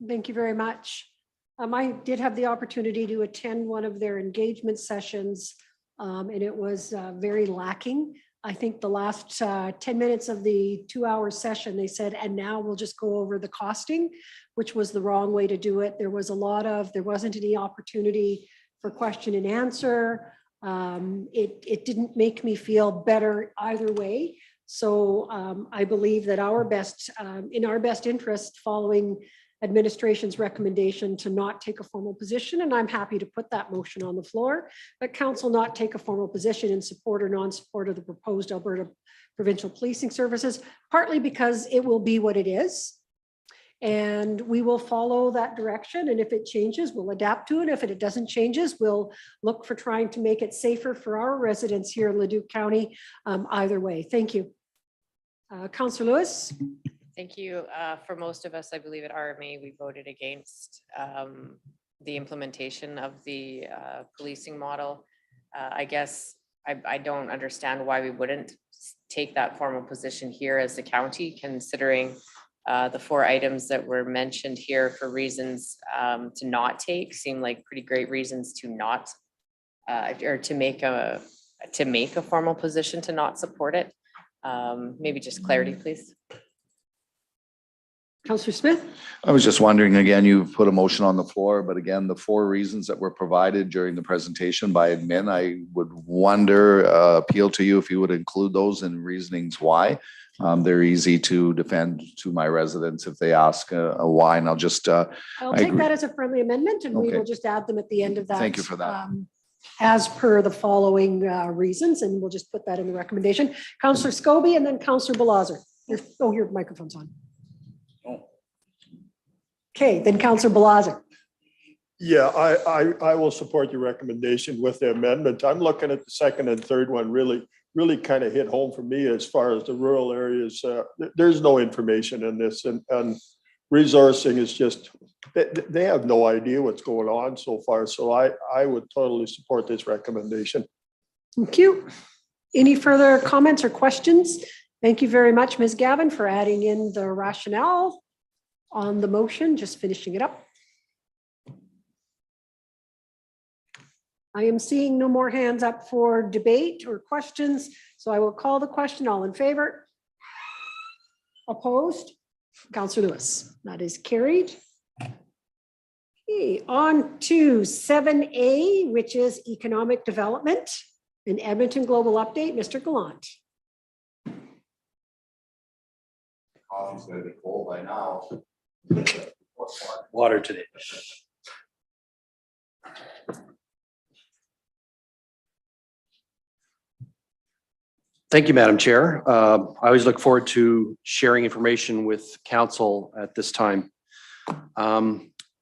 Thank you very much. I did have the opportunity to attend one of their engagement sessions, and it was very lacking. I think the last 10 minutes of the 2-hour session, they said, and now we'll just go over the costing, which was the wrong way to do it. There wasn't any opportunity for question and answer. It didn't make me feel better either way. So I believe that in our best interest, following administration's recommendation to not take a formal position, and I'm happy to put that motion on the floor, but council not take a formal position in support or non-support of the proposed Alberta Provincial Policing Services, partly because it will be what it is. And we will follow that direction. And if it changes, we'll adapt to it. If it doesn't changes, we'll look for trying to make it safer for our residents here in Leduc County. Either way, thank you. Councillor Lewis. Thank you. For most of us, I believe at RMA, we voted against the implementation of the policing model. I guess I don't understand why we wouldn't take that formal position here as the county, considering the 4 items that were mentioned here for reasons to not take seem like pretty great reasons to not or to make a formal position to not support it. Maybe just clarity, please. Councillor Smith. I was just wondering, again, you've put a motion on the floor, but again, the 4 reasons that were provided during the presentation by admin, I would wonder, appeal to you if you would include those in reasonings why. They're easy to defend to my residents if they ask why, and I'll just. I'll take that as a friendly amendment, and we will just add them at the end of that. Thank you for that. As per the following reasons, and we'll just put that in the recommendation. Councillor Scobie and then Councillor Balazer. Your microphone's on. Okay, then Councillor Balazer. Yeah, I will support your recommendation with the amendment. I'm looking at the second and third one really kind of hit home for me as far as the rural areas. There's no information in this, and resourcing is just, they have no idea what's going on so far. So I would totally support this recommendation. Thank you. Any further comments or questions? Thank you very much, Ms. Gavin, for adding in the rationale on the motion, just finishing it up. I am seeing no more hands up for debate or questions, so I will call the question. All in favor? Opposed? Councillor Lewis. That is carried. Okay, on to 7A, which is economic development and Edmonton Global Update. Mr. Gallant. Coffee's gonna be cold by now. Water today. Thank you, Madam Chair. I always look forward to sharing information with council at this time.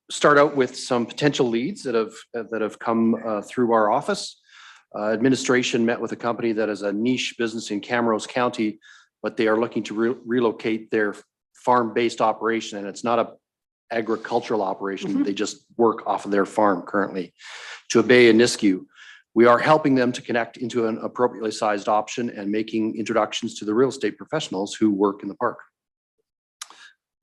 Start out with some potential leads that have come through our office. Administration met with a company that is a niche business in Camrose County, but they are looking to relocate their farm-based operation, and it's not a agricultural operation. They just work off of their farm currently to a bay in Nisku. We are helping them to connect into an appropriately sized option and making introductions to the real estate professionals who work in the park.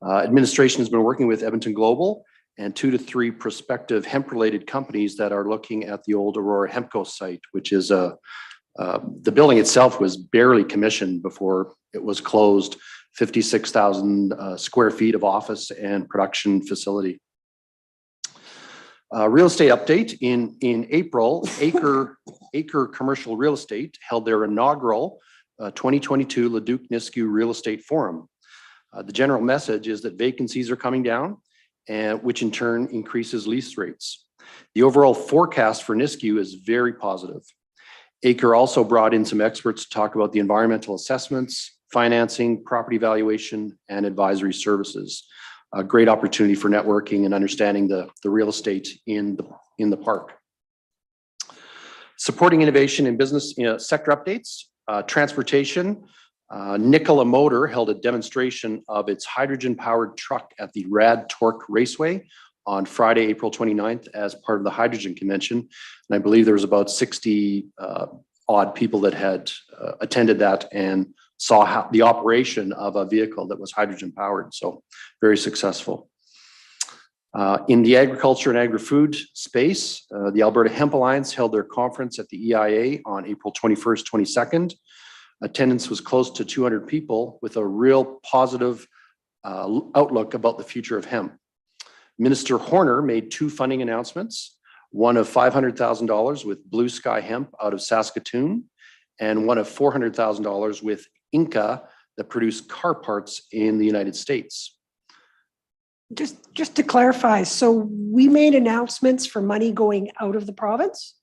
Administration has been working with Edmonton Global and 2 to 3 prospective hemp-related companies that are looking at the old Aurora Hempco site, which is the building itself was barely commissioned before it was closed. 56,000 square feet of office and production facility. Real estate update in April, Acre Commercial Real Estate held their inaugural 2022 Leduc Nisku Real Estate Forum. The general message is that vacancies are coming down, and which in turn increases lease rates. The overall forecast for Nisku is very positive. Acre also brought in some experts to talk about the environmental assessments, financing, property valuation, and advisory services. A great opportunity for networking and understanding the real estate in the park. Supporting innovation in business sector updates, transportation. Nikola Motor held a demonstration of its hydrogen-powered truck at the Rad Torque Raceway on Friday, April 29th, as part of the Hydrogen Convention. And I believe there was about 60 odd people that had attended that and saw how the operation of a vehicle that was hydrogen powered. So very successful. In the agriculture and agri-food space, the Alberta Hemp Alliance held their conference at the EIA on April 21st, 22nd. Attendance was close to 200 people with a real positive outlook about the future of hemp. Minister Horner made 2 funding announcements, one of $500,000 with Blue Sky Hemp out of Saskatoon, and one of $400,000 with Inca that produce car parts in the United States. Just to clarify, so we made announcements for money going out of the province?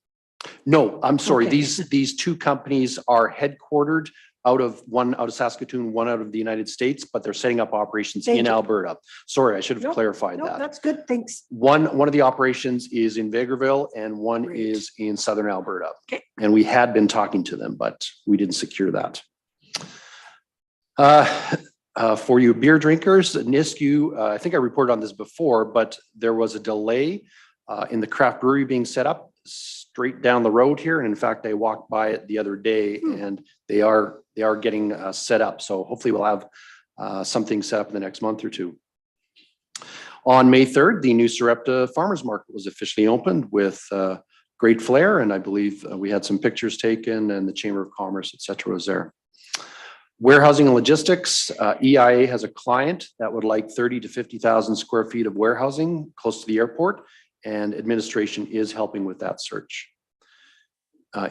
No, I'm sorry. Okay. These two companies are headquartered one out of Saskatoon, one out of the United States, but they're setting up operations Thank in you. Alberta. Sorry, I should have No, clarified No, that. that's good, thanks. One of the operations is in Vegreville and one Great. is in southern Alberta. Okay. And we had been talking to them, but we didn't secure that. For you beer drinkers, Nisku, I think I reported on this before, but there was a delay in the craft brewery being set up straight down the road here. And in fact, I walked by it the other day and they are getting set up. So hopefully we'll have something set up in the next month or two. On May 3rd, the new Sarepta Farmers Market was officially opened with great flair. And I believe we had some pictures taken and the Chamber of Commerce, et cetera, was there. Warehousing and logistics, EIA has a client that would like 30 to 50,000 square feet of warehousing close to the airport, and administration is helping with that search.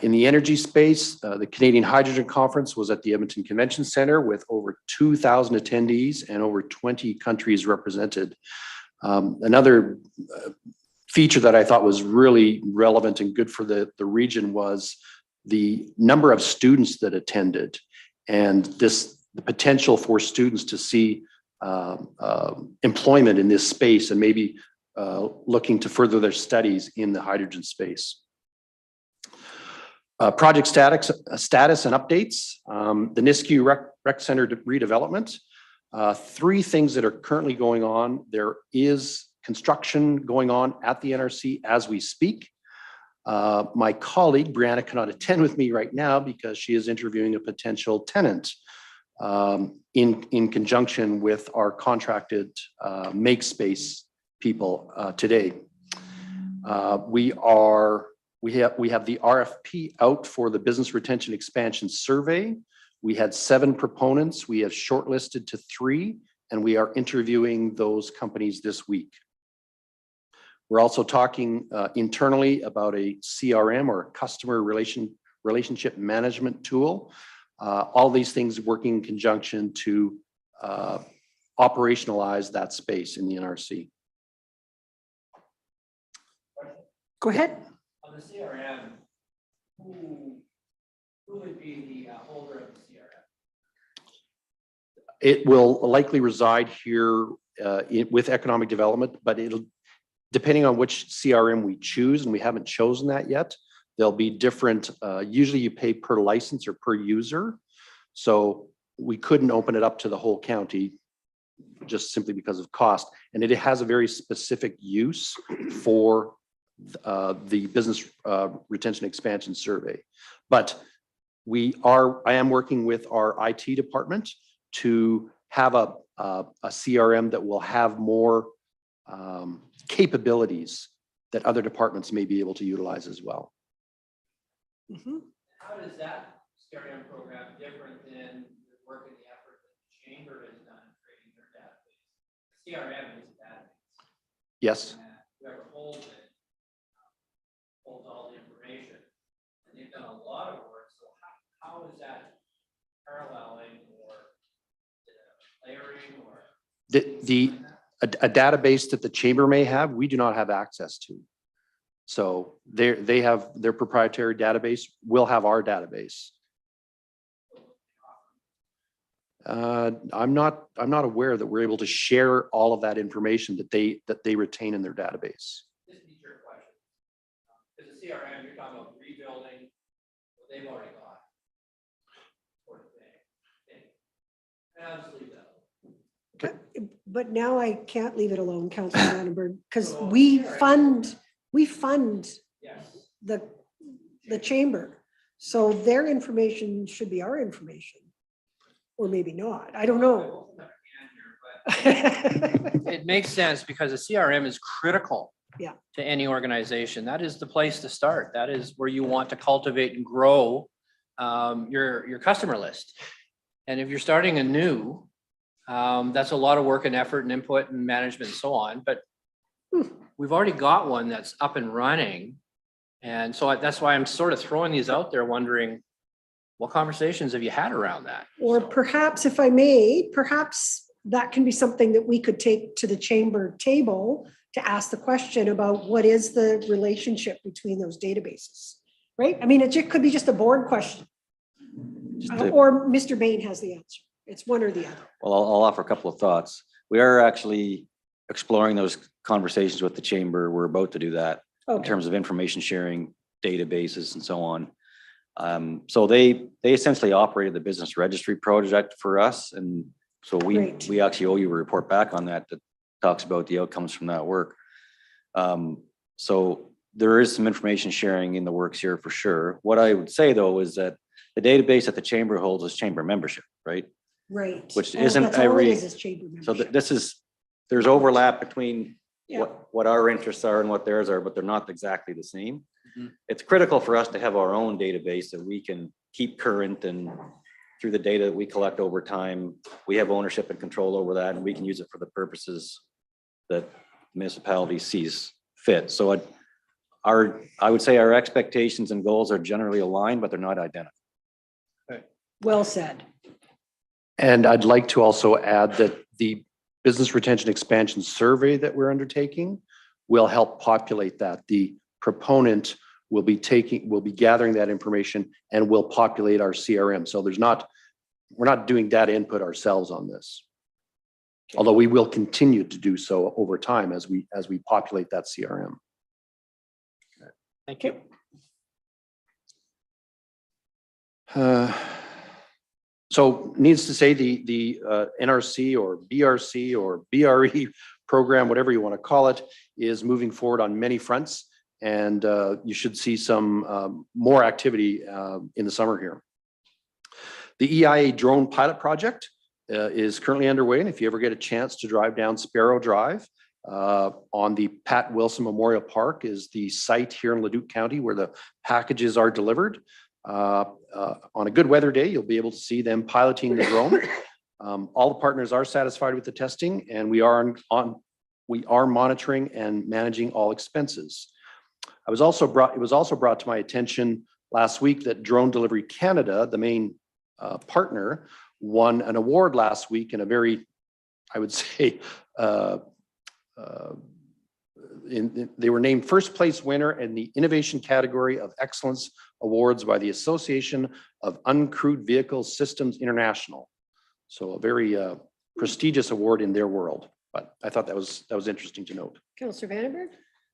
In the energy space, the Canadian Hydrogen Conference was at the Edmonton Convention Centre with over 2,000 attendees and over 20 countries represented. Another feature that I thought was really relevant and good for the region was the number of students that attended, and the potential for students to see employment in this space and maybe looking to further their studies in the hydrogen space. Project status and updates. The Nisku Rec Center redevelopment. 3 things that are currently going on. There is construction going on at the NRC as we speak. My colleague Brianna cannot attend with me right now because she is interviewing a potential tenant in conjunction with our contracted make space people today. We have the RFP out for the Business Retention Expansion Survey. We had 7 proponents. We have shortlisted to 3, and we are interviewing those companies this week. We're also talking internally about a CRM or customer relationship management tool. All these things working in conjunction to operationalize that space in the NRC. Go ahead. On the CRM, who would be the holder of the CRM? It will likely reside here with economic development, but it'll, depending on which CRM we choose, and we haven't chosen that yet, there'll be different, usually you pay per license or per user. So we couldn't open it up to the whole county just simply because of cost. And it has a very specific use for the Business Retention Expansion Survey. But I am working with our IT department to have a CRM that will have more capabilities that other departments may be able to utilize as well. How does that CRM program different than the work and the effort that the chamber has done in creating their database? CRM is a database. Yes. Whoever holds it holds all the information, and they've done a lot of work. So how is that paralleling or layering or? A database that the chamber may have, we do not have access to. So they have their proprietary database. We'll have our database. I'm not aware that we're able to share all of that information that they retain in their database. This is your question. Because the CRM, you're talking about rebuilding what they've already got. Sort of thing. And I'll just leave that. But now I can't leave it alone, Councilor Vandenberg, because we fund Yes. the chamber. So their information should be our information. Or maybe not. I don't know. It makes sense because the CRM is critical Yeah. to any organization. That is the place to start. That is where you want to cultivate and grow your customer list. And if you're starting anew, that's a lot of work and effort and input and management and so on. But we've already got one that's up and running. And so that's why I'm sort of throwing these out there wondering, what conversations have you had around that? Or perhaps, if I may, perhaps that can be something that we could take to the chamber table to ask the question about what is the relationship between those databases, right? I mean, it could be just a board question. Or Mr. Bain has the answer. It's one or the other. Well, I'll offer a couple of thoughts. We are actually exploring those conversations with the chamber. We're about to do that in Okay. terms of information sharing, databases and so on. So they essentially operated the business registry project for us. And so Great. we actually owe you a report back on that talks about the outcomes from that work. So there is some information sharing in the works here for sure. What I would say though is that the database that the chamber holds is chamber membership, right? Right. Which Oh, isn't that's all it every, is chamber so membership. there's overlap between Yeah. what our interests are and what theirs are, but they're not exactly the same. Mhm. It's critical for us to have our own database that we can keep current, and through the data that we collect over time, we have ownership and control over that, and we can use it for the purposes that municipality sees fit. So I would say our expectations and goals are generally aligned, but they're not identical. Well said. And I'd like to also add that the business retention expansion survey that we're undertaking will help populate that. The proponent will be gathering that information and will populate our CRM. So we're not doing data input ourselves on this. Although we will continue to do so over time as we populate that CRM. Thank you. So needs to say the NRC or BRC or BRE program, whatever you want to call it, is moving forward on many fronts. And you should see some more activity in the summer here. The EIA drone pilot project is currently underway. And if you ever get a chance to drive down Sparrow Drive on the Pat Wilson Memorial Park is the site here in Leduc County where the packages are delivered. On a good weather day, you'll be able to see them piloting the drone. All the partners are satisfied with the testing, and we are monitoring and managing all expenses. It was also brought to my attention last week that Drone Delivery Canada, the main partner, won an award last week in a very, I would say, they were named first place winner in the innovation category of excellence awards by the Association of Uncrewed Vehicle Systems International. So a very prestigious award in their world, but I thought that was interesting to note. Councillor Vandenberg?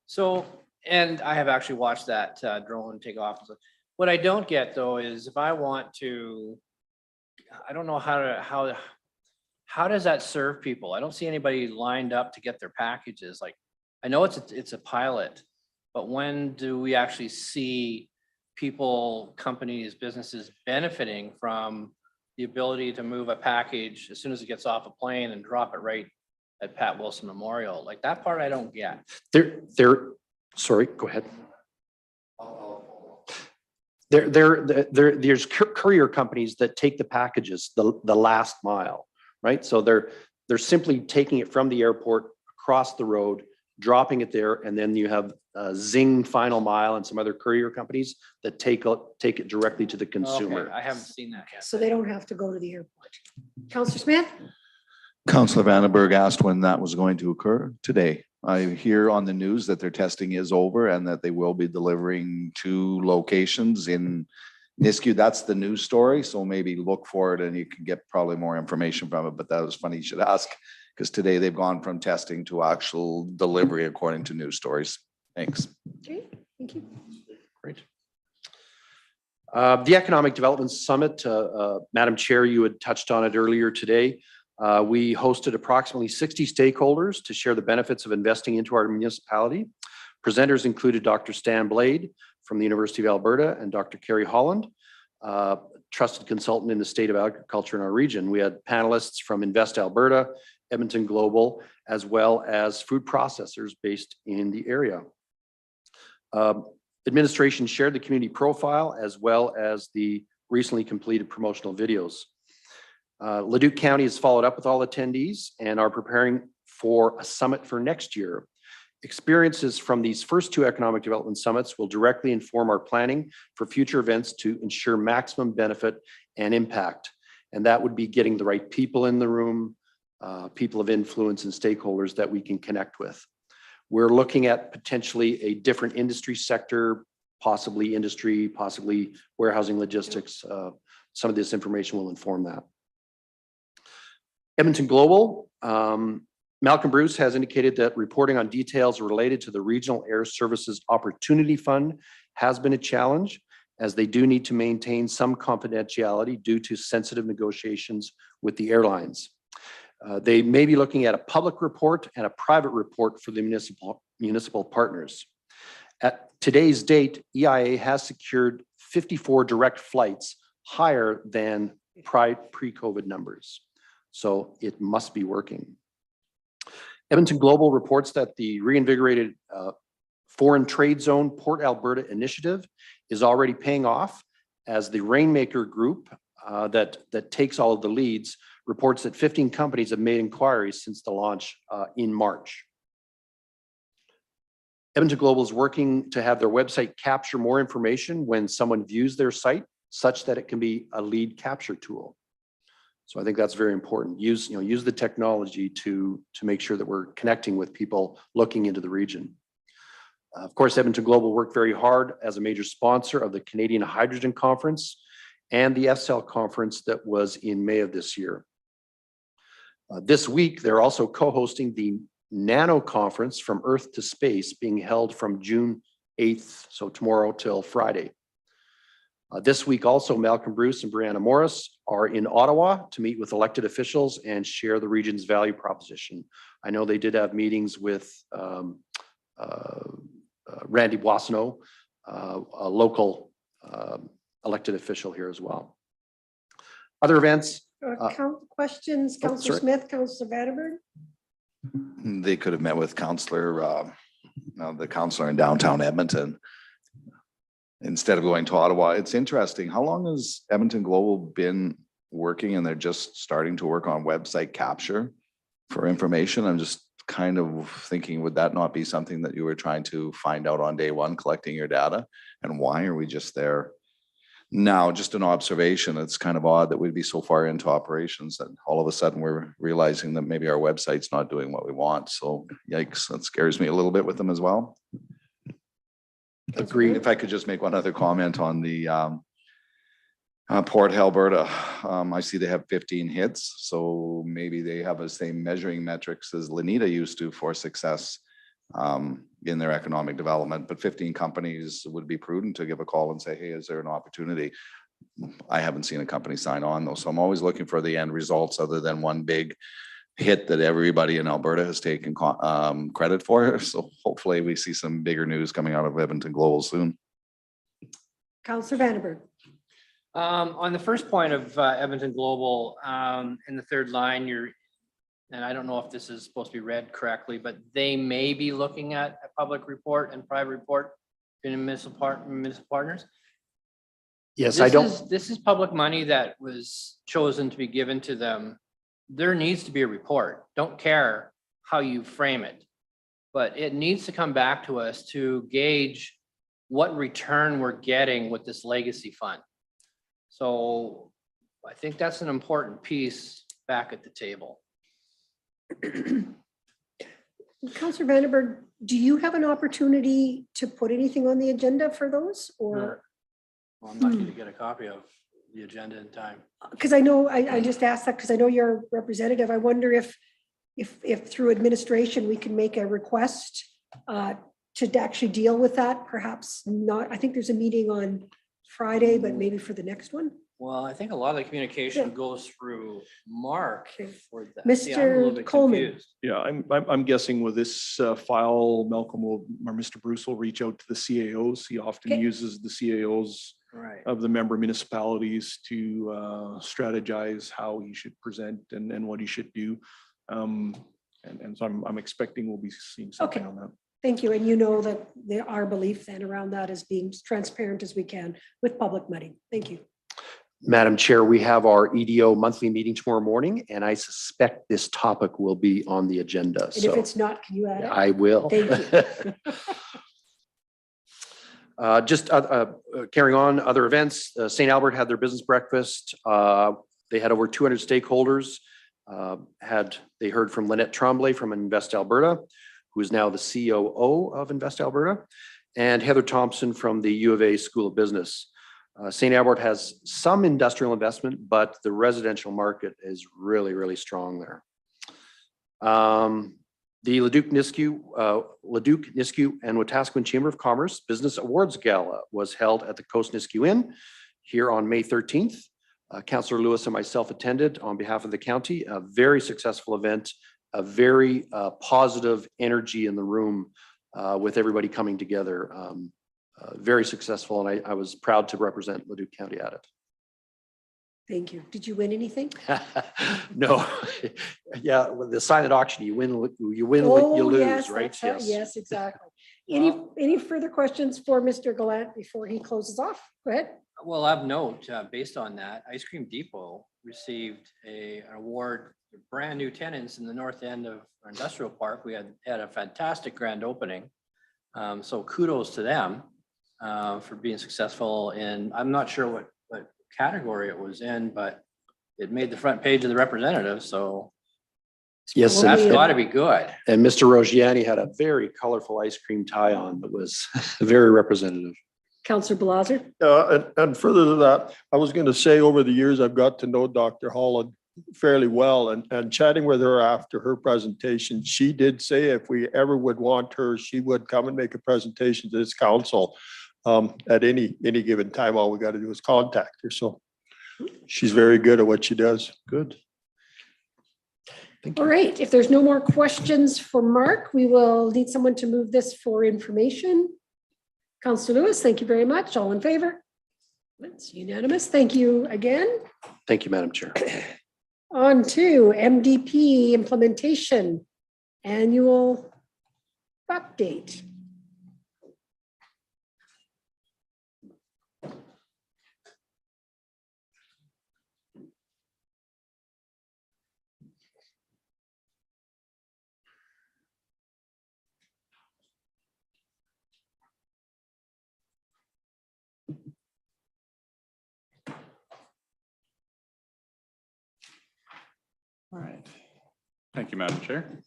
So, and I have actually watched that drone take off. What I don't get though is if I want to, I don't know how does that serve people? I don't see anybody lined up to get their packages. Like, I know it's a pilot, but when do we actually see people, companies, businesses benefiting from the ability to move a package as soon as it gets off a plane and drop it right at Pat Wilson Memorial? Like that part I don't get. Sorry, go ahead. There's courier companies that take the packages the last mile, right? So they're simply taking it from the airport across the road, dropping it there, and then you have Zing Final Mile and some other courier companies that take it directly to the consumer. Okay, I haven't seen that yet. So they don't have to go to the airport. Councillor Smith? Councillor Vandenberg asked when that was going to occur. Today. I hear on the news that their testing is over and that they will be delivering 2 locations in Nisku. That's the news story. So maybe look for it and you can get probably more information from it. But that was funny you should ask, because today they've gone from testing to actual delivery according to news stories. Thanks. Okay, thank you. Great. The Economic Development Summit, Madam Chair, you had touched on it earlier today. We hosted approximately 60 stakeholders to share the benefits of investing into our municipality. Presenters included Dr. Stan Blade from the University of Alberta and Dr. Carrie Holland, trusted consultant in the state of agriculture in our region. We had panelists from Invest Alberta, Edmonton Global, as well as food processors based in the area. Administration shared the community profile as well as the recently completed promotional videos. Leduc County has followed up with all attendees and are preparing for a summit for next year. Experiences from these first two economic development summits will directly inform our planning for future events to ensure maximum benefit and impact. And that would be getting the right people in the room, people of influence and stakeholders that we can connect with. We're looking at potentially a different industry sector, possibly industry, possibly warehousing logistics. Some of this information will inform that. Edmonton Global, Malcolm Bruce has indicated that reporting on details related to the Regional Air Services Opportunity Fund has been a challenge, as they do need to maintain some confidentiality due to sensitive negotiations with the airlines. They may be looking at a public report and a private report for the municipal partners. At today's date, EIA has secured 54 direct flights, higher than pre-COVID numbers. So it must be working. Edmonton Global reports that the reinvigorated Foreign Trade Zone Port Alberta initiative is already paying off, as the Rainmaker Group that takes all of the leads reports that 15 companies have made inquiries since the launch in March. Edmonton Global is working to have their website capture more information when someone views their site, such that it can be a lead capture tool. So I think that's very important. Use the technology to make sure that we're connecting with people looking into the region. Of course, Edmonton Global worked very hard as a major sponsor of the Canadian Hydrogen Conference and the FCEL conference that was in May of this year. This week, they're also co-hosting the Nano Conference from Earth to Space, being held from June 8th, so tomorrow till Friday. This week also, Malcolm Bruce and Brianna Morris are in Ottawa to meet with elected officials and share the region's value proposition. I know they did have meetings with Randy Boissonneau, a local elected official here as well. Other events. Questions, Councillor Smith, Councillor Vandenberg? They could have met with the councillor in downtown Edmonton instead of going to Ottawa. It's interesting. How long has Edmonton Global been working, and they're just starting to work on website capture for information? I'm just kind of thinking, would that not be something that you were trying to find out on day one, collecting your data? And why are we just there now? Just an observation. It's kind of odd that we'd be so far into operations that all of a sudden we're realizing that maybe our website's not doing what we want. So yikes, that scares me a little bit with them as well. Agreed. If I could just make one other comment on the Port Alberta. I see they have 15 hits, so maybe they have the same measuring metrics as Lenita used to for success in their economic development, but 15 companies would be prudent to give a call and say, hey, is there an opportunity? I haven't seen a company sign on though, so I'm always looking for the end results other than one big hit that everybody in Alberta has taken credit for. So hopefully we see some bigger news coming out of Edmonton Global soon. Councillor Vandenberg. On the first point of Edmonton Global, in the third line, and I don't know if this is supposed to be read correctly, but they may be looking at a public report and private report in municipal partners. Yes, This is public money that was chosen to be given to them. There needs to be a report. Don't care how you frame it, but it needs to come back to us to gauge what return we're getting with this legacy fund. So I think that's an important piece back at the table. Councillor Vandenberg, do you have an opportunity to put anything on the agenda for those, or? Well, I'm lucky to get a copy of the agenda in time. Because I know, I just asked that because I know you're a representative. I wonder if through administration, we can make a request to actually deal with that, perhaps not. I think there's a meeting on Friday, but maybe for the next one. Well, I think a lot of the communication goes through Mark for that. Mr. Coleman. Yeah, I'm guessing with this file, Malcolm or Mr. Bruce will reach out to the CAOs. He often uses the CAOs of the member municipalities to strategize how he should present and what he should do. And so I'm expecting we'll be seeing something on that. Thank you. And you know that our belief then around that is being as transparent as we can with public money. Thank you. Madam Chair, we have our EDO monthly meeting tomorrow morning, and I suspect this topic will be on the agenda. And if So it's not, can you add it? I will. Thank you. Just carrying on other events, St. Albert had their business breakfast. They had over 200 stakeholders. They heard from Lynette Tremblay from Invest Alberta, who is now the COO of Invest Alberta, and Heather Thompson from the U of A School of Business. St. Albert has some industrial investment, but the residential market is really, really strong there. The Leduc, Nisku, and Wetaskiwin Chamber of Commerce Business Awards Gala was held at the Coast Nisku Inn here on May 13th. Councillor Lewis and myself attended on behalf of the county. A very successful event, a very positive energy in the room with everybody coming together. Very successful, and I was proud to represent Leduc County at it. Thank you. Did you win anything? No, yeah, with the silent auction, you win, you lose, yes, right? Yes, yes, exactly. Any further questions for Mr. Gallant before he closes off? Go ahead. Well, of note, based on that, Ice Cream Depot received an award for brand new tenants in the north end of our industrial park. We had a fantastic grand opening. So kudos to them for being successful in, I'm not sure what category it was in, but it made the front page of the Representative. So yes, that's got to be good. And Mr. Rogiani had a very colorful ice cream tie on that was very representative. Councillor Blaser. And further to that, I was going to say over the years, I've got to know Dr. Holland fairly well, and chatting with her after her presentation, she did say if we ever would want her, she would come and make a presentation to this council at any given time. All we got to do is contact her. So she's very good at what she does. Good. All right. If there's no more questions for Mark, we will need someone to move this for information. Councillor Lewis, thank you very much. All in favor? That's unanimous. Thank you again. Thank you, Madam Chair. On to MDP implementation annual update. All right. Thank you, Madam Chair.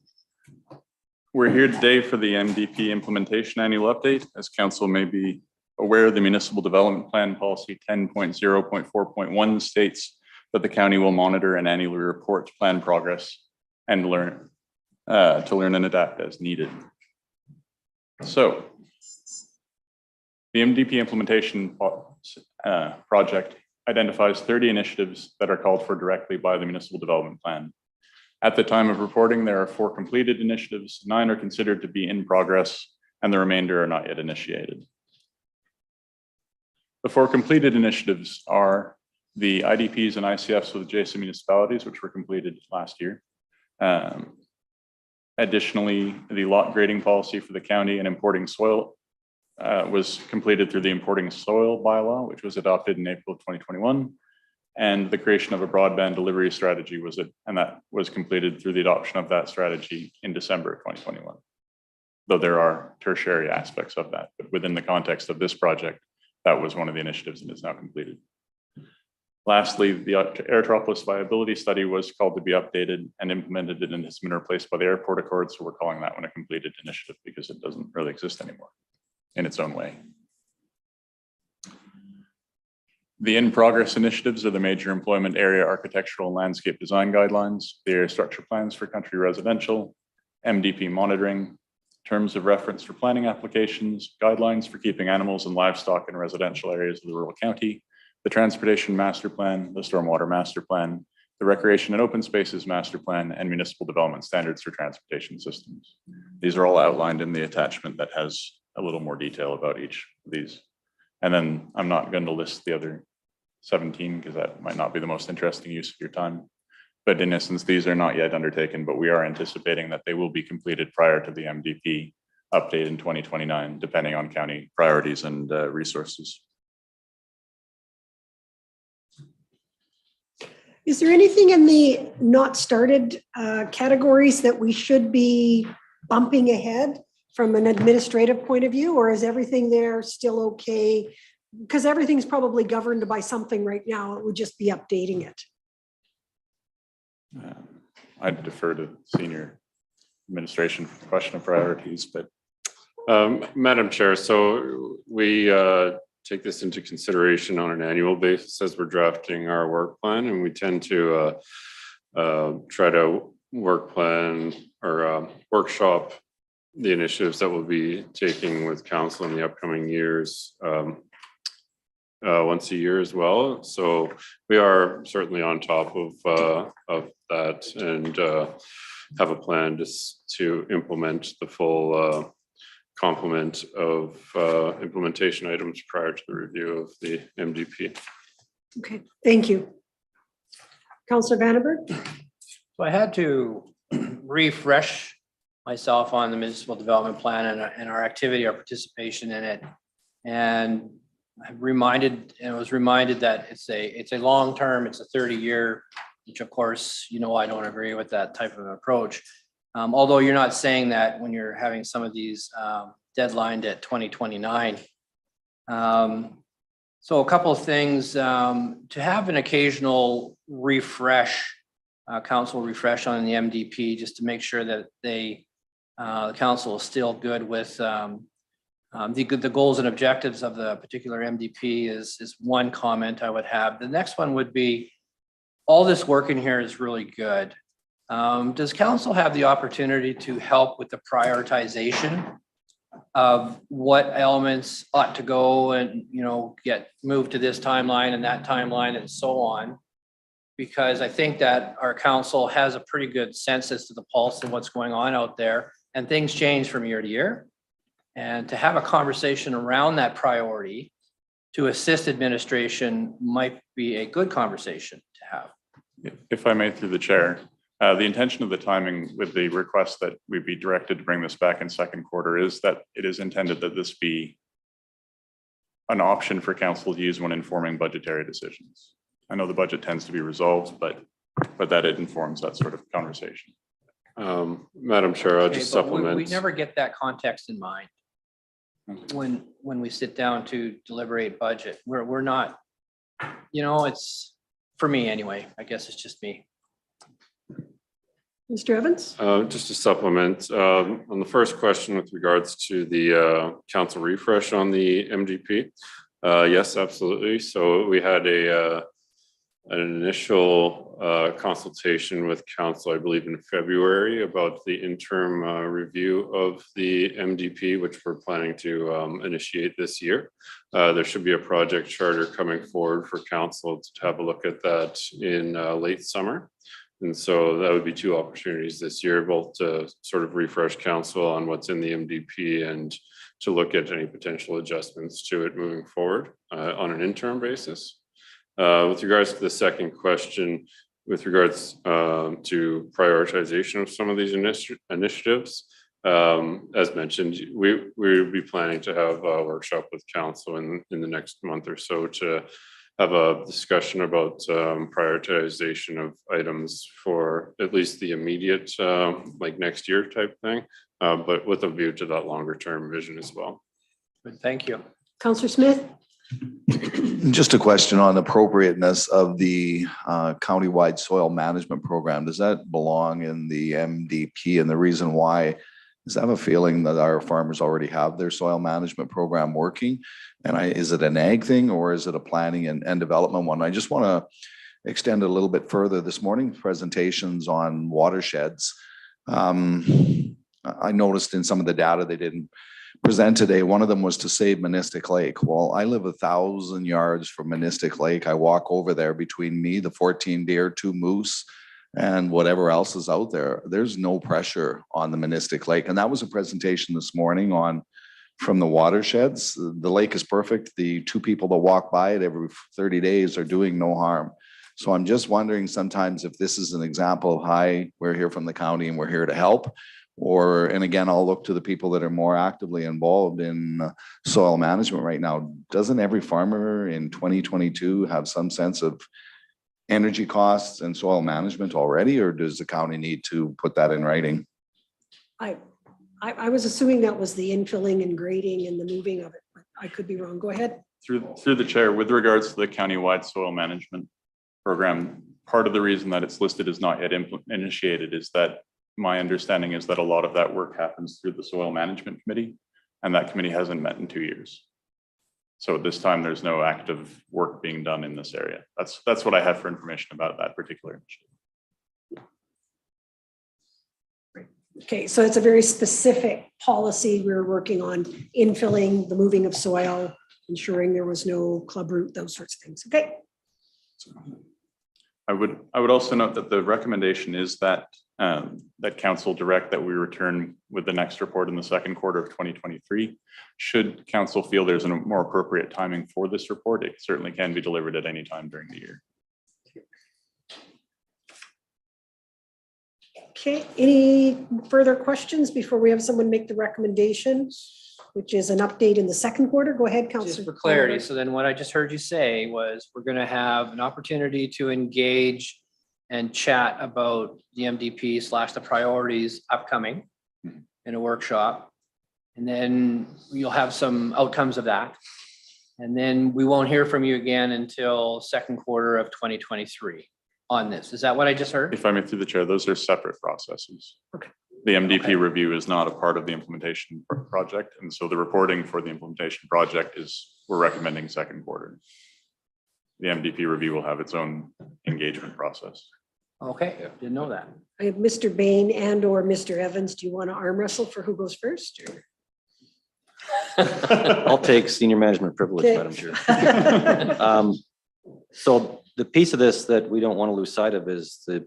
We're here today for the MDP implementation annual update. As council may be aware, the Municipal Development Plan Policy 10.0.4.1 states that the county will monitor and annually report plan progress and learn and adapt as needed. So the MDP implementation project identifies 30 initiatives that are called for directly by the Municipal Development Plan. At the time of reporting, there are 4 completed initiatives, 9 are considered to be in progress, and the remainder are not yet initiated. The 4 completed initiatives are the IDPs and ICFs with adjacent municipalities, which were completed last year. Additionally, the lot grading policy for the county and importing soil was completed through the importing soil bylaw, which was adopted in April of 2021. And the creation of a broadband delivery strategy and that was completed through the adoption of that strategy in December of 2021. Though there are tertiary aspects of that, but within the context of this project, that was one of the initiatives and is now completed. Lastly, the Aerotropolis viability study was called to be updated and implemented, and has been replaced by the airport accord. So we're calling that one a completed initiative because it doesn't really exist anymore in its own way. The in-progress initiatives are the major employment area architectural and landscape design guidelines, the area structure plans for country residential, MDP monitoring, terms of reference for planning applications, guidelines for keeping animals and livestock in residential areas of the rural county, the transportation master plan, the stormwater master plan, the recreation and open spaces master plan, and municipal development standards for transportation systems. These are all outlined in the attachment that has a little more detail about each of these. And then I'm not going to list the other 17 because that might not be the most interesting use of your time. But in essence, these are not yet undertaken, but we are anticipating that they will be completed prior to the MDP update in 2029, depending on county priorities and resources. Is there anything in the not started categories that we should be bumping ahead from an administrative point of view, or is everything there still okay? Because everything's probably governed by something right now. It would just be updating it. I'd defer to senior administration for the question of priorities, but Madam Chair, so we take this into consideration on an annual basis as we're drafting our work plan, and we tend to try to work plan or workshop the initiatives that we'll be taking with council in the upcoming years once a year as well. So we are certainly on top of that and have a plan to implement the full complement of implementation items prior to the review of the MDP. Okay, thank you. Councillor Vandenberg. So I had to refresh myself on the municipal development plan and our activity, our participation in it. And I was reminded that it's a long term, it's a 30-year, which of course, you know, I don't agree with that type of approach. Although you're not saying that when you're having some of these deadlined at 2029. So a couple of things, to have an occasional refresh, council refresh on the MDP, just to make sure that the council is still good with the goals and objectives of the particular MDP is one comment I would have. The next one would be, all this work in here is really good. Does council have the opportunity to help with the prioritization of what elements ought to go and, you know, get moved to this timeline and that timeline and so on? Because I think that our council has a pretty good sense as to the pulse of what's going on out there, and things change from year to year. And to have a conversation around that priority to assist administration might be a good conversation to have. if I may, through the chair, the intention of the timing with the request that we be directed to bring this back in second quarter is that it is intended that this be an option for council to use when informing budgetary decisions. I know the budget tends to be resolved, but that it informs that sort of conversation. Madam Chair, I'll just supplement. We never get that context in mind when we sit down to deliberate budget. We're not, you know, it's, for me anyway, I guess it's just me. Mr. Evans? Just to supplement, on the first question with regards to the council refresh on the MDP, yes, absolutely. So we had an initial consultation with council, I believe in February, about the interim review of the MDP, which we're planning to initiate this year. There should be a project charter coming forward for council to have a look at that in late summer. And so that would be two opportunities this year, both to sort of refresh council on what's in the MDP and to look at any potential adjustments to it moving forward on an interim basis. With regards to the second question, with regards to prioritization of some of these initiatives, as mentioned, we will be planning to have a workshop with council in the next month or so to have a discussion about prioritization of items for at least the immediate, like next year type thing, but with a view to that longer term vision as well. Good, thank you. Councillor Smith? Just a question on appropriateness of the countywide soil management program. Does that belong in the MDP? And the reason why is I have a feeling that our farmers already have their soil management program working. And is it an ag thing or is it a planning and development one? I just want to extend a little bit further. This morning's presentations on watersheds. I noticed in some of the data they didn't present today, one of them was to save Manistic Lake. Well, I live 1,000 yards from Manistic Lake. I walk over there between me, the 14 deer, 2 moose, and whatever else is out there. There's no pressure on the Manistic Lake. And that was a presentation this morning from the watersheds. The lake is perfect. The 2 people that walk by it every 30 days are doing no harm. So I'm just wondering sometimes if this is an example of, hi, we're here from the county and we're here to help. And again, I'll look to the people that are more actively involved in soil management right now. Doesn't every farmer in 2022 have some sense of energy costs and soil management already, or does the county need to put that in writing? I was assuming that was the infilling and grading and the moving of it, but I could be wrong. Go ahead. Through the chair, with regards to the countywide soil management program, part of the reason that it's listed as not yet initiated is that my understanding is that a lot of that work happens through the soil management committee, and that committee hasn't met in 2 years. So at this time, there's no active work being done in this area. That's what I have for information about that particular initiative. Okay, so it's a very specific policy we're working on, infilling, the moving of soil, ensuring there was no club root, those sorts of things. Okay. I would also note that the recommendation is that that council direct that we return with the next report in the second quarter of 2023. Should council feel there's a more appropriate timing for this report, it certainly can be delivered at any time during the year. Okay, any further questions before we have someone make the recommendation, which is an update in the second quarter? Go ahead, Councillor. Just for clarity, so then what I just heard you say was we're going to have an opportunity to engage and chat about the MDP / the priorities upcoming in a workshop. And then you'll have some outcomes of that. And then we won't hear from you again until second quarter of 2023 on this. Is that what I just heard? If I may through the chair, those are separate processes. Okay. The MDP review is not a part of the implementation project. And so the reporting for the implementation project is, we're recommending second quarter. The MDP review will have its own engagement process. Okay, didn't know that. I have Mr. Bain and or Mr. Evans. Do you want to arm wrestle for who goes first? Or? I'll take senior management privilege, Okay. Madam Chair. So the piece of this that we don't want to lose sight of is the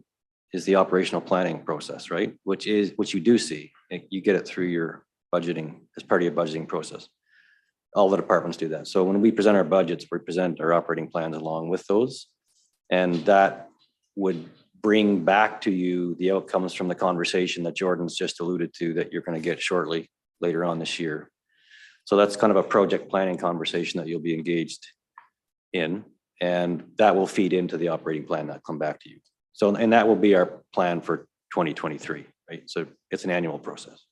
operational planning process, right? Which you do see. You get it through your budgeting as part of your budgeting process. All the departments do that. So when we present our budgets, we present our operating plans along with those. And that would bring back to you the outcomes from the conversation that Jordan's just alluded to that you're going to get shortly later on this year. So that's kind of a project planning conversation that you'll be engaged in, and that will feed into the operating plan that'll come back to you. So, and that will be our plan for 2023, right? So it's an annual process.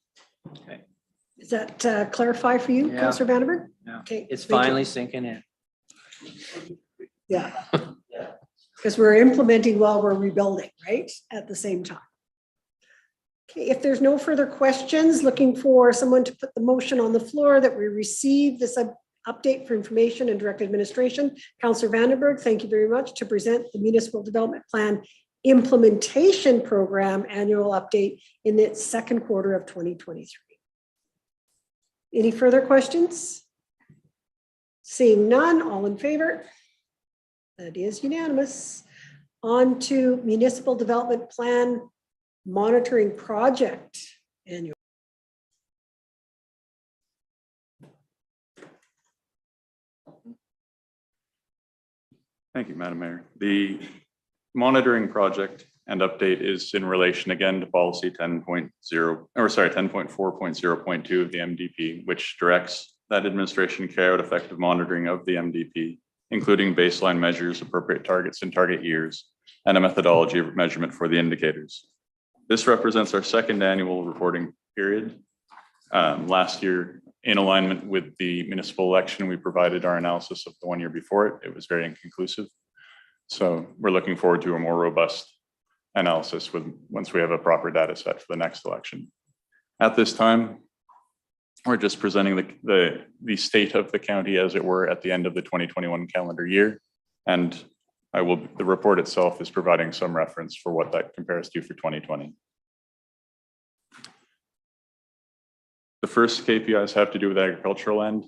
Okay. Does that clarify for you, Yeah. Councillor Vandenberg? Yeah. Okay. It's thank you. finally sinking in. Yeah. Because we're implementing while we're rebuilding, right? At the same time. Okay, if there's no further questions, looking for someone to put the motion on the floor that we receive this update for information and direct administration. Councillor Vandenberg, thank you very much, to present the Municipal Development Plan Implementation Program annual update in its second quarter of 2023. Any further questions? Seeing none, all in favor? That is unanimous. On to Municipal Development Plan Monitoring Project annual. Thank you, Madam Mayor. The monitoring project and update is in relation again to policy 10.4.0.2 of the MDP, which directs that administration carry out effective monitoring of the MDP, including baseline measures, appropriate targets and target years, and a methodology of measurement for the indicators. This represents our second annual reporting period. Last year, in alignment with the municipal election, we provided our analysis of the 1 year before it. It was very inconclusive. So we're looking forward to a more robust analysis once we have a proper data set for the next election. At this time, we're just presenting the state of the county as it were at the end of the 2021 calendar year. And the report itself is providing some reference for what that compares to for 2020. The first KPIs have to do with agricultural land.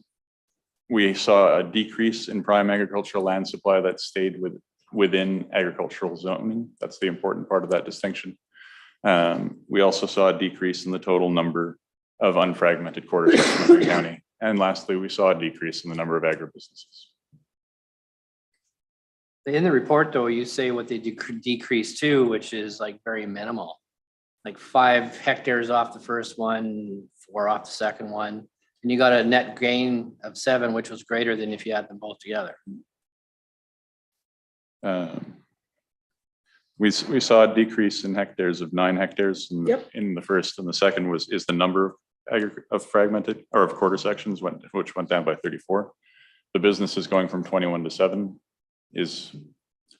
We saw a decrease in prime agricultural land supply that stayed within agricultural zoning. That's the important part of that distinction. We also saw a decrease in the total number of unfragmented quarter sections in the county. And lastly, we saw a decrease in the number of agribusinesses. In the report, though, you say what they decreased to, which is like very minimal, like 5 hectares off the first one, 4 off the second one, and you got a net gain of 7, which was greater than if you had them both together. We saw a decrease in hectares of 9 hectares in the first, and the second is the number of fragmented or of quarter sections which went down by 34. The business is going from 21 to 7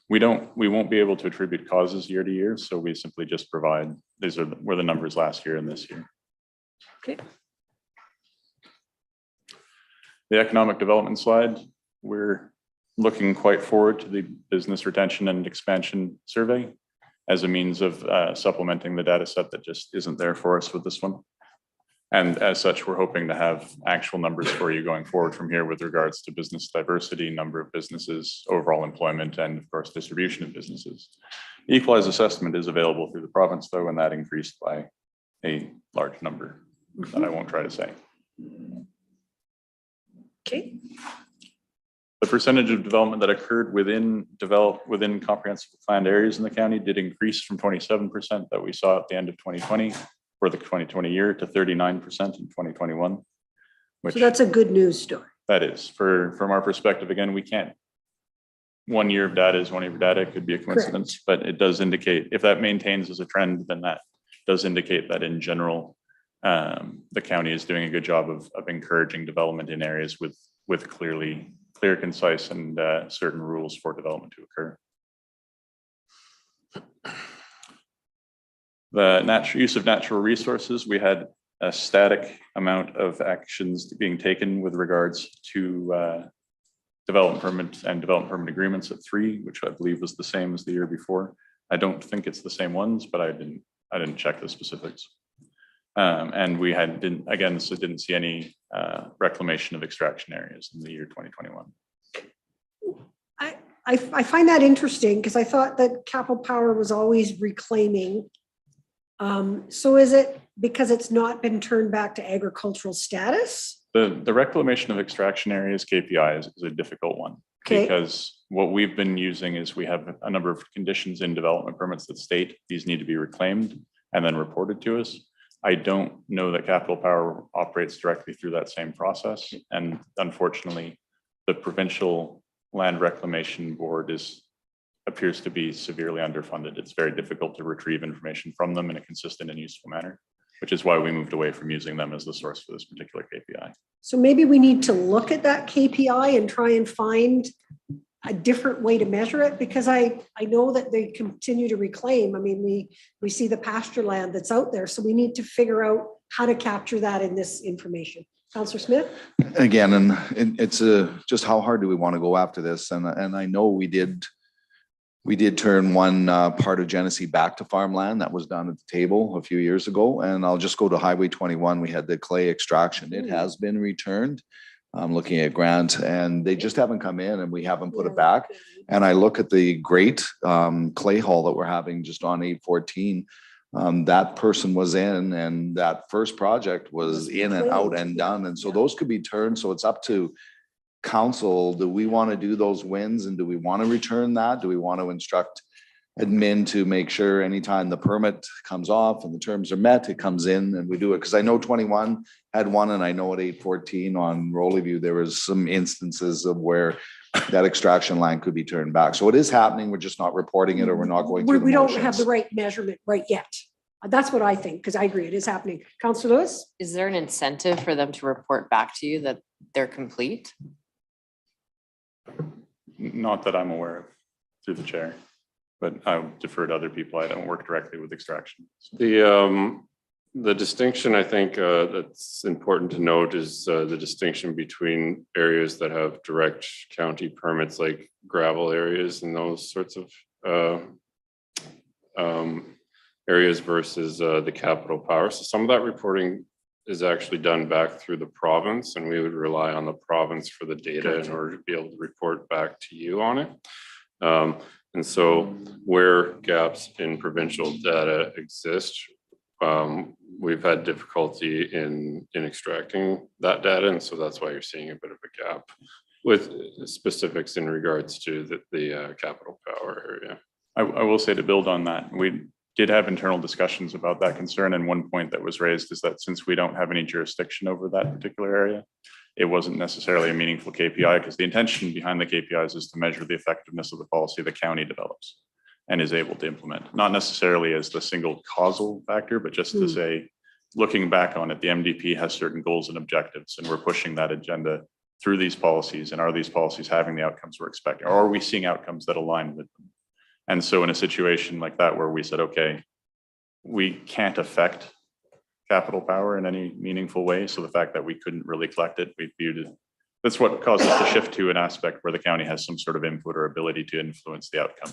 we won't be able to attribute causes year to year. So we simply just provide, were the numbers last year and this year. Okay. The economic development slide, we're looking quite forward to the business retention and expansion survey as a means of supplementing the data set that just isn't there for us with this one. And as such, we're hoping to have actual numbers for you going forward from here with regards to business diversity, number of businesses, overall employment, and of course, distribution of businesses. Equalized assessment is available through the province though, and that increased by a large number that I won't try to say. Okay. The percentage of development that occurred within comprehensive planned areas in the county did increase from 27% that we saw at the end of 2020 for the 2020 year to 39% in 2021. So that's a good news story. That is, from our perspective, again, we can't, 1 year of data is 1 year of data, it could be a coincidence, but it does indicate, if that maintains as a trend, then that does indicate that in general, the county is doing a good job of encouraging development in areas with clear, concise, and certain rules for development to occur. The use of natural resources, we had a static amount of actions being taken with regards to development permit and development permit agreements at 3, which I believe was the same as the year before. I don't think it's the same ones, but I didn't check the specifics. And we didn't see any reclamation of extraction areas in the year 2021. I find that interesting because I thought that Capital Power was always reclaiming. So is it because it's not been turned back to agricultural status? The reclamation of extraction areas KPI is a difficult one. Okay. Because what we've been using is we have a number of conditions in development permits that state these need to be reclaimed and then reported to us. I don't know that Capital Power operates directly through that same process. And unfortunately, the provincial land reclamation board appears to be severely underfunded. It's very difficult to retrieve information from them in a consistent and useful manner, which is why we moved away from using them as the source for this particular KPI. So maybe we need to look at that KPI and try and find a different way to measure it, because I know that they continue to reclaim. I mean, we see the pasture land that's out there, so we need to figure out how to capture that in this information. Councillor Smith? Again, and it's just how hard do we want to go after this? And I know we did turn one part of Genesee back to farmland. That was done at the table a few years ago. And I'll just go to Highway 21. We had the clay extraction. It has been returned. I'm looking at Grant, and they just haven't come in and we haven't put it back. And I look at the great clay haul that we're having just on 814. That person was in, and that first project was in and out and done. And so those could be turned. So it's up to council. Do we want to do those wins, and do we want to return that? Do we want to instruct admin to make sure anytime the permit comes off and the terms are met, it comes in and we do it? Because I know 21 had one, and I know at 814 on Rollyview, there was some instances of where that extraction line could be turned back. So it is happening. We're just not reporting it, or we're not going through the motions. We don't have the right measurement right yet. That's what I think, because I agree, it is happening. Councillor Lewis? Is there an incentive for them to report back to you that they're complete? Not that I'm aware of through the chair, but I would defer to other people. I don't work directly with extraction. The distinction I think that's important to note is the distinction between areas that have direct county permits, like gravel areas and those sorts of areas, versus the Capital Power. So some of that reporting is actually done back through the province, and we would rely on the province for the data in order to be able to report back to you on it. And so where gaps in provincial data exist, we've had difficulty in extracting that data. And so that's why you're seeing a bit of a gap with specifics in regards to the Capital Power area. I will say, to build on that, we did have internal discussions about that concern. And one point that was raised is that since we don't have any jurisdiction over that particular area, it wasn't necessarily a meaningful KPI, because the intention behind the KPIs is to measure the effectiveness of the policy the county develops. and is able to implement, not necessarily as the single causal factor, but just to say, looking back on it, the MDP has certain goals and objectives, and we're pushing that agenda through these policies. And are these policies having the outcomes we're expecting? Or are we seeing outcomes that align with them? And so in a situation like that, where we said, okay, we can't affect capital power in any meaningful way. So the fact that we couldn't really collect it, we viewed it. That's what caused us to shift to an aspect where the county has some sort of input or ability to influence the outcome.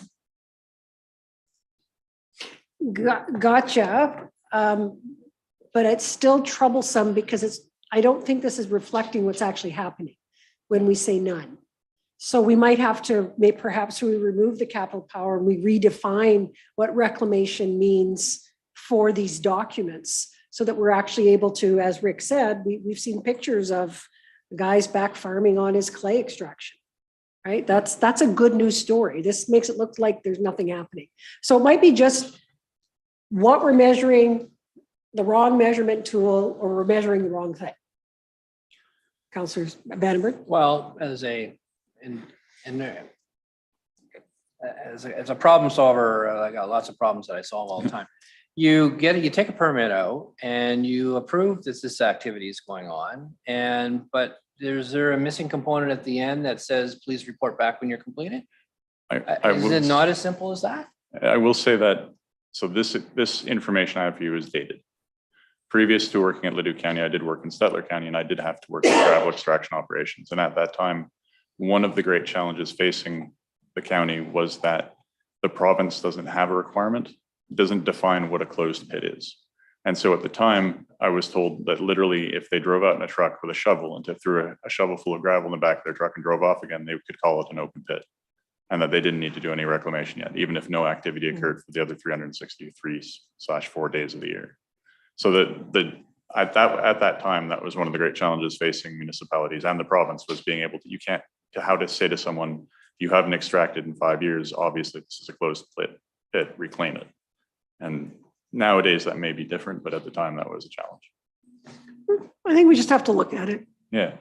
Gotcha. But it's still troublesome because I don't think this is reflecting what's actually happening when we say none. So we might have to, perhaps we remove the capital power and we redefine what reclamation means for these documents so that we're actually able to, as Rick said, we've seen pictures of guys back farming on his clay extraction, right? That's a good news story. This makes it look like there's nothing happening. So it might be just what we're measuring, the wrong measurement tool, or we're measuring the wrong thing. Councillor Vandenberg? Well, as a problem solver, I got lots of problems that I solve all the time. You take a permit out and you approve that this activity is going on, but is there a missing component at the end that says, please report back when you're completed? Is it not as simple as that? I will say that, so this information I have for you is dated. Previous to working at Leduc County, I did work in Stettler County, and I did have to work in gravel extraction operations. And at that time, one of the great challenges facing the county was that the province doesn't have a requirement, doesn't define what a closed pit is. And so at the time, I was told that literally if they drove out in a truck with a shovel and threw a shovel full of gravel in the back of their truck and drove off again, they could call it an open pit, and that they didn't need to do any reclamation yet, even if no activity occurred for the other 363/4 days of the year. So at that time, that was one of the great challenges facing municipalities and the province, was being able to, how to say to someone, you haven't extracted in 5 years, obviously this is a closed pit, reclaim it. And nowadays that may be different, but at the time that was a challenge. I think we just have to look at it. Yeah.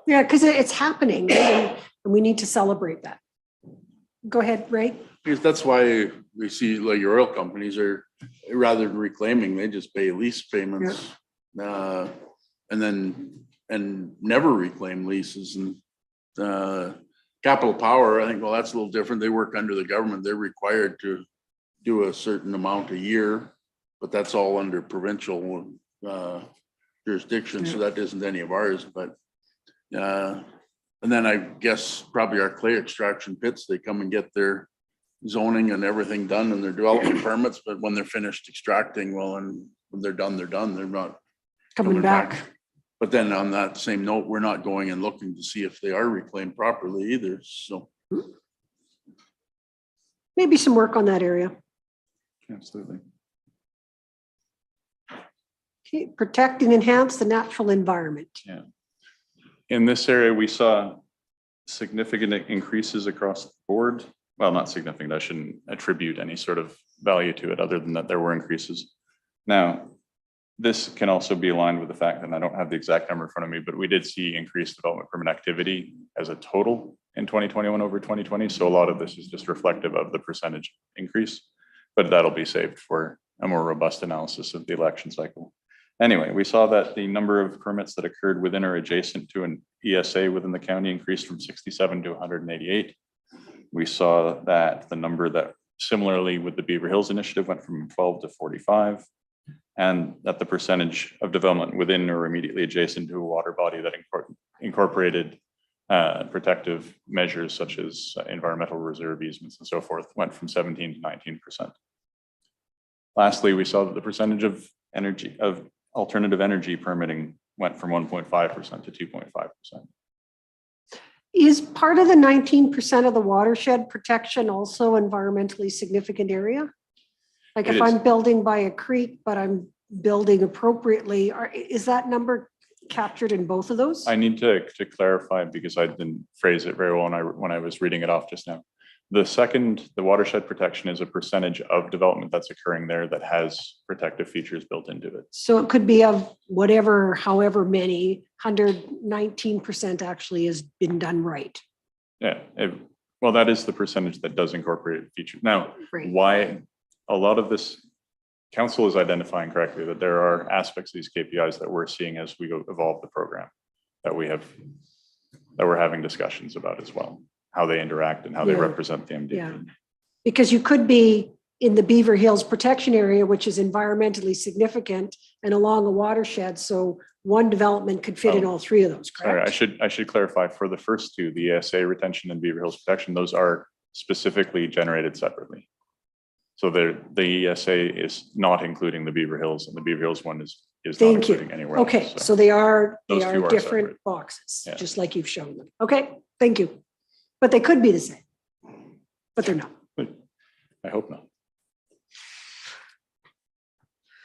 Yeah, because it's happening, and we need to celebrate that. Go ahead, Ray. Because that's why we see like your oil companies are, rather than reclaiming, they just pay lease payments, and never reclaim leases. And capital power, I think, well, that's a little different. They work under the government. They're required to do a certain amount a year, but that's all under provincial jurisdiction. So that isn't any of ours. But and then I guess probably our clay extraction pits, they come and get their zoning and everything done and their development permits, but when they're finished extracting, well, and when they're done, they're not coming back. But then on that same note, we're not going and looking to see if they are reclaimed properly either. So maybe some work on that area. Absolutely. Okay, protect and enhance the natural environment. Yeah. In this area, we saw significant increases across the board. Well, not significant. I shouldn't attribute any sort of value to it other than that there were increases. Now, this can also be aligned with the fact that I don't have the exact number in front of me, but we did see increased development permit activity as a total in 2021 over 2020. So a lot of this is just reflective of the percentage increase, but that'll be saved for a more robust analysis of the election cycle. Anyway, we saw that the number of permits that occurred within or adjacent to an ESA within the county increased from 67 to 188. We saw that the number that similarly with the Beaver Hills initiative went from 12 to 45, and that the percentage of development within or immediately adjacent to a water body that incorporated protective measures such as environmental reserve easements and so forth went from 17 to 19%. Lastly, we saw that the percentage of alternative energy permitting went from 1.5% to 2.5%. Is part of the 19% of the watershed protection also environmentally significant area? Like if I'm building by a creek, but I'm building appropriately, is that number captured in both of those? I need to clarify because I didn't phrase it very well when I was reading it off just now. The watershed protection is a percentage of development that's occurring there that has protective features built into it. So it could be of whatever, however many, 119% actually has been done right. Yeah, Well, that is the percentage that does incorporate feature. Now, Right. why a lot of this council is identifying correctly that there are aspects of these KPIs that we're seeing as we go evolve the program that we're having discussions about as well, how they interact and how they Yeah. represent the MDP. Yeah. Because you could be in the Beaver Hills Protection Area, which is environmentally significant and along a watershed. So one development could fit in all three of those, Sorry, correct? I should clarify for the first two, the ESA retention and Beaver Hills protection, those are specifically generated separately. So the ESA is not including the Beaver Hills, and the Beaver Hills one is not Thank you. including anywhere else. Okay, so they are Those two are different separate. boxes, Yeah. just like you've shown them. Okay, thank you. But they could be the same, but they're not. I hope not.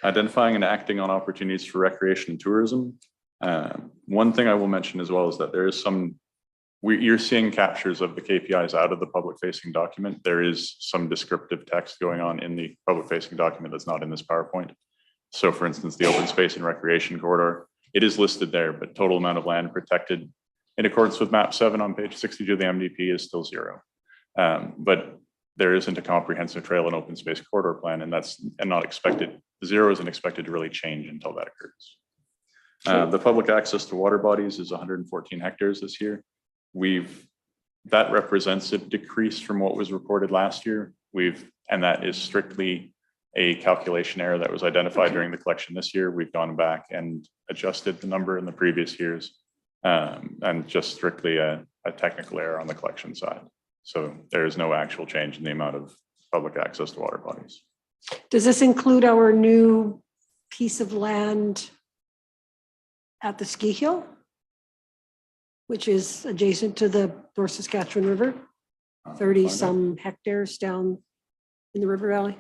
Identifying and acting on opportunities for recreation and tourism. One thing I will mention as well is that there is you're seeing captures of the KPIs out of the public facing document. There is some descriptive text going on in the public facing document that's not in this PowerPoint. So for instance, the open space and recreation corridor, it is listed there, but total amount of land protected in accordance with map 7 on page 62 of the MDP is still 0. But there isn't a comprehensive trail and open space corridor plan, and that's not expected. 0 isn't expected to really change until that occurs. The public access to water bodies is 114 hectares this year. That represents a decrease from what was reported last year. And that is strictly a calculation error that was identified during the collection this year. We've gone back and adjusted the number in the previous years, and just strictly a technical error on the collection side. So there is no actual change in the amount of public access to water bodies. Does this include our new piece of land at the ski hill, which is adjacent to the North Saskatchewan River? 30 some hectares down in the river valley.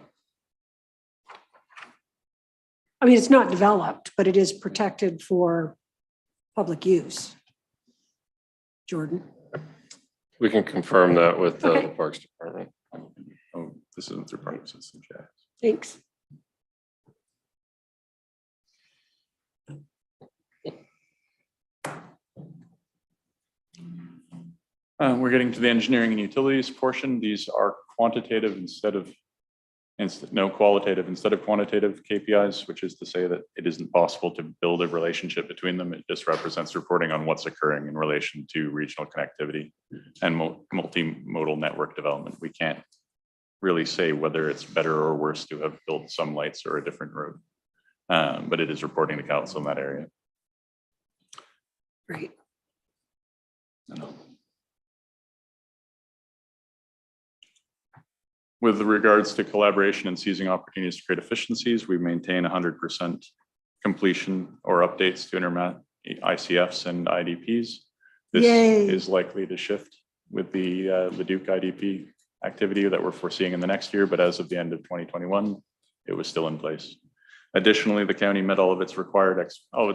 I mean, it's not developed, but it is protected for public use. Jordan. We can confirm that with the Okay. Parks Department. Oh, this isn't through Parks, it's the JAX. Thanks. We're getting to the engineering and utilities portion. These are quantitative instead of quantitative KPIs, which is to say that it isn't possible to build a relationship between them. It just represents reporting on what's occurring in relation to regional connectivity and multimodal network development. We can't really say whether it's better or worse to have built some lights or a different road, but it is reporting to council in that area. Great. With regards to collaboration and seizing opportunities to create efficiencies, we maintain 100% completion or updates to intermat ICFs and IDPs. This Yay. is likely to shift with the Leduc IDP activity that we're foreseeing in the next year, but as of the end of 2021, it was still in place. Additionally, the county met all of its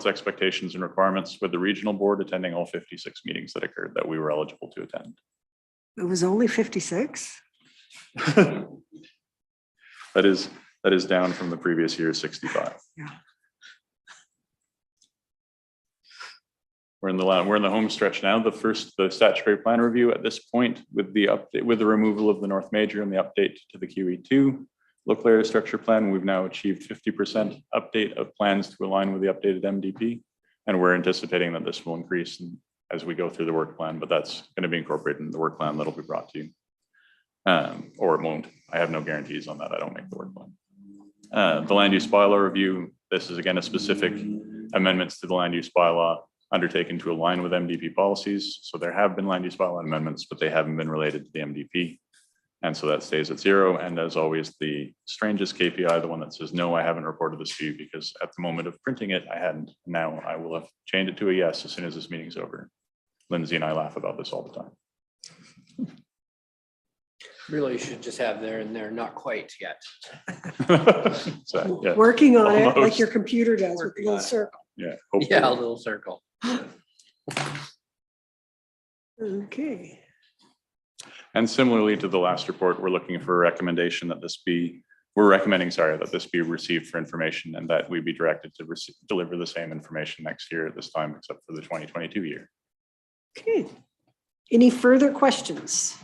expectations and requirements with the regional board attending all 56 meetings that occurred that we were eligible to attend. It was only 56? That is down from the previous year's 65. Yeah. We're in the home stretch now. The statutory plan review at this point with the removal of the North Major and the update to the QE2 local area structure plan, we've now achieved 50% update of plans to align with the updated MDP. And we're anticipating that this will increase as we go through the work plan, but that's going to be incorporated in the work plan that'll be brought to you. Or it won't. I have no guarantees on that. I don't make the work plan. The land use bylaw review, this is again a specific amendments to the land use bylaw undertaken to align with MDP policies. So there have been land use bylaw amendments, but they haven't been related to the MDP. And so that stays at 0. And as always, the strangest KPI, the one that says, no, I haven't reported this to you because at the moment of printing it, I hadn't. Now I will have changed it to a yes as soon as this meeting's over. Lindsay and I laugh about this all the time. Really should just have there and there, not quite yet. So, yeah. Working on it like Almost. your computer does with the Working little on it. circle. Yeah. Yeah, a little circle. Okay. And similarly to the last report, we're looking for a recommendation that we're recommending, that this be received for information and that we be directed to deliver the same information next year at this time, except for the 2022 year. Okay. Any further questions?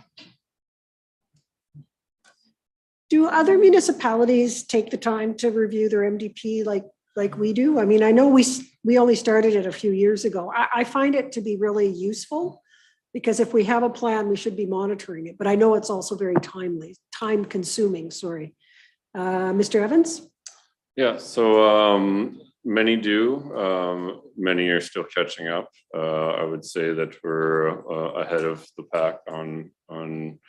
Do other municipalities take the time to review their MDP like we do? I mean, I know we only started it a few years ago. I find it to be really useful because if we have a plan, we should be monitoring it. But I know it's also very time consuming, sorry. Mr. Evans? Yeah, so many do. Many are still catching up. I would say that we're ahead of the pack on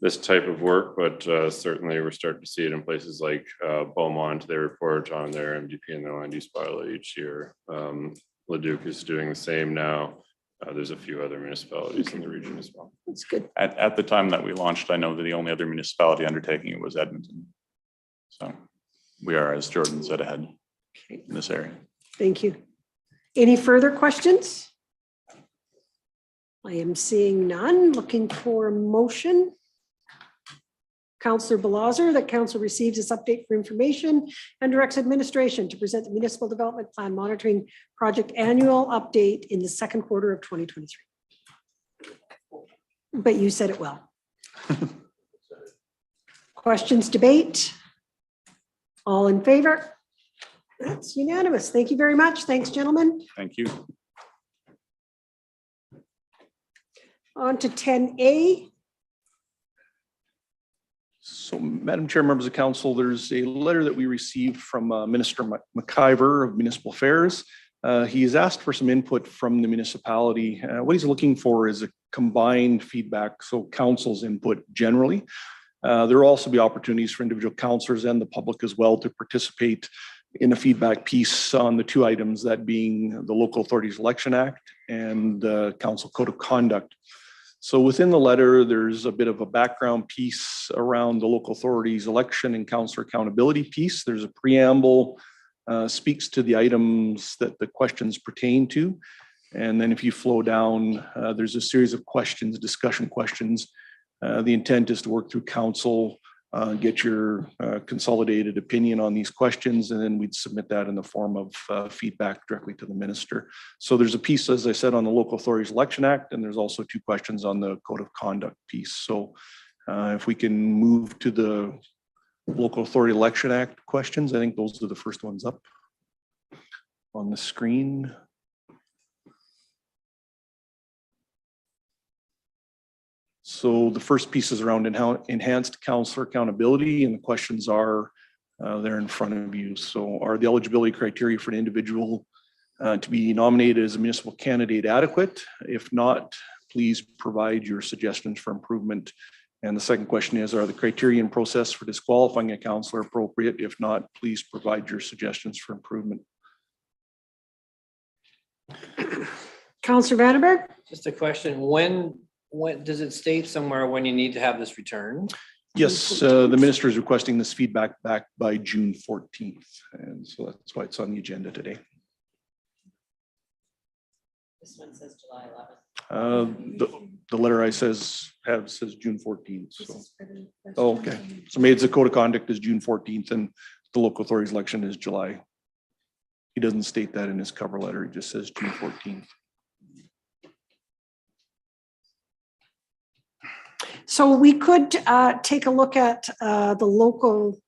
this type of work, but certainly we're starting to see it in places like Beaumont. They report on their MDP and their land use bylaw each year. Leduc is doing the same now. There's a few other municipalities in the region as well. That's good. At the time that we launched, I know that the only other municipality undertaking it was Edmonton. So we are, as Jordan said, ahead in this area. Thank you. Any further questions? I am seeing none. Looking for a motion. Councillor Balazer, that council receives this update for information and directs administration to present the municipal development plan monitoring project annual update in the second quarter of 2023. But you said it well. Questions, debate? All in favor? That's unanimous. Thank you very much. Thanks, gentlemen. Thank you. On to 10A. So, Madam Chair, members of council, there's a letter that we received from Minister McIver of Municipal Affairs. He has asked for some input from the municipality. What he's looking for is a combined feedback, so council's input generally. There will also be opportunities for individual councillors and the public as well to participate in a feedback piece on the two items, that being the Local Authorities Election Act and the Council Code of Conduct. So within the letter, there's a bit of a background piece around the local authorities election and councillor accountability piece. There's a preamble, speaks to the items that the questions pertain to. And then if you flow down, there's a series of questions, discussion questions. The intent is to work through council, get your consolidated opinion on these questions, and then we'd submit that in the form of feedback directly to the minister. So there's a piece, as I said, on the Local Authorities Election Act, and there's also two questions on the Code of Conduct piece. So if we can move to the Local Authority Election Act questions, I think those are the first ones up on the screen. So the first piece is around enhanced councillor accountability, and the questions are there in front of you. So are the eligibility criteria for an individual to be nominated as a municipal candidate adequate? If not, please provide your suggestions for improvement. And the second question is, are the criteria and process for disqualifying a councillor appropriate? If not, please provide your suggestions for improvement. Councillor Vandenberg? Just a question, when does it state somewhere when you need to have this returned? Yes, the minister is requesting this feedback back by June 14th. And so that's why it's on the agenda today. This one says July 11th. The letter I says June 14th. So. Oh, okay. So maybe the code of conduct is June 14th and the local authorities election is July. He doesn't state that in his cover letter. He just says June 14th. So we could take a look at the local,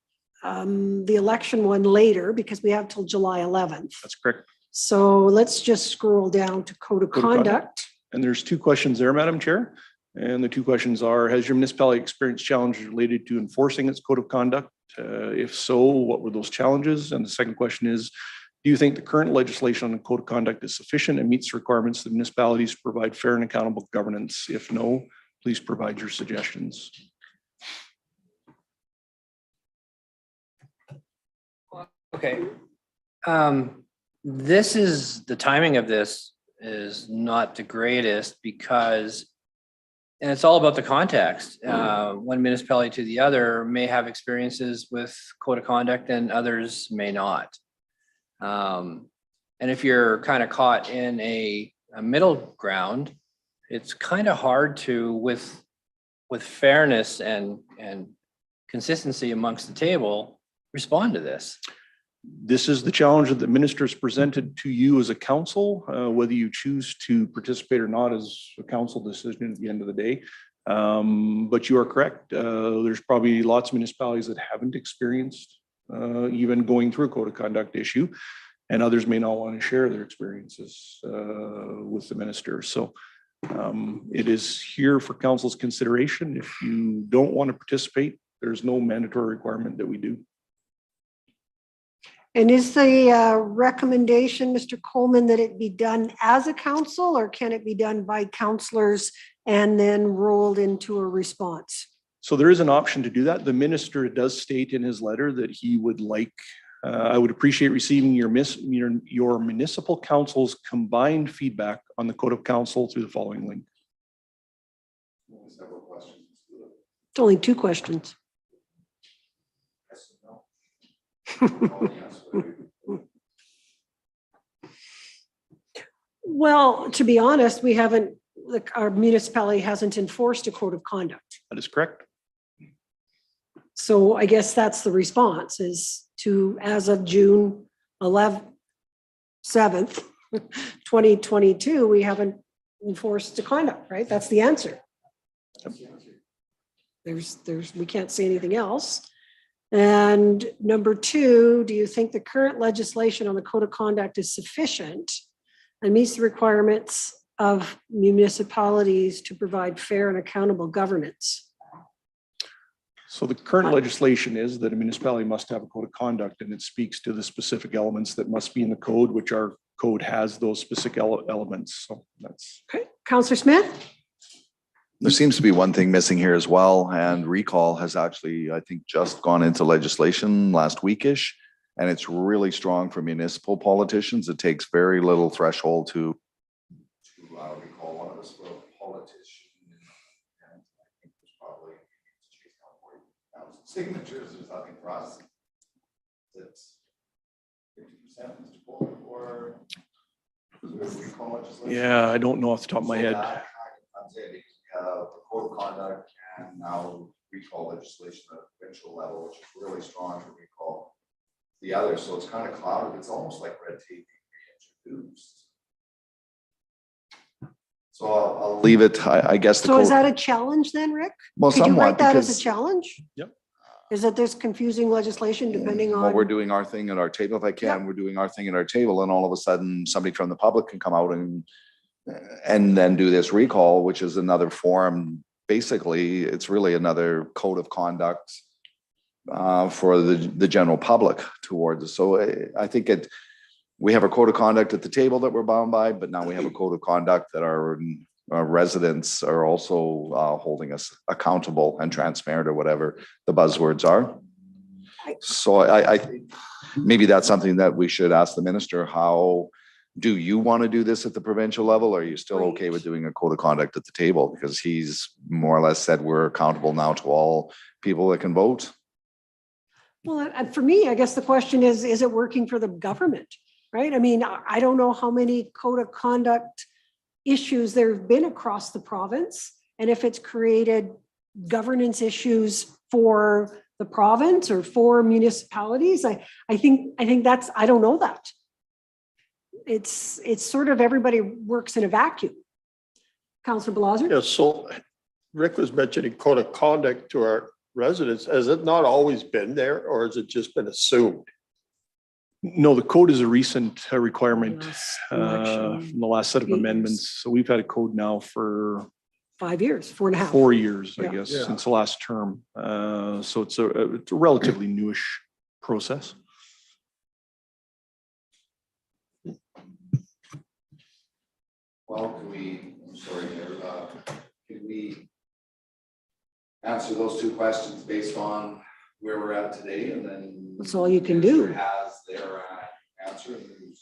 the election one later, because we have till July 11th. That's correct. So let's just scroll down to Code of Conduct. And there's two questions there, Madam Chair. And the two questions are, has your municipality experienced challenges related to enforcing its code of conduct? If so, what were those challenges? And the second question is, do you think the current legislation on the code of conduct is sufficient and meets the requirements of municipalities to provide fair and accountable governance? If no, please provide your suggestions. Okay. This is, the timing of this is not the greatest because, and it's all about the context. One municipality to the other may have experiences with code of conduct and others may not. And if you're kind of caught in a middle ground, it's kind of hard to, with fairness and consistency amongst the table, respond to this. This is the challenge that the minister has presented to you as a council, whether you choose to participate or not is a council decision at the end of the day. But you are correct. There's probably lots of municipalities that haven't experienced even going through a code of conduct issue, and others may not want to share their experiences with the minister. So it is here for council's consideration. If you don't want to participate, there's no mandatory requirement that we do. And is the recommendation, Mr. Coleman, that it be done as a council, or can it be done by councillors and then rolled into a response? So there is an option to do that. The minister does state in his letter that he would like, I would appreciate receiving your municipal council's combined feedback on the code of council through the following link. It's only 2 questions. Well, to be honest, we haven't, our municipality hasn't enforced a code of conduct. That is correct. So I guess that's the response, is to, as of June 7th, 2022, we haven't enforced the conduct, right? That's the answer. We can't say anything else. And number 2, do you think the current legislation on the code of conduct is sufficient and meets the requirements of municipalities to provide fair and accountable governance? So the current legislation is that a municipality must have a code of conduct, and it speaks to the specific elements that must be in the code, which our code has those specific elements. So that's okay. Councillor Smith? There seems to be one thing missing here as well, and recall has actually, I think, just gone into legislation last weekish, and it's really strong for municipal politicians. It takes very little threshold to recall one of us for a politician. And I think there's probably 40,000 signatures. There's nothing for us. It's 50%, Mr. Cole, or recall legislation. yeah, I don't know off the top of my head. The code of conduct and now recall legislation at provincial level, which is really strong to recall the other. So it's kind of clouded. It's almost like red tape being reintroduced. So I'll leave it. I guess. So is that a challenge then, Rick? Well, could you somewhat, write that as because- a challenge? Yep. Is that there's confusing legislation depending on? Well, we're doing our thing at our table. If I can, we're doing our thing at our table, and all of a sudden somebody from the public can come out and then do this recall, which is another form. Basically, it's really another code of conduct for the general public towards us. So I think we have a code of conduct at the table that we're bound by, but now we have a code of conduct that our residents are also holding us accountable and transparent, or whatever the buzzwords are. So I think maybe that's something that we should ask the minister. How do you want to do this at the provincial level? Or are you still okay with doing a code of conduct at the table? Because he's more or less said we're accountable now to all people that can vote. Well, for me, I guess the question is it working for the government, right? I mean, I don't know how many code of conduct issues there have been across the province, and if it's created governance issues for the province or for municipalities. I think that's, I don't know that. It's sort of everybody works in a vacuum. Councillor Blaser? Yeah, so Rick was mentioning code of conduct to our residents. Has it not always been there, or has it just been assumed? No, the code is a recent requirement from the last set of amendments. So we've had a code now for 5 years, 4.5. 4 years, I Yeah. guess, Yeah. since the last term. So it's a relatively newish process. Well, can we, I'm sorry, can we answer those 2 questions based on where we're at today, and then That's all you can do. has their answer, and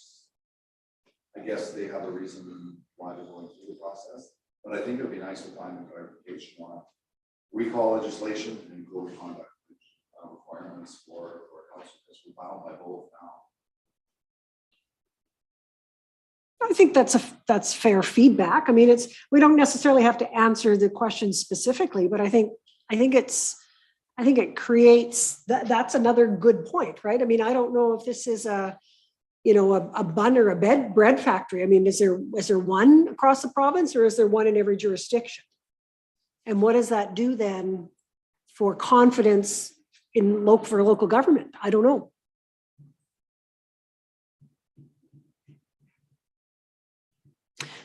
I guess they have a reason why they're going through the process. But I think it'd be nice to find a clarification on recall legislation and code of conduct requirements for council, because we're bound by both now. I think that's fair feedback. I mean, we don't necessarily have to answer the question specifically, but I think it creates that's another good point, right? I mean, I don't know if this is a bun or a bread factory. I mean, is there one across the province, or is there one in every jurisdiction? And what does that do then for confidence in local government? I don't know.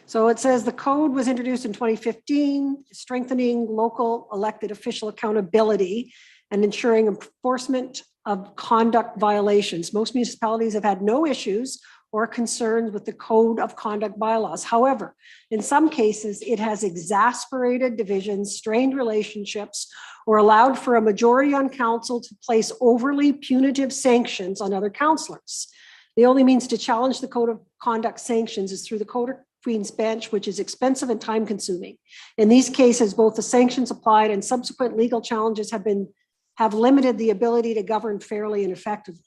So it says the code was introduced in 2015, strengthening local elected official accountability and ensuring enforcement of conduct violations. Most municipalities have had no issues or concerns with the code of conduct bylaws. However, in some cases, it has exacerbated divisions, strained relationships, or allowed for a majority on council to place overly punitive sanctions on other councillors. The only means to challenge the code of conduct sanctions is through the Code of Queen's Bench, which is expensive and time consuming. In these cases, both the sanctions applied and subsequent legal challenges have limited the ability to govern fairly and effectively.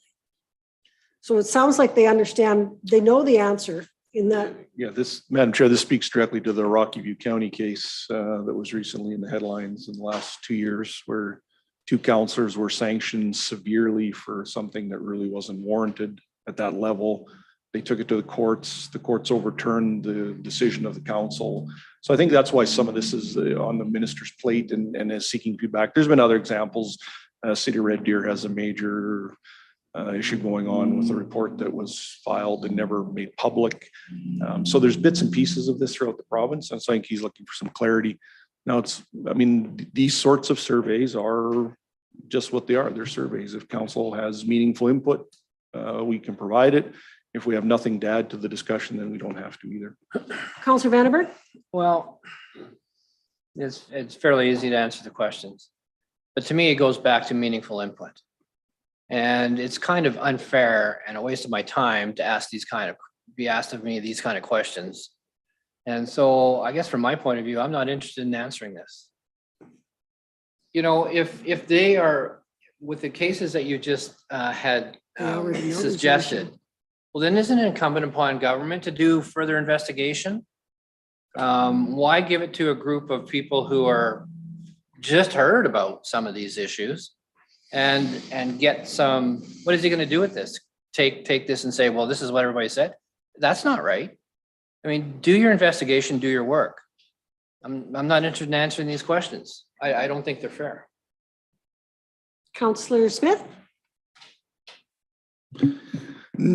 So it sounds like they understand, they know the answer in that. Yeah, this, Madam Chair, this speaks directly to the Rocky View County case that was recently in the headlines in the last 2 years, where 2 councillors were sanctioned severely for something that really wasn't warranted at that level. They took it to the courts overturned the decision of the council. So I think that's why some of this is on the minister's plate and is seeking feedback. There's been other examples. City of Red Deer has a major issue going on with a report that was filed and never made public. So there's bits and pieces of this throughout the province. And so I think he's looking for some clarity. Now these sorts of surveys are just what they are. They're surveys. If council has meaningful input, we can provide it. If we have nothing to add to the discussion, then we don't have to either. Councillor Vandenberg? Well, it's fairly easy to answer the questions. But to me, it goes back to meaningful input. And it's kind of unfair and a waste of my time to be asked of me these kind of questions. And so I guess from my point of view, I'm not interested in answering this. You know, if they are, with the cases that you just had suggested, well, then isn't it incumbent upon government to do further investigation? Why give it to a group of people who are just heard about some of these issues and get some, what is he going to do with this? Take this and say, well, this is what everybody said. That's not right. I mean, do your investigation, do your work. I'm not interested in answering these questions. I don't think they're fair. Councillor Smith?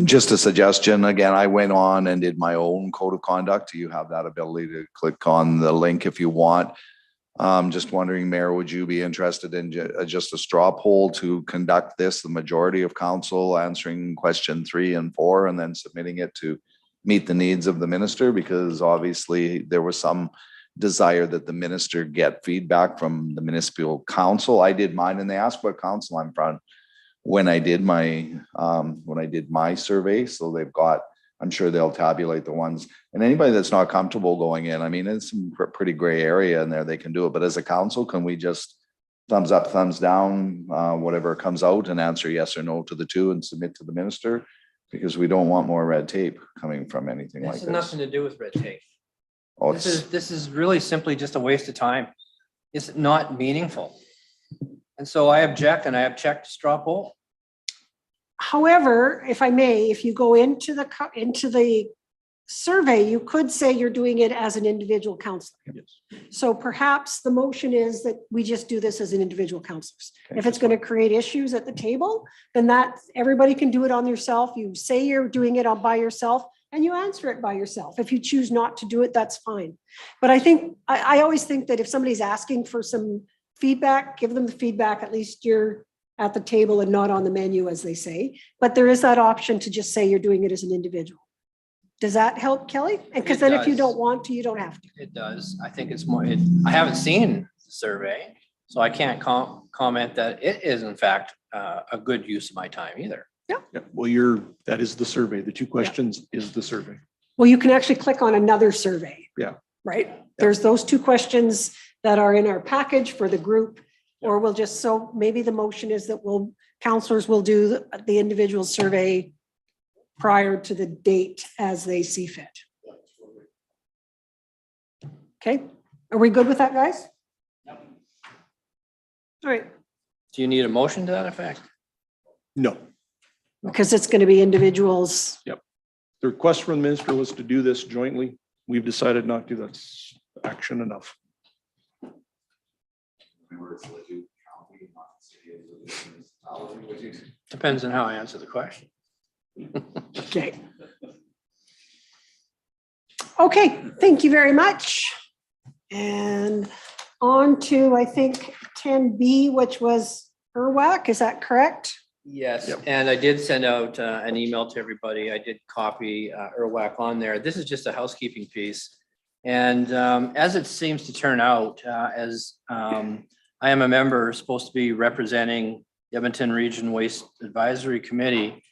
Just a suggestion. Again, I went on and did my own code of conduct. You have that ability to click on the link if you want. Just wondering, Mayor, would you be interested in just a straw poll to conduct this, the majority of council answering question 3 and 4 and then submitting it to meet the needs of the minister? Because obviously there was some desire that the minister get feedback from the municipal council. I did mine and they asked what council I'm from when I did my survey. So they've got, I'm sure they'll tabulate the ones, and anybody that's not comfortable going in, I mean, it's some pretty gray area in there, they can do it. But as a council, can we just thumbs up, thumbs down, whatever comes out and answer yes or no to the 2 and submit to the minister? Because we don't want more red tape coming from anything like This this. has nothing to do with red tape. Oh, This is really simply just a waste of time. It's not meaningful. And so I object, and I object to straw poll. However, if I may, if you go into the survey, you could say you're doing it as an individual councillor. Yes. So perhaps the motion is that we just do this as an individual councillors. If it's going to create issues at the table, then everybody can do it on themselves. You say you're doing it all by yourself and you answer it by yourself. If you choose not to do it, that's fine. But I always think that if somebody's asking for some feedback, give them the feedback. At least you're at the table and not on the menu, as they say. But there is that option to just say you're doing it as an individual. Does that help, Kelly? Because then if you don't want to, you don't have to. It does. I think it's more, I haven't seen the survey, so I can't comment that it is in fact a good use of my time either. Yeah, well, that is the survey. The 2 questions is the survey. Well, you can actually click on another survey. Yeah. Right? There's those 2 questions that are in our package for the group, or we'll just, so maybe the motion is that councillors will do the individual survey prior to the date as they see fit. Okay, are we good with that, guys? Yep. All right. Do you need a motion to that effect? No. Because it's going to be individuals. Yep. The request from the minister was to do this jointly. We've decided not to. That's action enough. Remember, it's Leduc County, not the city of Leduc municipality, which is. Depends on how I answer the question. Okay. Okay, thank you very much. And on to, I think, 10B, which was ERWAC, is that correct? Yes, and I did send out an email to everybody. I did copy ERWAC on there. This is just a housekeeping piece. And as it seems to turn out, as I am a member supposed to be representing the Edmonton Region Waste Advisory Committee,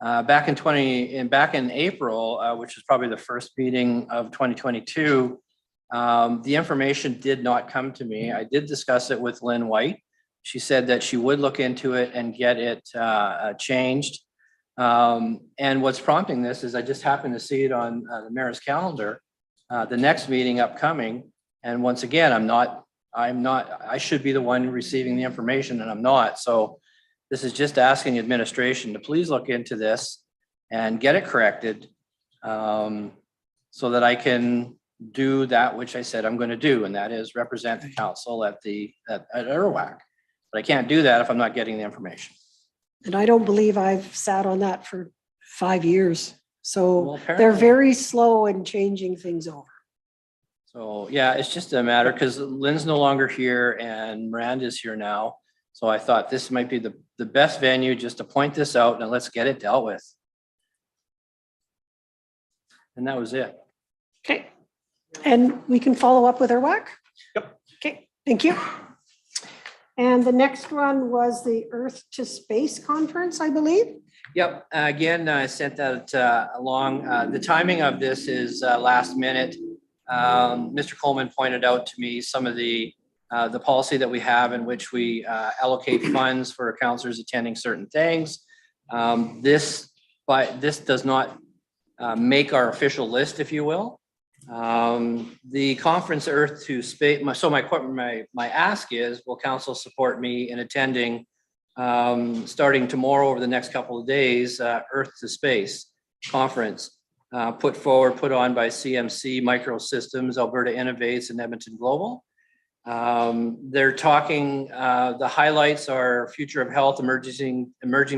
back in April, which was probably the first meeting of 2022, the information did not come to me. I did discuss it with Lynn White. She said that she would look into it and get it changed. And what's prompting this is I just happened to see it on the mayor's calendar, the next meeting upcoming. And once again, I should be the one receiving the information and I'm not. So this is just asking administration to please look into this and get it corrected so that I can do that which I said I'm going to do, and that is represent the council at ERWAC. But I can't do that if I'm not getting the information. And I don't believe I've sat on that for 5 years. So Well, they're apparently- very slow in changing things over. So yeah, it's just a matter because Lynn's no longer here and Miranda's here now. So I thought this might be the best venue just to point this out and let's get it dealt with. And that was it. Okay. And we can follow up with ERWAC? Yep. Okay, thank you. And the next one was the Earth to Space Conference, I believe. Yep, again, I sent that along. The timing of this is last minute. Mr. Coleman pointed out to me some of the policy that we have in which we allocate funds for counselors attending certain things. This does not make our official list, if you will. The conference Earth to Space, so my ask is, will council support me in attending starting tomorrow over the next couple of days, Earth to Space conference put on by CMC Microsystems, Alberta Innovates, and Edmonton Global. They're talking, the highlights are future of health, emerging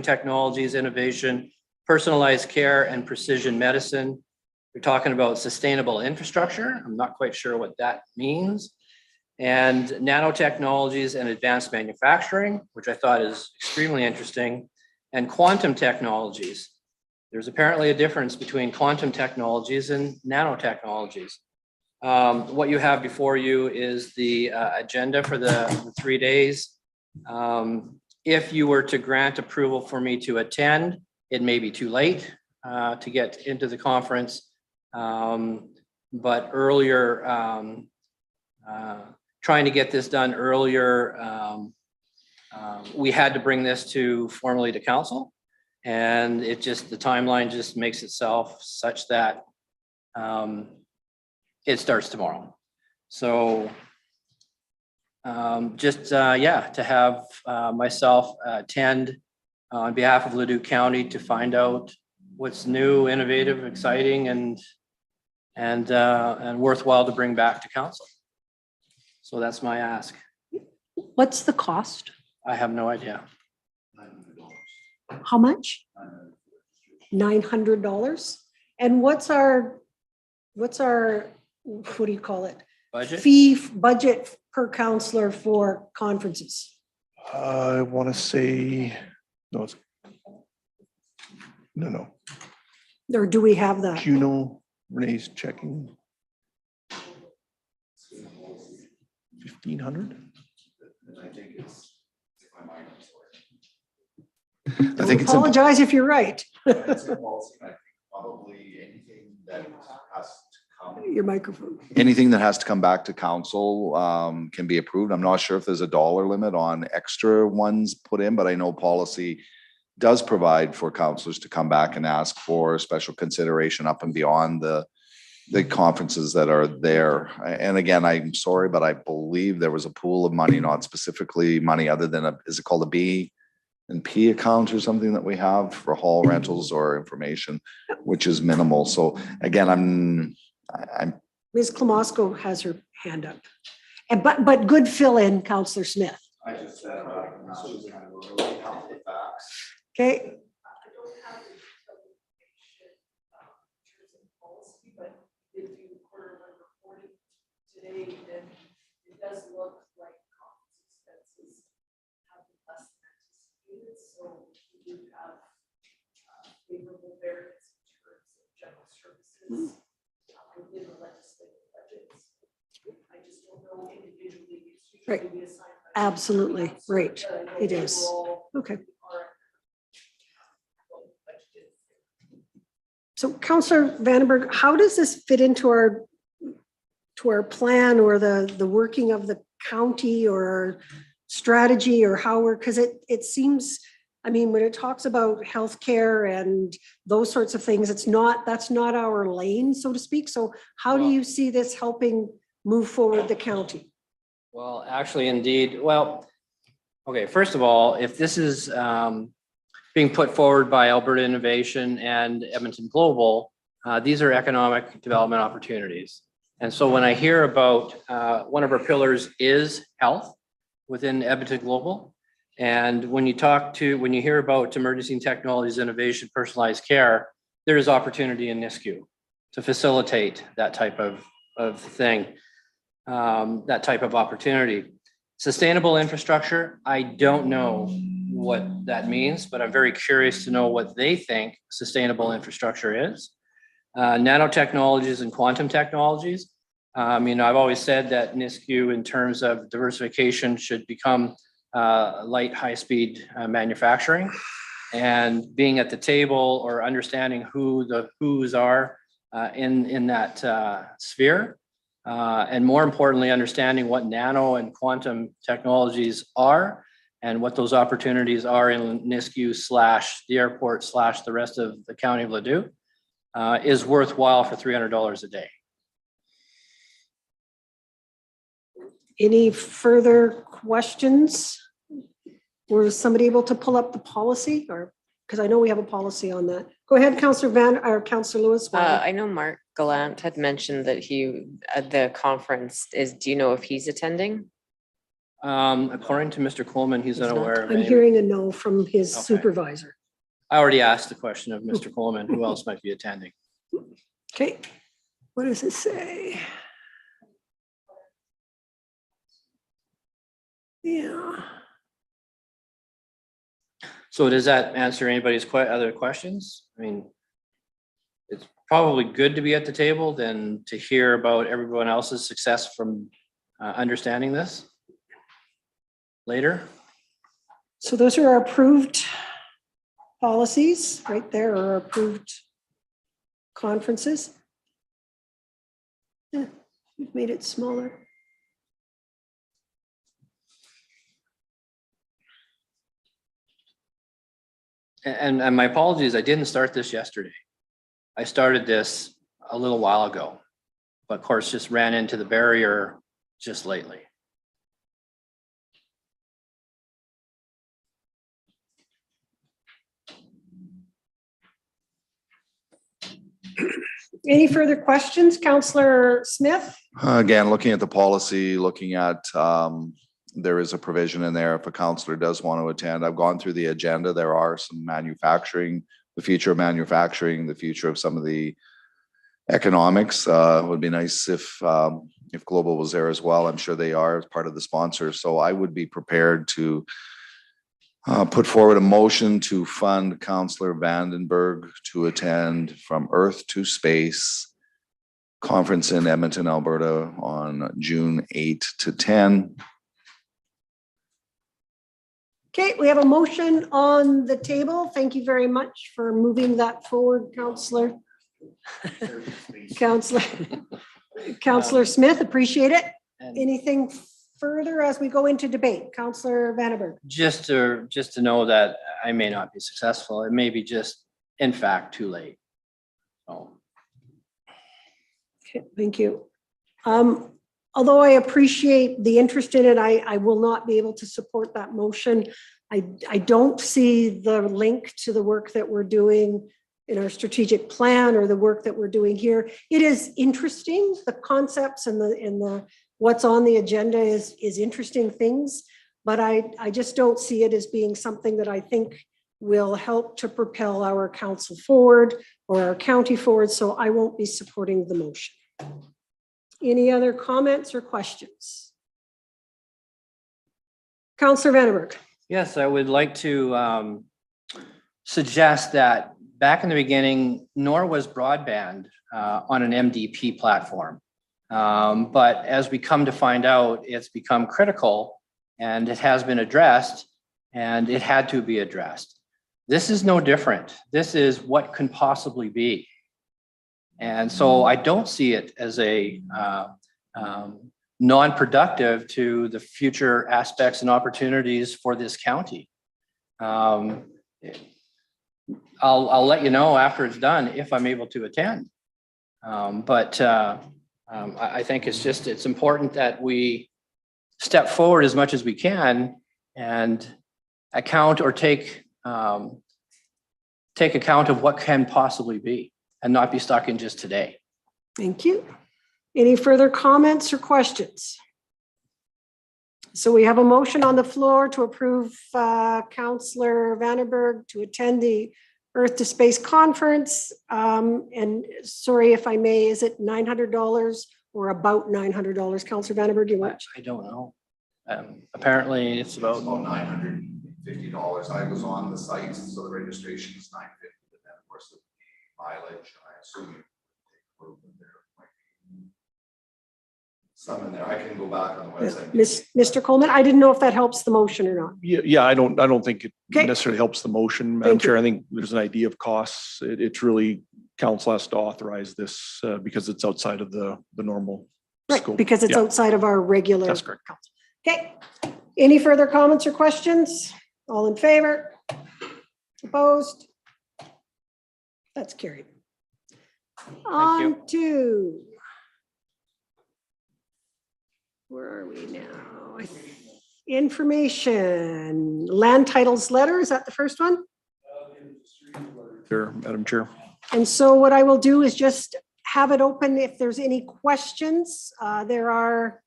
technologies, innovation, personalized care, and precision medicine. We're talking about sustainable infrastructure. I'm not quite sure what that means. And nanotechnologies and advanced manufacturing, which I thought is extremely interesting, and quantum technologies. There's apparently a difference between quantum technologies and nanotechnologies. What you have before you is the agenda for the 3 days. If you were to grant approval for me to attend, it may be too late to get into the conference. But earlier, trying to get this done earlier, we had to bring this formally to council, and the timeline just makes itself such that it starts tomorrow. So to have myself attend on behalf of Leduc County to find out what's new, innovative, exciting, and worthwhile to bring back to council. So that's my ask. What's the cost? I have no idea. How much? $900. And what's our, what do you call it? Budget? Budget per counselor for conferences? I want to say, no. Or do we have that? Juno, Renee's checking. 1,500? I think it's apologize if you're right. probably anything that has to come. Your microphone. Anything that has to come back to council can be approved. I'm not sure if there's a dollar limit on extra ones put in, but I know policy does provide for councilors to come back and ask for special consideration up and beyond the conferences that are there. And again, I'm sorry, but I believe there was a pool of money, not specifically money other than is it called a B&P account or something that we have for hall rentals or information, which is minimal. So again, I'm Ms. Klamosko has her hand up. And but good fill in, Counselor Smith. I just said, really help with facts. Okay. Today, then it does look like conference expenses have been less than anticipated, so we do have favorable variance in terms of general services within the legislative budgets. I just don't know individually. It's usually Right. we assign budget. Absolutely, right. It is. Okay. So Councillor Vandenberg, how does this fit into our plan or the working of the county or our strategy or how we're, because it seems, I mean, when it talks about healthcare and those sorts of things, that's not our lane, so to speak. So how do you see this helping move forward the county? Well, actually, indeed. Well, okay, first of all, if this is being put forward by Alberta Innovation and Edmonton Global, these are economic development opportunities. And so when I hear about one of our pillars is health within Edmonton Global, and when you hear about emergency technologies, innovation, personalized care, there is opportunity in NISCU to facilitate that type of thing, that type of opportunity. Sustainable infrastructure, I don't know what that means, but I'm very curious to know what they think sustainable infrastructure is. Nanotechnologies and quantum technologies. I've always said that NISCU in terms of diversification should become light, high-speed manufacturing, and being at the table or understanding who the who's are in that sphere. And more importantly, understanding what nano and quantum technologies are and what those opportunities are in NISCU / the airport / the rest of the county of Leduc is worthwhile for $300 a day. Any further questions? Was somebody able to pull up the policy, or because I know we have a policy on that? Go ahead, Councillor Lewis. I know Mark Gallant had mentioned that he at the conference is. Do you know if he's attending? According to Mr. Coleman, he's unaware of I'm any. hearing a no from his supervisor. I already asked the question of Mr. Coleman, who else might be attending? Okay, what does it say? Yeah. So does that answer anybody's other questions? I mean, it's probably good to be at the table than to hear about everyone else's success from understanding this later. So those are our approved policies right there, or approved conferences. Yeah, we've made it smaller. And my apologies, I didn't start this yesterday. I started this a little while ago, but of course just ran into the barrier just lately. Any further questions, Councillor Smith? Again, looking at the policy, looking at, there is a provision in there if a councillor does want to attend. I've gone through the agenda. There are some manufacturing, the future of manufacturing, the future of some of the economics. It would be nice if Global was there as well. I'm sure they are as part of the sponsor. So I would be prepared to put forward a motion to fund Councillor Vandenberg to attend From Earth to Space conference in Edmonton, Alberta on June 8 to 10. Okay, we have a motion on the table. Thank you very much for moving that forward, Councillor. Councillor Smith, appreciate it. Anything further as we go into debate? Councillor Vandenberg. Just to know that I may not be successful. It may be just, in fact, too late. So. Okay, thank you. Although I appreciate the interest in it, I will not be able to support that motion. I don't see the link to the work that we're doing in our strategic plan or the work that we're doing here. It is interesting, the concepts and the what's on the agenda is interesting things, but I just don't see it as being something that I think will help to propel our council forward or our county forward, so I won't be supporting the motion. Any other comments or questions? Councillor Vandenberg. Yes, I would like to suggest that back in the beginning, nor was broadband on an MDP platform. But as we come to find out, it's become critical and it has been addressed and it had to be addressed. This is no different. This is what can possibly be. And so I don't see it as a non-productive to the future aspects and opportunities for this county. I'll let you know after it's done if I'm able to attend. I think it's important that we step forward as much as we can and account or take account of what can possibly be and not be stuck in just today. Thank you. Any further comments or questions? So we have a motion on the floor to approve Councillor Vandenberg to attend the Earth to Space Conference. And sorry if I may, is it $900 or about $900? Councillor Vandenberg, do you want? I don't know. Apparently it's about $950. I was on the site, so the registration is $950, but then of course the mileage, I assume you take a little bit there. Some in there. I can go back on the website. Mr. Coleman, I didn't know if that helps the motion or not. Yeah, I don't think it Okay. necessarily helps the motion, Madam Chair. I think there's an idea of costs. It's really council has to authorize this because it's outside of the normal Right, scope. because it's Yeah, outside of our regular. That's correct. council. Okay. Any further comments or questions? All in favor? Opposed? That's carried. On to. Where are we now? Information, land titles letter, is that the first one? There, Madam Chair. And so what I will do is just have it open if there's any questions. There are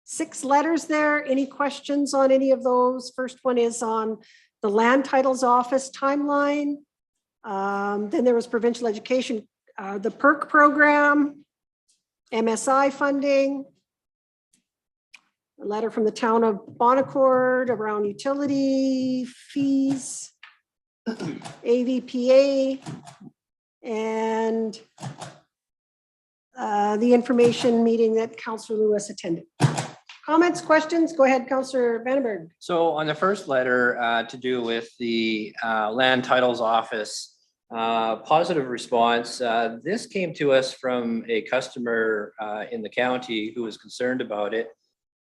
6 letters there. Any questions on any of those? First one is on the land titles office timeline. Then there was provincial education, the PERC program, MSI funding, a letter from the town of Bonaccord around utility fees, AVPA, and the information meeting that Councillor Lewis attended. Comments, questions? Go ahead, Councillor Vandenberg. So on the first letter to do with the land titles office, positive response. This came to us from a customer in the county who was concerned about it.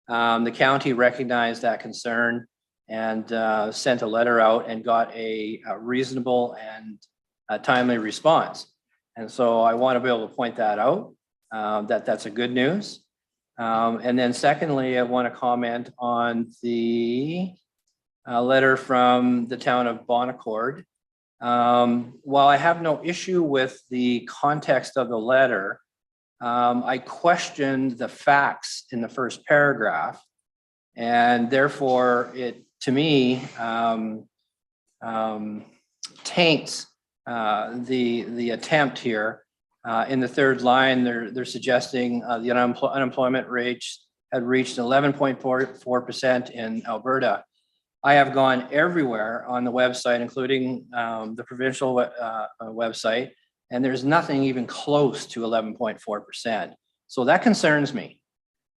The county recognized that concern and sent a letter out and got a reasonable and timely response. And so I want to be able to point that out, that's a good news. And then secondly, I want to comment on the letter from the town of Bonaccord. While I have no issue with the context of the letter, I questioned the facts in the first paragraph, and therefore it, to me, taints the attempt here. In the third line, they're suggesting the unemployment rate had reached 11.44% in Alberta. I have gone everywhere on the website, including the provincial website, and there's nothing even close to 11.4%. So that concerns me,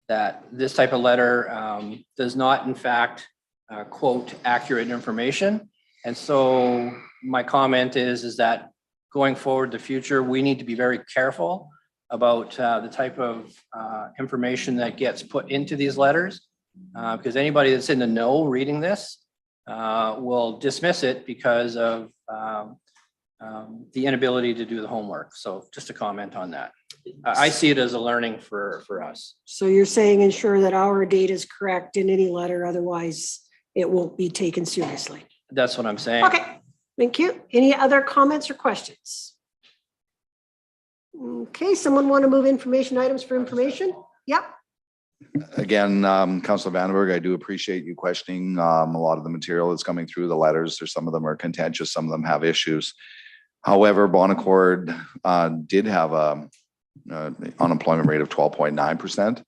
that this type of letter does not, in fact, quote accurate information. And so my comment is that going forward, the future, we need to be very careful about the type of information that gets put into these letters, because anybody that's in the know reading this will dismiss it because of the inability to do the homework. So just a comment on that. I see it as a learning for us. So you're saying ensure that our data is correct in any letter, otherwise it won't be taken seriously. That's what I'm saying. Okay, thank you. Any other comments or questions? Okay, someone want to move information items for information? Yep. Again, Councilor Vandenberg, I do appreciate you questioning a lot of the material that's coming through the letters. There's some of them are contentious, some of them have issues. However, Bonaccord did have a unemployment rate of 12.9%.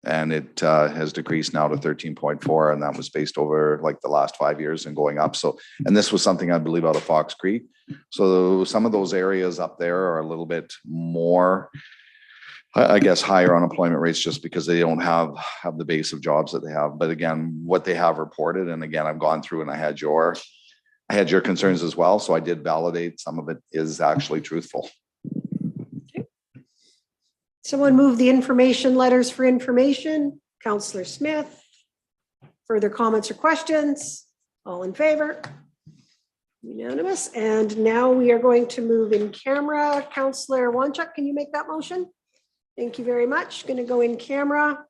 And it has decreased now to 13.4, and that was based over like the last 5 years and going up. So, and this was something I believe out of Fox Creek. So some of those areas up there are a little bit more, I guess, higher unemployment rates just because they don't have the base of jobs that they have. But again, what they have reported, and again, I've gone through and I had your concerns as well. So I did validate some of it is actually truthful. Someone move the information letters for information. Councillor Smith. Further comments or questions? All in favor? Unanimous. And now we are going to move in camera. Councillor Wanchuk, can you make that motion? Thank you very much. Going to go in camera.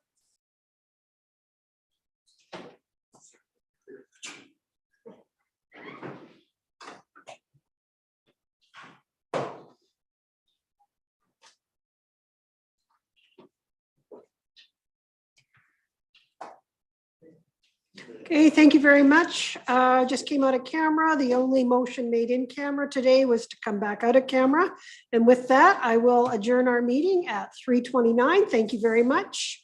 Okay, thank you very much. Just came out of camera. The only motion made in camera today was to come back out of camera. And with that, I will adjourn our meeting at 3:29. Thank you very much.